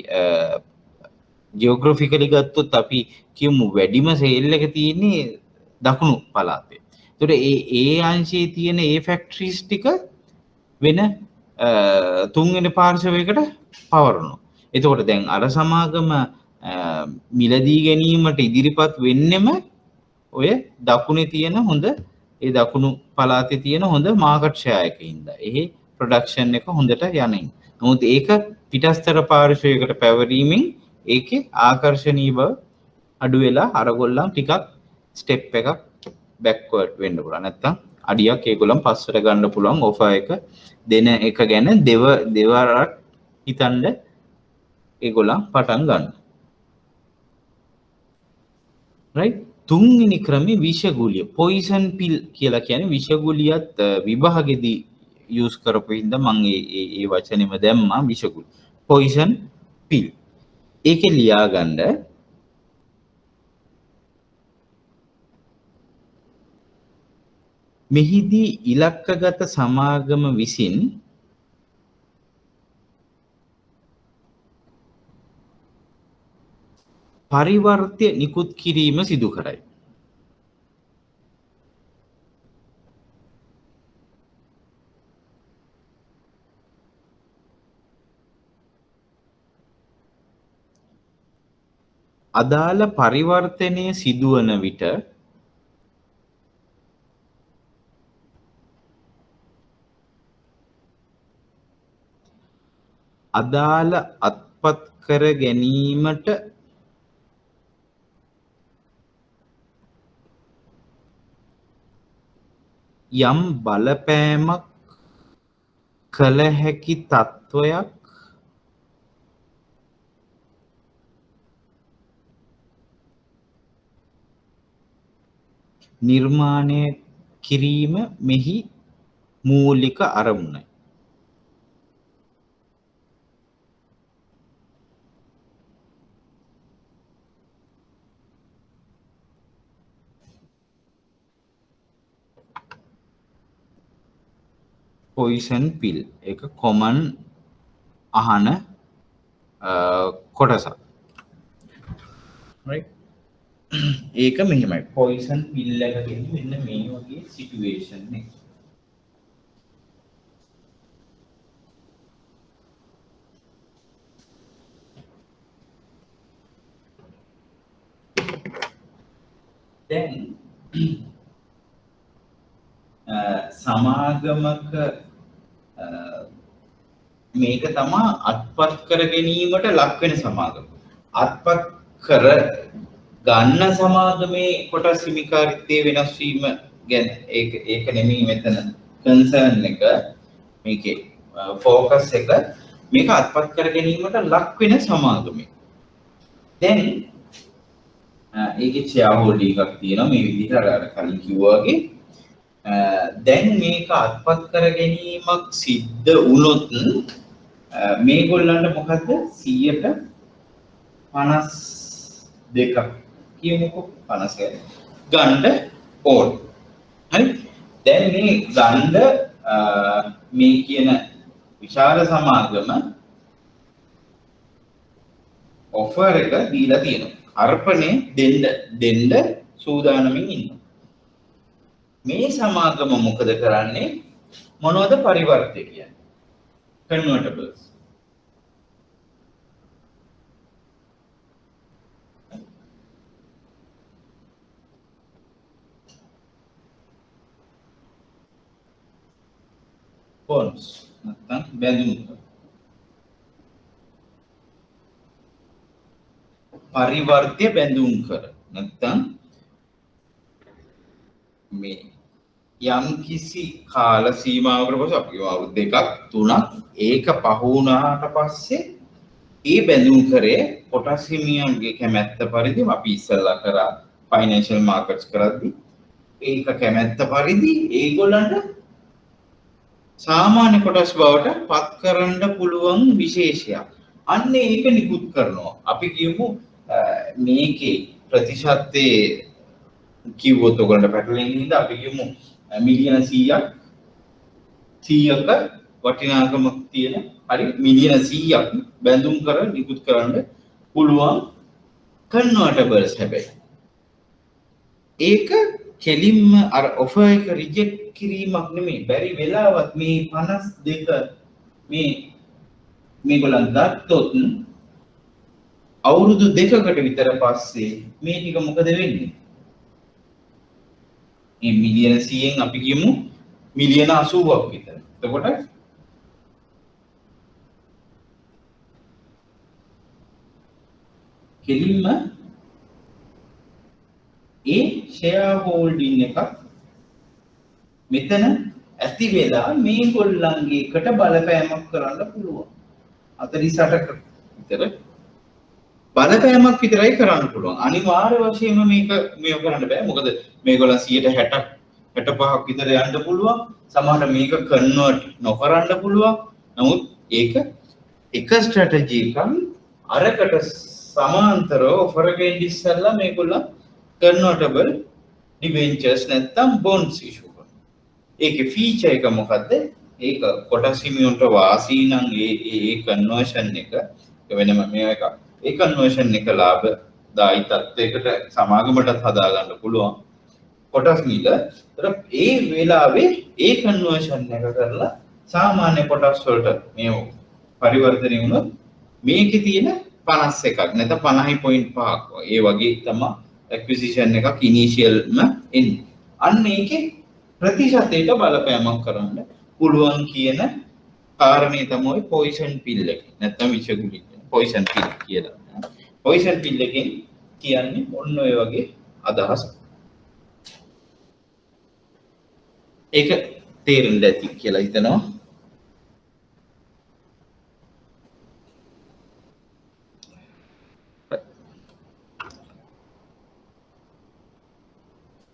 ජියෝග්‍රැෆිකලි ගත්තොත් අපි කියමු වැඩිම සේල් එක තියෙන්නේ දකුණු පළාතේ. ඒතකොට ඒ අංශයේ තියෙන ඒ ෆැක්ටරිස් ටික වෙන තුන්වෙනි පාර්ශවයකට පවරනවා. එතකොට දැන් අර සමාගම මිලදී ගැනීමට ඉදිරිපත් වෙන්නෙම ඔය දකුණේ තියෙන හොඳ ඒ දකුණු පළාතේ තියෙන හොඳ මාකට් ෂෙයා එකකින් ඉඳලා. එහි ප්‍රොඩක්ෂන් එක හොඳට යනින්. නමුත් ඒක පිටස්තර පාර්ශ්වයකට පැවරීමෙන් ඒකේ ආකර්ශනීය බව අඩු වෙලා අරගොල්ලන් ටිකක් ස්ටෙප් එකක් බෑක්වර්ඩ් වෙන්න පුළුවන්. නැත්තම් අඩියක් ඒගොල්ලන් පස්සට ගන්න පුළුවන් ඔෆර් එක දෙන එක ගැන දෙවරක් හිතන්න ඒගොල්ලන් පටන් ගන්න. right? තුන්වෙනි ක්‍රමේ විෂගුලිය පොයිසන් පිල් කියලා කියන්නේ විෂගුලියත් විභාගෙදී යූස් කරපු හින්දා මම ඒ වචනේම දැම්මා විෂගුලිය පොයිසන් පිල්. ඒකේ ලියා ගන්න මෙහිදී ඉලක්කගත සමාගම විසින් පරිවර්ත්‍ය නිකුත් කිරීම සිදු කරයි. අදාළ පරිවර්තනය සිදුවන විට අදාළ අත්පත් කර ගැනීමට යම් බලපෑමක් කළ හැකි තත්වයක් නිර්මාණය කිරීම මෙහි මූලික අරමුණයි. පොයිසන් පිල් එක කොමන් අහන කොටසක්. right? ඒක මෙහෙමයි පොයිසන් පිල් එක කියන්නේ මෙන්න මේ වගේ සිටුේෂන් එක. දැන් සමාගමක මේක තමා අත්පත් කර ගැනීමට ලක් වෙන සමාගම. අත්පත් කර ගන්න සමාගමේ කොටස් හිමිකාරිත්වයේ වෙනස් වීම ගැන ඒක නෙමෙයි මෙතන කන්සර්න් එක. මේකේ ફોකස් එක මේක අත්පත් කර ගැනීමට ලක් වෙන සමාගමේ. දැන් ඒකේ ෂෙයා හෝල්ඩින් එකක් තියෙනවා මේ විදිහට අර කලින් කිව්වා වගේ. දැන් මේක අත්පත් කර ගැනීමක් සිද්ධ වුණොත් මේගොල්ලන්ට මොකද 52ක් කියමුකෝ 50 ගන්න ඕන. හරි. දැන් මේ ගන්න මේ කියන විශාල සමාගම ඔෆර් එක දීලා තියෙනවා. අර්පණේ දෙන්න සූදානමින් ඉන්නවා. මේ සමාගම මොකද කරන්නේ? මොනවද පරිවර්තය කියන්නේ? convertibles. bonds නැත්නම් බැඳුම්. පරිවර්ත්‍ය බැඳුම් කර නැත්නම් මේ යම් කිසි කාල සීමාවකට පස්සේ අපි අවුරුදු දෙකක් තුනක් ඒක පහ වුණාට පස්සේ ඒ බැඳුම් කරේ කොටස් හිමියන්ගේ කැමැත්ත පරිදි අපි ඉස්සෙල්ලා කරා ෆයිනෑන්ෂල් මාකට්ස් කරද්දී ඒක කැමැත්ත පරිදි ඒගොල්ලන්ට සාමාන්‍ය කොටස් බවට පත් කරන්න පුළුවන් විශේෂයක්. අන්න ඒක නිකුත් කරනවා. අපි කියමු මේකේ ප්‍රතිශතයේ කිව්වොත් ඔයගොල්ලන්ට පැටලෙන්නේ නැහැ. අපි කියමු මිලියන 100ක වටිනාකමක් තියෙන හරි මිලියන 100ක් බැඳුම් කර නිකුත් කරන්න පුළුවන් කන්වර්ටබල්ස්. හැබැයි ඒක කෙලින්ම අර ඔෆර් එක රිජෙක්ට් කිරීමක් නෙමෙයි. බැරි වෙලාවත් මේ 52 මේගොල්ලන් ගත්තොත් අවුරුදු 2කට විතර පස්සේ මේ ටික මොකද වෙන්නේ? මේ මිලියන 100න් අපි කියමු මිලියන 80ක් විතර. එතකොට කෙලින්ම ඒ ෂෙයා හෝල්ඩින් එකක් මෙතන ඇති වෙලා මේගොල්ලන්ගේ එකට බලපෑමක් කරන්න පුළුවන්. 48ක විතර බලපෑමක් විතරයි කරන්න පුළුවන්. අනිවාර්ය වශයෙන්ම මේක කරන්න බෑ. මොකද මේගොල්ලන් 60ක් 65ක් විතර යන්න පුළුවන්. සමහරට මේක කන්වර්ට් නොකරන්න පුළුවන්. නමුත් ඒක එක ස්ට්‍රැටජි එකක් අරකට සමාන්තරව ඔෆර් එකෙන් ඉස්සෙල්ලා මේගොල්ලන් කන්වර්ටබල් ඩිබෙන්චර්ස් නැත්තම් බොන්ඩ්ස් ඉෂුව කරනවා. ඒකේ ෆීචර් එක මොකද්ද? ඒක කොටස් හිමියන්ට වාසී නම් ඒ කන්වර්ෂන් එක වෙනම මේක ඒ කන්වර්ෂන් එක ලාභදායී තත්යකට සමාගමටත් හදා ගන්න පුළුවන්. කොටස් මිල. ඒතර ඒ වෙලාවේ ඒ කන්වර්ෂන් එක කරලා සාමාන්‍ය කොටස් වලට මේ පරිවර්තනය වුණොත් මේකේ තියෙන 51ක් නැත්නම් 50.5ක් ඒ වගේ තමයි ඇක්විසිෂන් එකක් ඉනිෂියල්ම එන්නේ. අන්න ඒකේ ප්‍රතිශතයට බලපෑමක් කරන්න පුළුවන් කියන කාරණේ තමයි පොයිසන් පිල් එක. නැත්නම් විෂගුලි පොයිසන් පිල් කියලා. පොයිසන් පිල් එකෙන් කියන්නේ ඔන්න ඔය වගේ අදහස්. ඒක තේරෙන්න ඇති කියලා හිතනවා.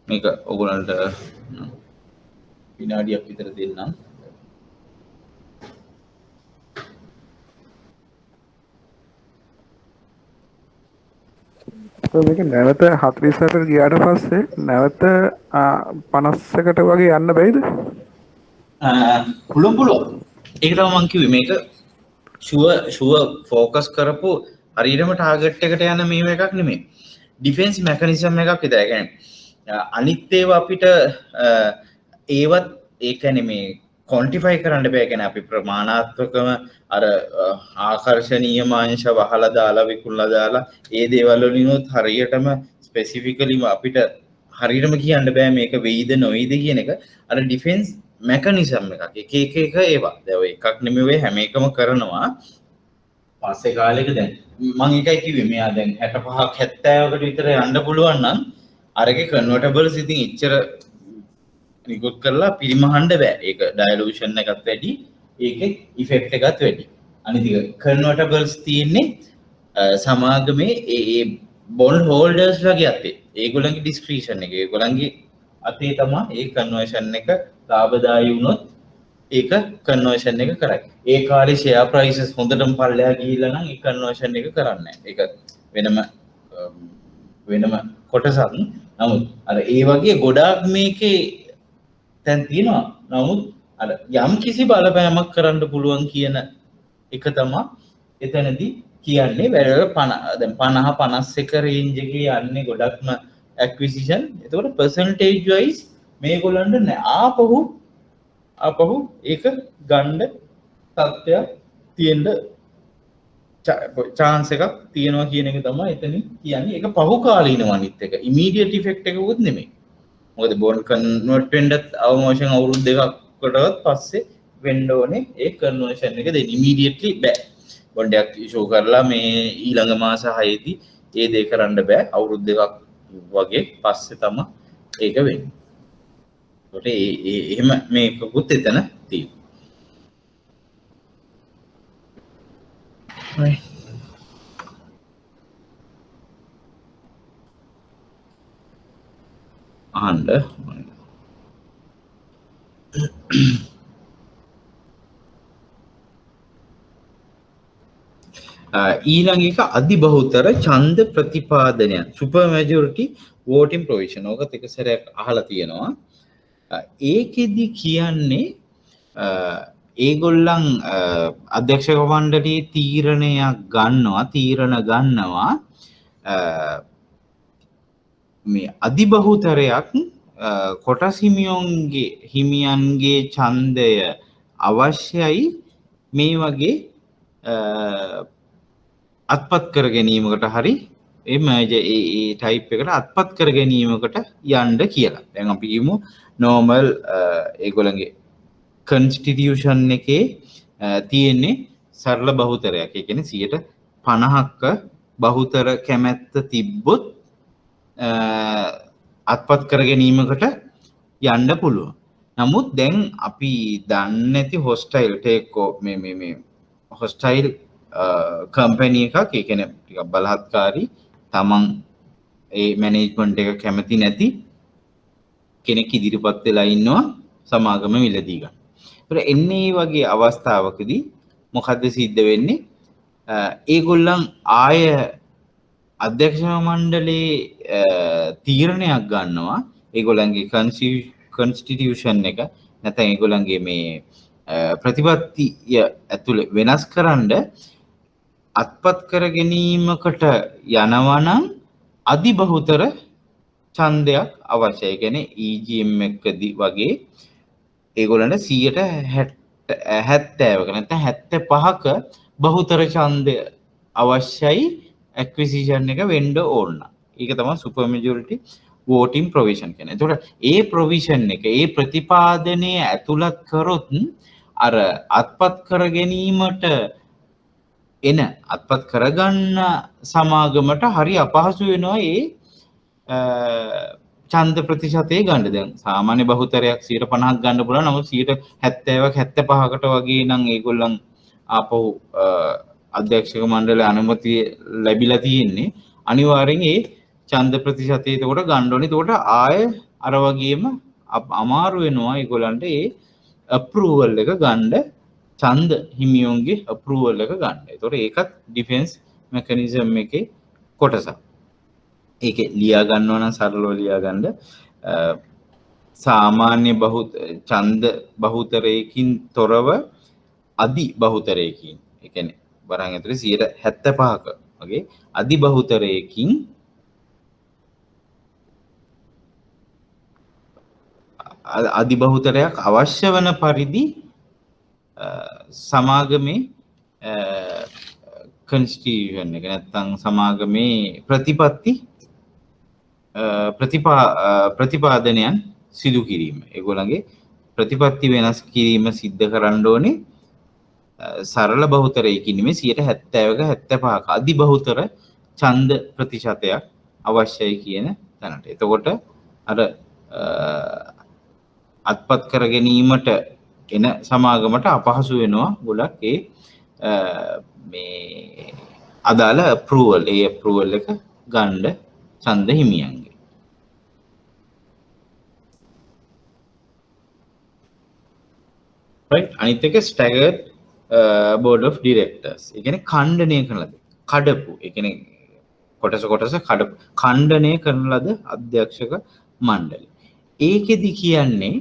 මේක ඔයගොල්ලන්ට විනාඩියක් විතර දෙන්නම්. මේක නැවත 48ට ගියාට පස්සේ නැවත 50කට වගේ යන්න බැයිද? පුළුවන්. ඒක තමයි මම කිව්වේ මේක ෂුවර් ફોකස් කරපු හරියටම ටාගට් එකට යන මේව එකක් නෙමෙයි. ඩිෆෙන්ස් මෙකනිසම් එකක් විතරයි. ඒ කියන්නේ අනිත් ඒවා අපිට ඒවත් ඒ කියන්නේ මේ ක්වොන්ටිෆයි කරන්න බෑ. කියන්නේ අපි ප්‍රමාණාත්මකව අර ආකර්ෂණීය මාංශ වහලා දාලා විකුණලා දාලා ඒ දේවල් වලිනුත් හරියටම ස්පෙસિෆිකලිම අපිට හරියටම කියන්න බෑ මේක වෙයිද නොවේද කියන එක. අර ඩිෆෙන්ස් මෙකනිසම් එකක් එක ඒවා. දැන් ඔය එකක් නෙමෙයි හැම එකම කරනවා. පස්සේ කාලෙක දැන් මම ඒකයි කිව්වේ මෙයා දැන් 65ක් 70කට විතර යන්න පුළුවන් නම් අරගේ කන්වර්ටබල්ස් ඉතින් ඉච්චර නිකුත් කරලා පිරිමහන්න බෑ. ඒක ඩයලූෂන් එකත් වැඩි, ඒකේ ඉෆෙක්ට් එකත් වැඩි. අනිත් එක කන්වර්ටබල්ස් තියෙන්නේ සමාගමේ ඒ බොන්ඩ් හෝල්ඩර්ස් වගේ අතේ. ඒගොල්ලන්ගේ ඩිස්ක්‍රිෂන් එක. ඒගොල්ලන්ගේ අතේ තමයි ඒ කන්වර්ෂන් එක ලාභදායී වුණොත් ඒක කන්වර්ෂන් එක කරයි. ඒ කාලේ ෂෙයා ප්‍රයිසස් හොඳටම පල්ලෙහා ගිහිල්ලා නම් ඒ කන්වර්ෂන් එක කරන්නේ නැහැ. ඒක වෙනම කොටසක්. නමුත් අර ඒ වගේ ගොඩාක් මේකේ දැන් තියෙනවා. නමුත් අර යම් කිසි බලපෑමක් කරන්න පුළුවන් කියන එක තමයි එතනදී කියන්නේ වැඩ 50 දැන් 50 51 රේන්ජ් එකේ යන්නේ ගොඩක්ම ඇක්විසිෂන්. එතකොට percentage wise මේගොල්ලන්ට ආපහු ඒක ගන්න තත්ත්වයක් තියෙන්න chance එකක් තියෙනවා කියන එක තමයි එතනින් කියන්නේ. ඒක පහුකාලීනව අනිත් එක immediate effect එකකුත් නෙමෙයි. මොකද බොන්ඩ් කන්වර්ට් වෙන්නත් අවමෝෂන් අවුරුදු දෙකකටවත් පස්සේ වෙන්න ඕනේ ඒ කන්වර්ෂන් එක දෙන්න. ඉමීඩියට්ලි බෑ. බොන්ඩ් එකක් ඉෂුව කරලා මේ ඊළඟ මාස 6 දී ඒ දේ කරන්න බෑ. අවුරුදු දෙකක් වගේ පස්සේ තමයි ඒක වෙන්නේ. ඒකට එහෙම මේකකුත් එතන තියෙනවා. අහන්න ඊළඟ එක අධිබහුතර ඡන්ද ප්‍රතිපාදනය සුපර් මැජොරිටි වෝටින් ප්‍රොවිෂන්. ඕකත් එක සැරයක් අහලා තියෙනවා. ඒකෙදි කියන්නේ ඒගොල්ලන් අධ්‍යක්ෂක මණ්ඩලයේ තීරණ ගන්නවා මේ අධිබහුතරයක් කොටස් හිමියන්ගේ ඡන්දය අවශ්‍යයි මේ වගේ අත්පත් කර ගැනීමකට හරි ඒ මර්ජර් ඒ ටයිප් එකට අත්පත් කර ගැනීමකට යන්න කියලා. දැන් අපි කියමු normal ඒගොල්ලන්ගේ constitution එකේ තියෙන්නේ සරල බහුතරයක්. ඒ කියන්නේ 50ක බහුතර කැමැත්ත තිබ්බොත් අත්පත් කර ගැනීමකට යන්න පුළුවන්. නමුත් දැන් අපි දන්නේ නැති හොස්ටයිල් මේ හොස්ටයිල් කම්පැනි එකක්, ඒ කියන්නේ ටිකක් බලහත්කාරී, තමන් ඒ මැනේජ්මන්ට් එක කැමති නැති කෙනෙක් ඉදිරිපත් වෙලා ඉන්නවා සමාගම මිලදී ගන්න. ඒතර එන්නේ වගේ අවස්ථාවකදී මොකද්ද සිද්ධ වෙන්නේ? ඒගොල්ලන් ආය අධ්‍යක්ෂ මණ්ඩලයේ තීරණයක් ගන්නවා ඒගොල්ලන්ගේ කන්ස්ටිටියුෂන් එක නැත්නම් ඒගොල්ලන්ගේ මේ ප්‍රතිපත්තිය ඇතුළේ වෙනස් කරන්න අත්පත් කර ගැනීමකට යනවා නම් අධිබහුතර ඡන්දයක් අවශ්‍යයි. ඒ කියන්නේ EGM එකදී වගේ ඒගොල්ලන්ට 70%ක නැත්නම් 75ක බහුතර ඡන්දය අවශ්‍යයි acquisition එක වෙන්න ඕන. ඒක තමයි super majority voting provision කියන්නේ. ඒතකොට ඒ provision එක ඒ ප්‍රතිපාදනය ඇතුළත් කරොත් අර අත්පත් කර ගැනීමට එන අත්පත් කරගන්න සමාගමට හරි අපහසු වෙනවා ඒ ඡන්ද ප්‍රතිශතය ගන්න. දැන් සාමාන්‍ය බහුතරයක් 50ක් ගන්න පුළුවන්. නමුත් 70ක් 75කට වගේ නම් ඒගොල්ලන් ආපහු අධ්‍යක්ෂක මණ්ඩලයේ අනුමැතිය ලැබිලා තියෙන්නේ. අනිවාර්යෙන් ඒ ඡන්ද ප්‍රතිශතය එතකොට ගන්න ඕනේ. එතකොට ආය අර වගේම අමාරු වෙනවා ඒගොල්ලන්ට ඒ අප්‍රූවල් එක ගන්න, ඡන්ද හිමියෝන්ගේ අප්‍රූවල් එක ගන්න. එතකොට ඒකත් ඩිෆෙන්ස් මෙකනිසම් එකේ කොටසක්. ඒක ලියා ගන්නවා නම් සරලව ලියා ගන්න. සාමාන්‍ය ඡන්ද බහුතරයකින් තොරව අධි බහුතරයකින්, ඒ කියන්නේ වරන් ඇතුලේ 75ක වගේ අධි බහුතරයකින් අධි බහුතරයක් අවශ්‍ය වන පරිදි සමාගමේ කන්ස්ටිටියුෂන් එක නැත්නම් සමාගමේ ප්‍රතිපාදනයන් සිදු කිරීම, ඒගොල්ලන්ගේ ප්‍රතිපත්ති වෙනස් කිරීම සිද්ධ කරන්න ඕනේ සරල බහුතරයකින් නෙමෙයි 70ක 75ක අධි බහුතර ඡන්ද ප්‍රතිශතයක් අවශ්‍යයි කියන තැනට. එතකොට අර අත්පත් කර ගැනීමට එන සමාගමට අපහසු වෙනවා ගොඩක් මේ අදාළ අප්‍රූවල් එක ගන්න ඡන්ද හිමියන්ගේ. right, අනිත් එක staggered board of directors. ඒ කියන්නේ ඛණ්ඩනය කරන ලද කඩපු, ඒ කියන්නේ කොටස කඩපු ඛණ්ඩනය කරන ලද අධ්‍යක්ෂක මණ්ඩලය. ඒකෙදි කියන්නේ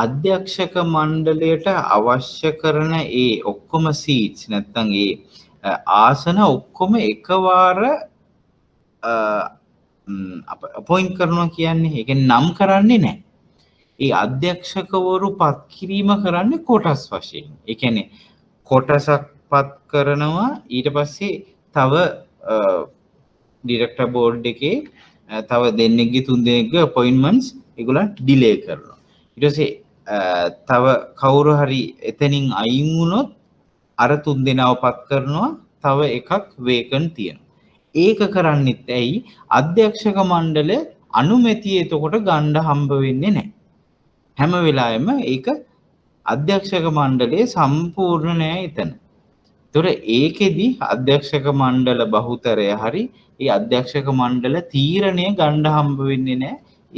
අධ්‍යක්ෂක මණ්ඩලයට අවශ්‍ය කරන ඒ ඔක්කොම සීට්ස් නැත්නම් ඒ ආසන ඔක්කොම එකවර අපොයින්ට් කරනවා කියන්නේ, ඒ කියන්නේ නම් කරන්නේ නැහැ. ඒ අධ්‍යක්ෂකවරු පත් කිරීම කරන්නේ කොටස් වශයෙන්. ඒ කියන්නේ කොටසක් පත් කරනවා, ඊට පස්සේ තව ඩිරෙක්ටර් බෝඩ් එකේ තව දෙන්නෙක්ගේ තුන් දෙනෙක්ගේ අපොයින්ට්මන්ට්ස් ඒගොල්ලන් ඩිලේ කරනවා. ඊට පස්සේ තව කවුරු හරි එතනින් අයින් වුණොත් අර තුන් දෙනාව පත් කරනවා, තව එකක් වේකන්ට් තියෙනවා. ඒක කරන්නෙත් ඇයි? අධ්‍යක්ෂක මණ්ඩලය අනුමැතිය එතකොට ගන්න හම්බ වෙන්නේ නැහැ. හැම වෙලාවෙම ඒක අධ්‍යක්ෂක මණ්ඩලයේ සම්පූර්ණ නෑ එතන. ඒතොර ඒකෙදි අධ්‍යක්ෂක මණ්ඩල බහුතරය හරි ඒ අධ්‍යක්ෂක මණ්ඩල තීරණය ගන්න හම්බ වෙන්නේ නෑ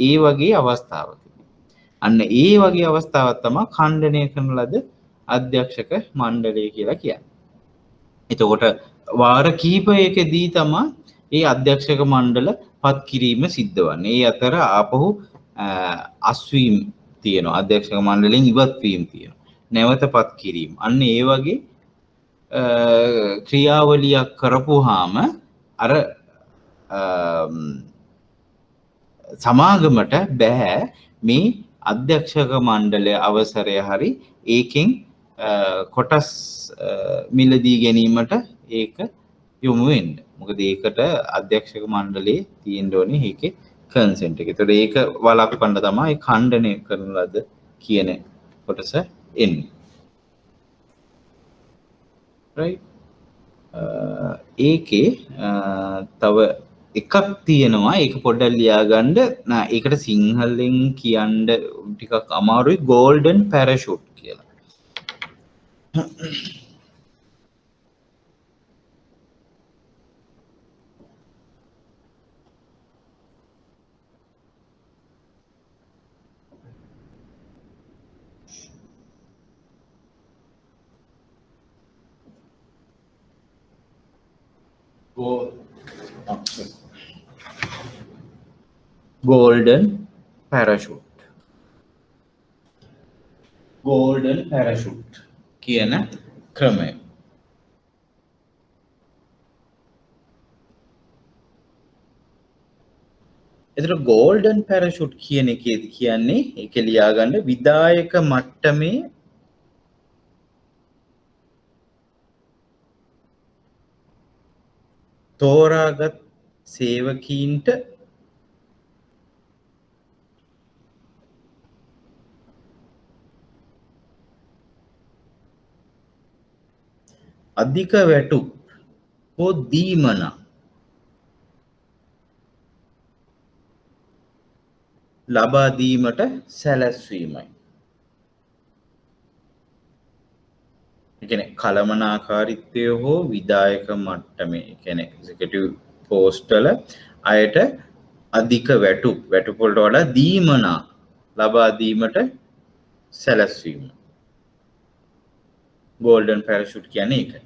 ඒ වගේ අවස්ථාවකදී. අන්න ඒ වගේ අවස්ථාවක් තමයි ඛණ්ඩනය කරන ලද අධ්‍යක්ෂක මණ්ඩලය කියලා කියන්නේ. එතකොට වාර කිහිපයකදී තමයි ඒ අධ්‍යක්ෂක මණ්ඩල පත් කිරීම සිද්ධ වන්නේ. ඒ අතර ආපහු අස්වීම් තියෙනවා, අධ්‍යක්ෂක මණ්ඩලයෙන් ඉවත් වීම තියෙනවා, නැවත පත් කිරීම. අන්න ඒ වගේ ක්‍රියාවලියක් කරපුවාම අර සමාගමට බෑ මේ අධ්‍යක්ෂක මණ්ඩලය අවසරය හරි ඒකෙන් කොටස් මිලදී ගැනීමට ඒක යොමු වෙන්න. මොකද ඒකට අධ්‍යක්ෂක මණ්ඩලයේ තියෙන්න ඕනේ ඒකේ කන්සෙන්ට් එක. ඒතකොට ඒක වළක්වන්න තමයි ඛණ්ඩනය කරන ලද කියන කොටස එන්නේ. right ඒකේ තව එකක් තියෙනවා ඒක පොඩ්ඩක් ලියාගන්න. ඒකට සිංහලෙන් කියන්න ටිකක් අමාරුයි golden parachute කියලා. golden parachute කියන ක්‍රමය. එතකොට golden parachute කියන එකේදී කියන්නේ ඒක ලියාගන්න විධායක මට්ටමේ තෝරාගත් සේවකීන්ට අධික වැටුප් හෝ දීමනා ලබා දීමට සැලැස්වීමයි. ඒ කියන්නේ කළමනාකාරීත්වය හෝ විධායක මට්ටමේ කියන්නේ එක්සිකියුටිව් පෝස්ට් වල අයට අධික වැටුප් වලට වඩා දීමනා ලබා දීමට සැලැස්වීම. golden parachute කියන්නේ ඒකයි.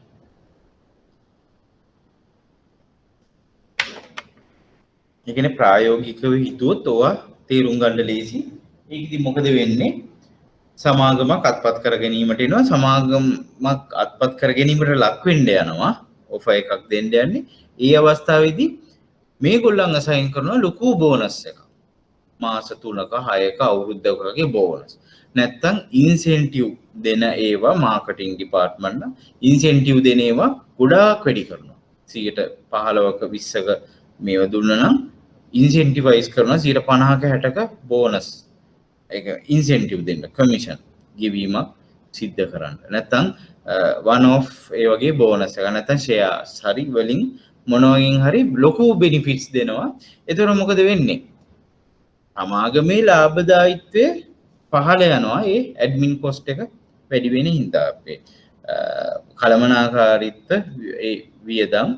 ඒ කියන්නේ ප්‍රායෝගිකව හිතුවොත් ඔවා තේරුම් ගන්න ලේසි. ඒකෙදි මොකද වෙන්නේ? සමාගමක් අත්පත් කර ගැනීමට එනවා. සමාගමක් අත්පත් කර ගැනීමට ලක් වෙන්න යනවා. ඔෆර් එකක් දෙන්න යන්නේ. ඒ අවස්ථාවේදී මේගොල්ලන් අසයින් කරනවා ලොකු බෝනස් එකක්. මාස 3ක 6ක අවුරුද්දකගේ බෝනස්. නැත්තම් ඉන්සෙන්ටිව් දෙන ඒවා මාකටිං ඩිපාර්ට්මන්ට් ඉන්සෙන්ටිව් දෙන ඒවා ගොඩාක් වැඩි කරනවා. 15ක 20ක මේවා දුන්නා නම් ඉන්සෙන්ටිවයිස් කරනවා 50ක 60ක බෝනස් ඒක ඉන්සෙන්ටිව් දෙන්න කමිෂන් ගෙවීමක් සිද්ධ කරන්න. නැත්තම් one off ඒ වගේ බෝනස් එක නැත්තම් ෂෙයාර්ස් හරි වලින් මොනවකින් හරි ලොකු බෙනිෆිට්ස් දෙනවා. එතකොට මොකද වෙන්නේ? සමාගමේ ලාභදායීත්වය පහළ යනවා. ඒ ඇඩ්මින් කොස්ට් එක වැඩි වෙන හින්දා අපේ කළමනාකාරීත්ව ඒ වියදම්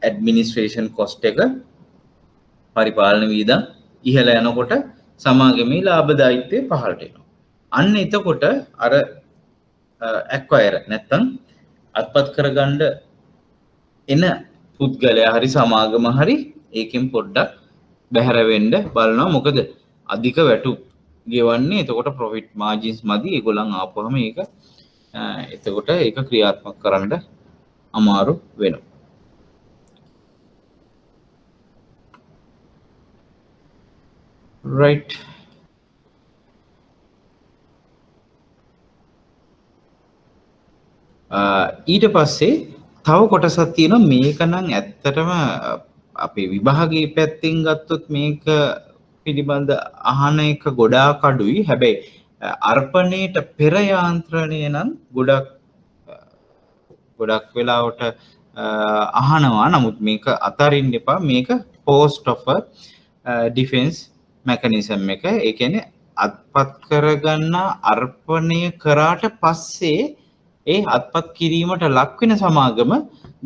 ඇඩ්මිනිස්ට්‍රේෂන් කොස්ට් එක පරිපාලන වියදම් ඉහළ යනකොට සමාගමේ ලාභදායීත්වය පහළට එනවා. අන්න එතකොට අර ඇක්වයර් නැත්තම් අත්පත් කරගන්න එන පුද්ගලයා හරි සමාගම හරි ඒකෙන් පොඩ්ඩක් බැහැර වෙන්න බලනවා. මොකද අධික වැටුප් ගෙවන්නේ එතකොට ප්‍රොෆිට් මාජින්ස් මදි. ඒගොල්ලන් ආපුවම ඒක එතකොට ඒක ක්‍රියාත්මක කරන්න අමාරු වෙනවා. right ඊට පස්සේ තව කොටසක් තියෙනවා. මේක නම් ඇත්තටම අපේ විභාගයේ පැත්තෙන් ගත්තොත් මේක පිළිබඳ අහන එක ගොඩාක් අඩුයි. හැබැයි අර්පණයට පෙර යාන්ත්‍රණය නම් ගොඩක් වෙලාවට අහනවා. නමුත් මේක අතරින්න එපා. මේක post of defense mechanism එක. ඒ කියන්නේ අත්පත් කරගන්න අර්පණය කරාට පස්සේ ඒ අත්පත් කිරීමට ලක් වෙන සමාගම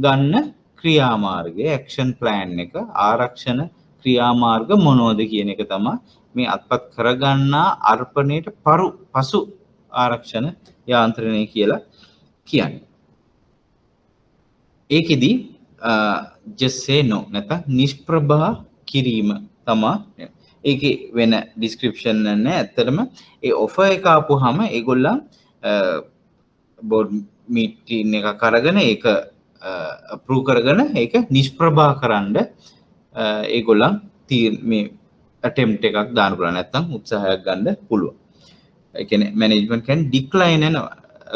ගන්න ක්‍රියාමාර්ගය ඇක්ෂන් ප්ලෑන් එක ආරක්ෂණ ක්‍රියාමාර්ග මොනවද කියන එක තමයි මේ අත්පත් කරගන්නා අර්පණයට පසු ආරක්ෂණ යාන්ත්‍රණය කියලා කියන්නේ. ඒකෙදි just say no නැත්නම් නිෂ්ප්‍රභා කිරීම තමයි ඒකේ වෙන ඩිස්ක්‍රිප්ෂන් නැහැ. ඇත්තටම ඒ ඔෆර් එක ආපුවාම ඒගොල්ලන් බෝඩ් මීටින් එකක් අරගෙන ඒක අප්‍රූව් කරගෙන ඒක නිෂ්ප්‍රභා කරන්න ඒගොල්ලන් මේ attempt එකක් දාන්න පුළුවන්. නැත්නම් උත්සාහයක් ගන්න පුළුවන්. ඒ කියන්නේ management can decline an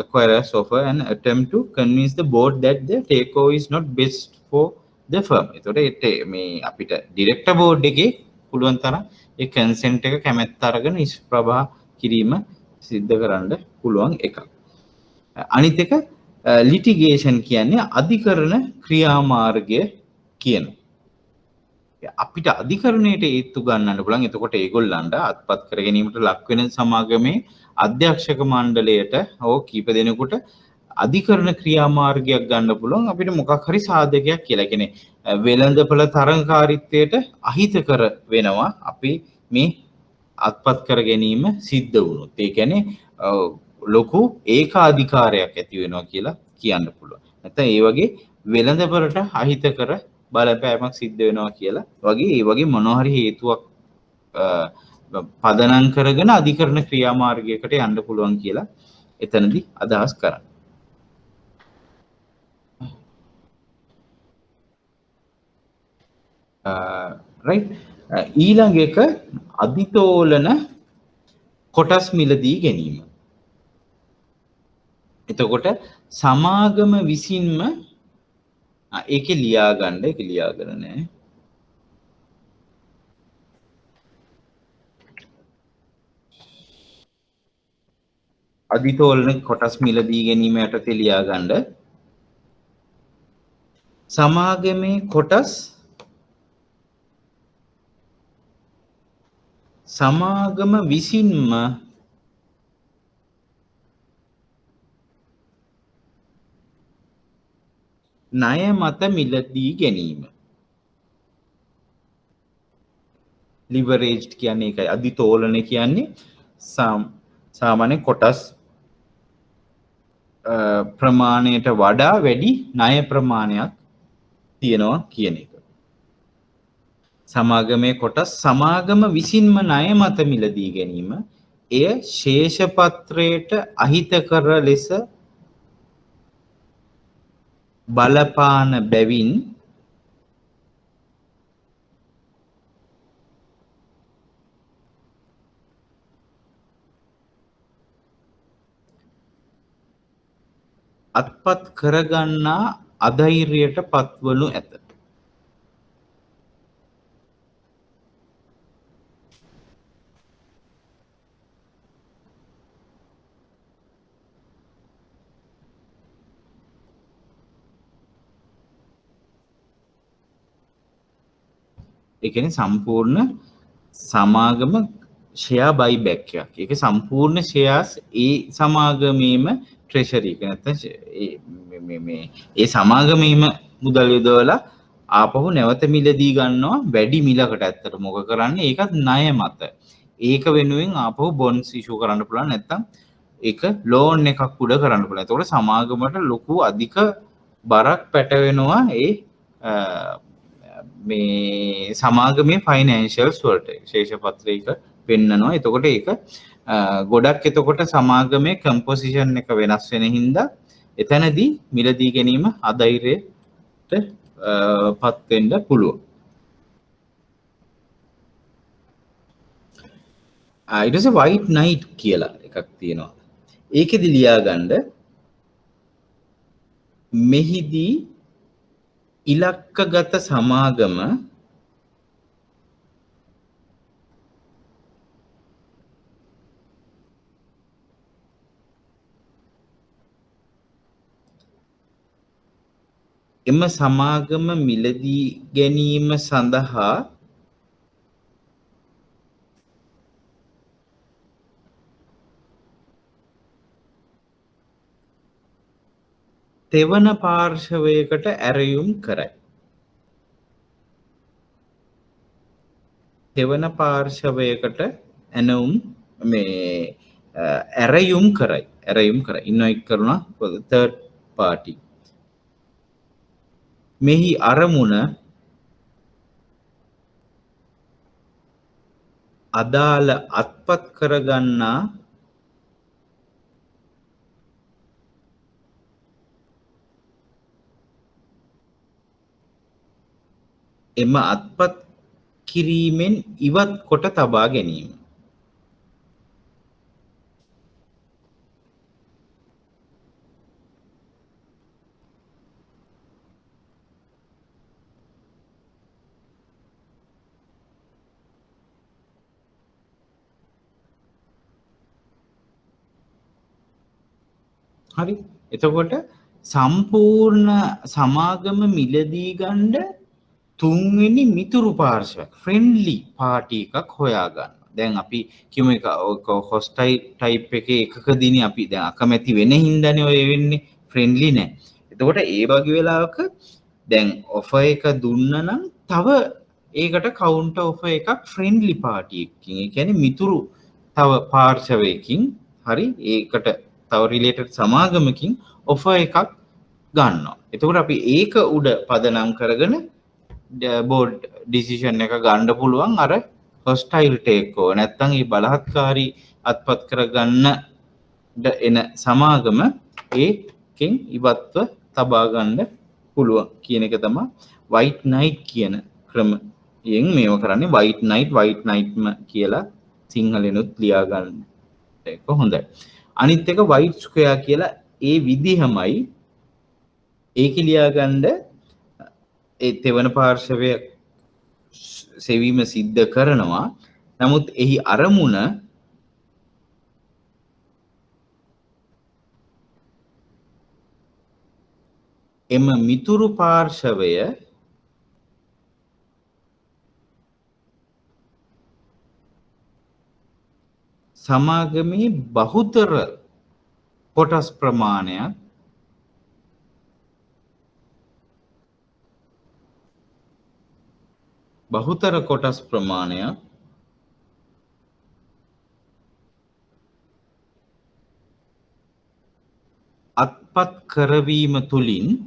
acquirers offer an attempt to convince the board that the takeover is not best for the firm. එතකොට මේ අපිට director board එකේ පුළුවන් තරම් ඒ consent එක කැමැත්ත අරගෙන නිෂ්ප්‍රභා කිරීම සිද්ධ කරන්න පුළුවන් එකක්. අනිත් එක litigation කියන්නේ අධිකරණ ක්‍රියාමාර්ගය කියන. අපිට අධිකරණයට ඒත්තු ගන්නන්න පුළුවන්. එතකොට ඒගොල්ලන්ට අත්පත් කර ගැනීමට ලක් වෙන සමාගමේ අධ්‍යක්ෂක මණ්ඩලයට හෝ කීප දෙනෙකුට අධිකරණ ක්‍රියාමාර්ගයක් ගන්න පුළුවන් අපිට මොකක් හරි සාධකයක් කියලා. කියන්නේ වෙළඳපොළ තරංකාරීත්වයට අහිතකර වෙනවා අපි මේ අත්පත් කර ගැනීම සිද්ධ වුණොත්. ඒ කියන්නේ ලොකු ඒකාධිකාරයක් ඇති වෙනවා කියලා කියන්න පුළුවන්. නැත්නම් ඒ වගේ වෙළඳපොළට අහිතකර බලපෑමක් සිද්ධ වෙනවා කියලා වගේ ඒ වගේ මොනවා හරි හේතුවක් පදනම් කරගෙන අධිකරණ ක්‍රියාමාර්ගයකට යන්න පුළුවන් කියලා එතනදී අදහස් කරන්නේ. right ඊළඟ එක අධිතෝලන කොටස් මිලදී ගැනීම. එතකොට සමාගම විසින්ම ඒකේ ලියා ගන්න ඒක ලියාගෙන නැහැ. අධිතෝලන කොටස් මිලදී ගැනීම යටතේ ලියා ගන්න සමාගමේ කොටස් සමාගම විසින්ම ණය මත මිලදී ගැනීම. ලිවරේජ්ඩ් කියන්නේ ඒකයි. අධිතෝලන කියන්නේ සාමාන්‍ය කොටස් ප්‍රමාණයට වඩා වැඩි ණය ප්‍රමාණයක් තියෙනවා කියන එක. සමාගමේ කොටස් සමාගම විසින්ම ණය මත මිලදී ගැනීම එය ශේෂපත්‍රයට අහිතකර ලෙස බලපාන බැවින් අත්පත් කරගන්නා අධෛර්යයට පත්වනු ඇත. ඒ කියන්නේ සම්පූර්ණ සමාගම ෂෙයා බයිබැක් එකක්. ඒක සම්පූර්ණ ෂෙයාස් ඒ සමාගමේම ට්‍රෙෂරි එක නැත්නම් ඒ සමාගමේම මුදල් යොදවලා ආපහු නැවත මිලදී ගන්නවා වැඩි මිලකට. ඇත්තට මොක කරන්නේ ඒකත් ණය මත. ඒක වෙනුවෙන් ආපහු බොන්ඩ්ස් ඉෂුව කරන්න පුළුවන් නැත්නම් ඒක ලෝන් එකක් උඩ කරන්න පුළුවන්. ඒතකොට සමාගමට ලොකු අධික බරක් පැටවෙනවා ඒ මේ සමාගමේ ෆයිනෑන්ෂියල්ස් වලට ශේෂපත්‍රයක පෙන්නනවා. එතකොට ඒක ගොඩක් එතකොට සමාගමේ කම්පොසිෂන් එක වෙනස් වෙන හින්දා එතනදී මිලදී ගැනීම අධෛර්යයට පත් වෙන්න පුළුවන්. ඊට පස්සේ white knight කියලා එකක් තියෙනවා. ඒකෙදි ලියාගන්න මෙහිදී ඉලක්කගත සමාගම එම සමාගම මිලදී ගැනීම සඳහා තෙවන පාර්ශවයකට ඇරයුම් කරයි. තෙවන පාර්ශවයකට ඇනවුම් මේ ඇරයුම් කරයි. ඇරයුම් කරයි. ඉන්වයිට් කරනවා third party. මෙහි අරමුණ අදාළ අත්පත් කරගන්නා එම අත්පත් කිරීමෙන් ඉවත් කොට තබා ගැනීම. හරි. එතකොට සම්පූර්ණ සමාගම මිලදී ගන්න තුන්වෙනි මිතුරු පාර්ශවයක් ෆ්‍රෙන්ඩ්ලි පාටි එකක් හොයාගන්න. දැන් අපි කියමු එක හොස්ටයිල් ටයිප් එකේ එකකදීනේ අපි දැන් අකමැති වෙන හින්දානේ ඔය වෙන්නේ ෆ්‍රෙන්ඩ්ලි නෑ. එතකොට ඒ වගේ වෙලාවක දැන් ඔෆර් එක දුන්නා නම් තව ඒකට කවුන්ටර් ඔෆර් එකක් ෆ්‍රෙන්ඩ්ලි පාටි එකකින් ඒ කියන්නේ මිතුරු තව පාර්ශවයකින් හරි ඒකට තව රිලේටඩ් සමාගමකින් ඔෆර් එකක් ගන්නවා. එතකොට අපි ඒක උඩ පදනම් කරගෙන බෝඩ් ඩිසිෂන් එක ගන්න පුළුවන් අර හොස්ටයිල් ටේක් ඕවර් නැත්නම් මේ බලහත්කාරී අත්පත් කරගන්න එන සමාගම ඒකෙන් ඉවත්ව තබා ගන්න පුළුවන් කියන එක තමයි වයිට් නයිට් කියන ක්‍රමයෙන් මේව කරන්නේ. වයිට් නයිට්ම කියලා සිංහලෙනුත් ලියා ගන්න එක හොඳයි. අනිත් එක වයිට් ස්ක්වෙයාර් කියලා ඒ විදිහමයි ඒක ලියා ගන්න ඒ තෙවන පාර්ශවය සෙවීම සිද්ධ කරනවා. නමුත් එහි අරමුණ එම මිතුරු පාර්ශවය සමාගමේ බහුතර කොටස් ප්‍රමාණයක් අත්පත් කරවීම තුළින්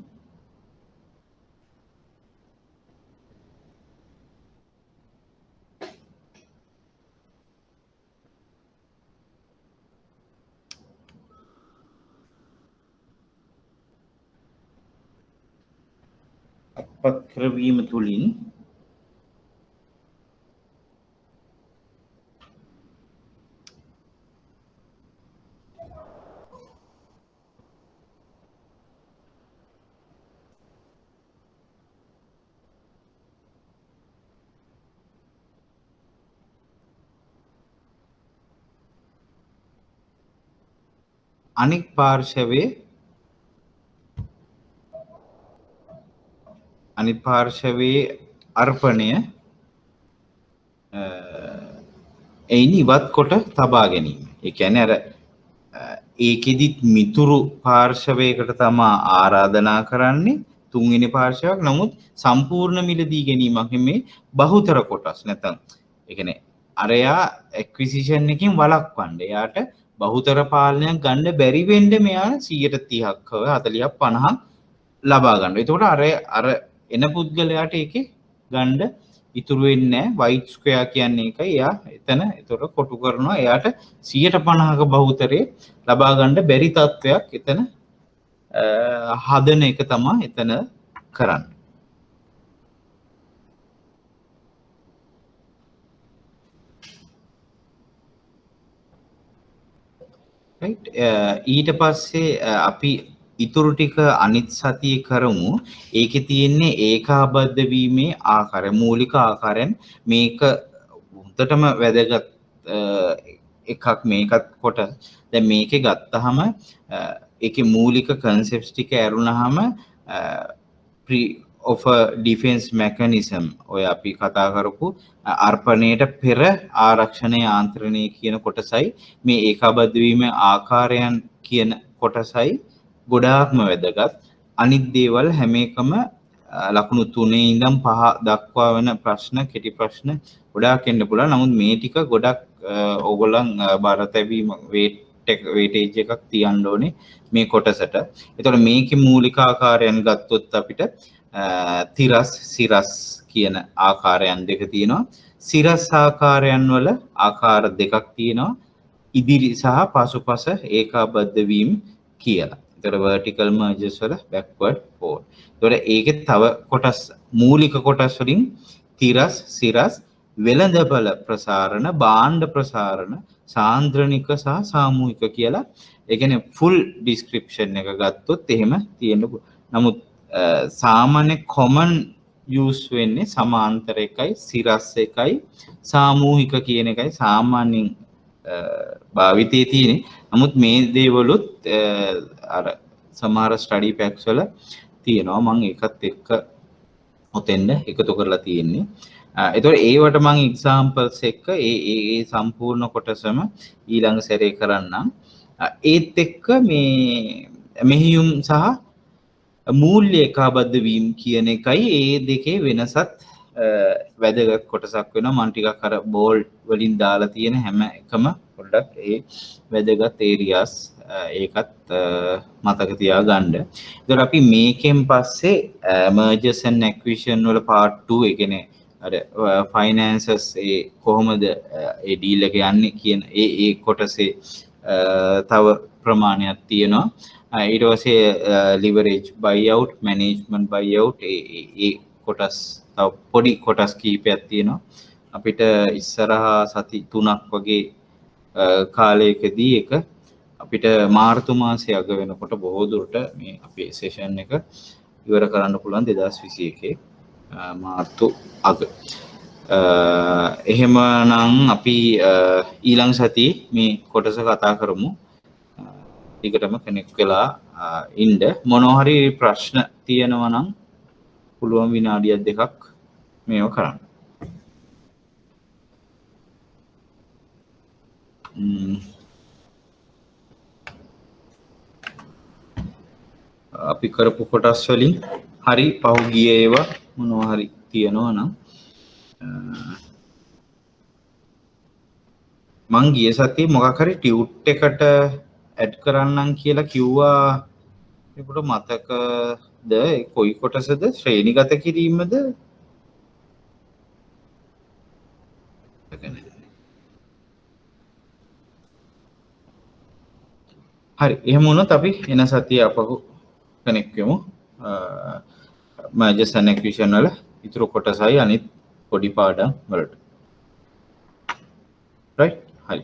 අනෙක් පාර්ශවයේ අර්පණය එයින් ඉවත් කොට තබා ගැනීම. ඒ කියන්නේ අර ඒකෙදිත් මිතුරු පාර්ශවයකට තමා ආරාධනා කරන්නේ තුන්වෙනි පාර්ශවයක්. නමුත් සම්පූර්ණ මිලදී ගැනීමක් මේ බහුතර කොටස් නැත්නම් ඒ කියන්නේ අරයා ඇක්විසිෂන් එකකින් වළක්වන්න. එයාට බහුතර පාලනයක් ගන්න බැරි වෙන්න මෙයා 130ක් 40ක් 50ක් ලබා ගන්නවා. එතකොට අර එන පුද්ගලයාට ඒකේ ගන්න ඉතුරු වෙන්නේ නැහැ. වයිට් ස්ක්වෙයාර් කියන්නේ ඒකයි. එයා එතන එතකොට කොටු කරනවා. එයාට 150ක බහුතරේ ලබා ගන්න බැරි තත්වයක් එතන හදන එක තමයි එතන කරන්නේ. right ඊට පස්සේ අපි ඉතුරු ටික අනිත් සතියේ කරමු. ඒකේ තියෙන්නේ ඒකාබද්ධ වීමේ ආකාරය මූලික ආකාරයෙන් මේක උන්ටම වැදගත් එකක් මේකත් කොට දැන් මේකේ ගත්තාම ඒකේ මූලික කන්සෙප්ට්ස් ටික ඇරුණාම pre of a defense mechanism ඔය අපි කතා කරපු අර්පණයට පෙර ආරක්ෂණ යාන්ත්‍රණය කියන කොටසයි මේ ඒකාබද්ධ වීමේ ආකාරයන් කියන කොටසයි ගොඩාක්ම වැදගත්. අනිත් දේවල් හැම එකම ලකුණු 3 ඉඳන් 5 දක්වා වෙන ප්‍රශ්න කෙටි ප්‍රශ්න ගොඩාක් එන්න පුළුවන්. නමුත් මේ ටික ගොඩක් ඕගොල්ලන් බාර තැබීම වේටේජ් එකක් තියන්න ඕනේ මේ කොටසට. ඒතකොට මේකේ මූලික ආකාරයන් ගත්තොත් අපිට තිරස් සිරස් කියන ආකාරයන් දෙක තියෙනවා. සිරස් ආකාරයන් වල ආකාර දෙකක් තියෙනවා. ඉදිරි සහ පසුපස ඒකාබද්ධ වීම කියලා. ඒතර vertical merges වල backward forward. ඒතර ඒකේ තව කොටස් මූලික කොටස් වලින් තිරස් සිරස් වෙළඳපළ ප්‍රසාරණ භාණ්ඩ ප්‍රසාරණ සාන්ද්‍රණික සහ සාමූහික කියලා ඒ කියන්නේ full description එක ගත්තොත් එහෙම තියෙන්න පුළුවන්. නමුත් සාමාන්‍ය common use වෙන්නේ සමාන්තර එකයි සිරස් එකයි සාමූහික කියන එකයි සාමාන්‍යයෙන් භාවිතයේ තියෙන්නේ. නමුත් මේ දේවලුත් අර සමහර ස්ටඩි පැක්ස් වල තියෙනවා. මම ඒකත් එක්ක ඔතෙන්ද එකතු කරලා තියෙන්නේ. එතකොට ඒවට මම එක්සැම්පල්ස් එක්ක ඒ සම්පූර්ණ කොටසම ඊළඟ සැරේ කරන්නම්. ඒත් එක්ක මේ මෙහියුම් සහ මූල්‍ය ඒකාබද්ධ වීම කියන එකයි ඒ දෙකේ වෙනසත් වැදගත් කොටසක් වෙනවා. මම ටිකක් අර බෝල්ඩ් වලින් දාලා තියෙන හැම එකම පොඩ්ඩක් ඒ වැදගත් ඒරියාස් ඒකත් මතක තියාගන්න. ඒතර අපි මේකෙන් පස්සේ mergers and acquisition වල part 2 ඒ කියන්නේ අර finances ඒ කොහොමද ඒ ඩීල් එක යන්නේ කියන ඒ කොටසේ තව ප්‍රමාණයක් තියෙනවා. ඊට පස්සේ leverage buyout, management buyout ඒ කොටස් තව පොඩි කොටස් කීපයක් තියෙනවා. අපිට ඉස්සරහා සති 3ක් වගේ කාලයකදී එක අපිට මාර්තු මාසයේ අග වෙනකොට බොහෝ දුරට මේ අපේ සෙෂන් එක ඉවර කරන්න පුළුවන් 2021 මාර්තු අග. එහෙමනම් අපි ඊළඟ සතියේ මේ කොටස කතා කරමු. ටිකටම කනෙක්ට් වෙලා ඉන්න. මොනවා හරි ප්‍රශ්න තියෙනවා නම් පුළුවන් විනාඩියක් දෙකක් මේව කරන්න. අපි කරපු කොටස් වලින් හරි පහුගිය ඒවා මොනවා හරි තියෙනවා නම් මං ගිය සතියේ මොකක් හරි ටියුට් එකට ඇඩ් කරන්නම් කියලා කිව්වා. ඒකට මතකද කොයි කොටසද? ශ්‍රේණිගත කිරීමද? හරි, එහෙම වුණොත් අපි එන සතියේ අපහු කනෙක්ට් වෙමු. mergers and acquisition වල ඉතුරු කොටසයි අනිත් පොඩි පාඩම් වලට. right? හරි.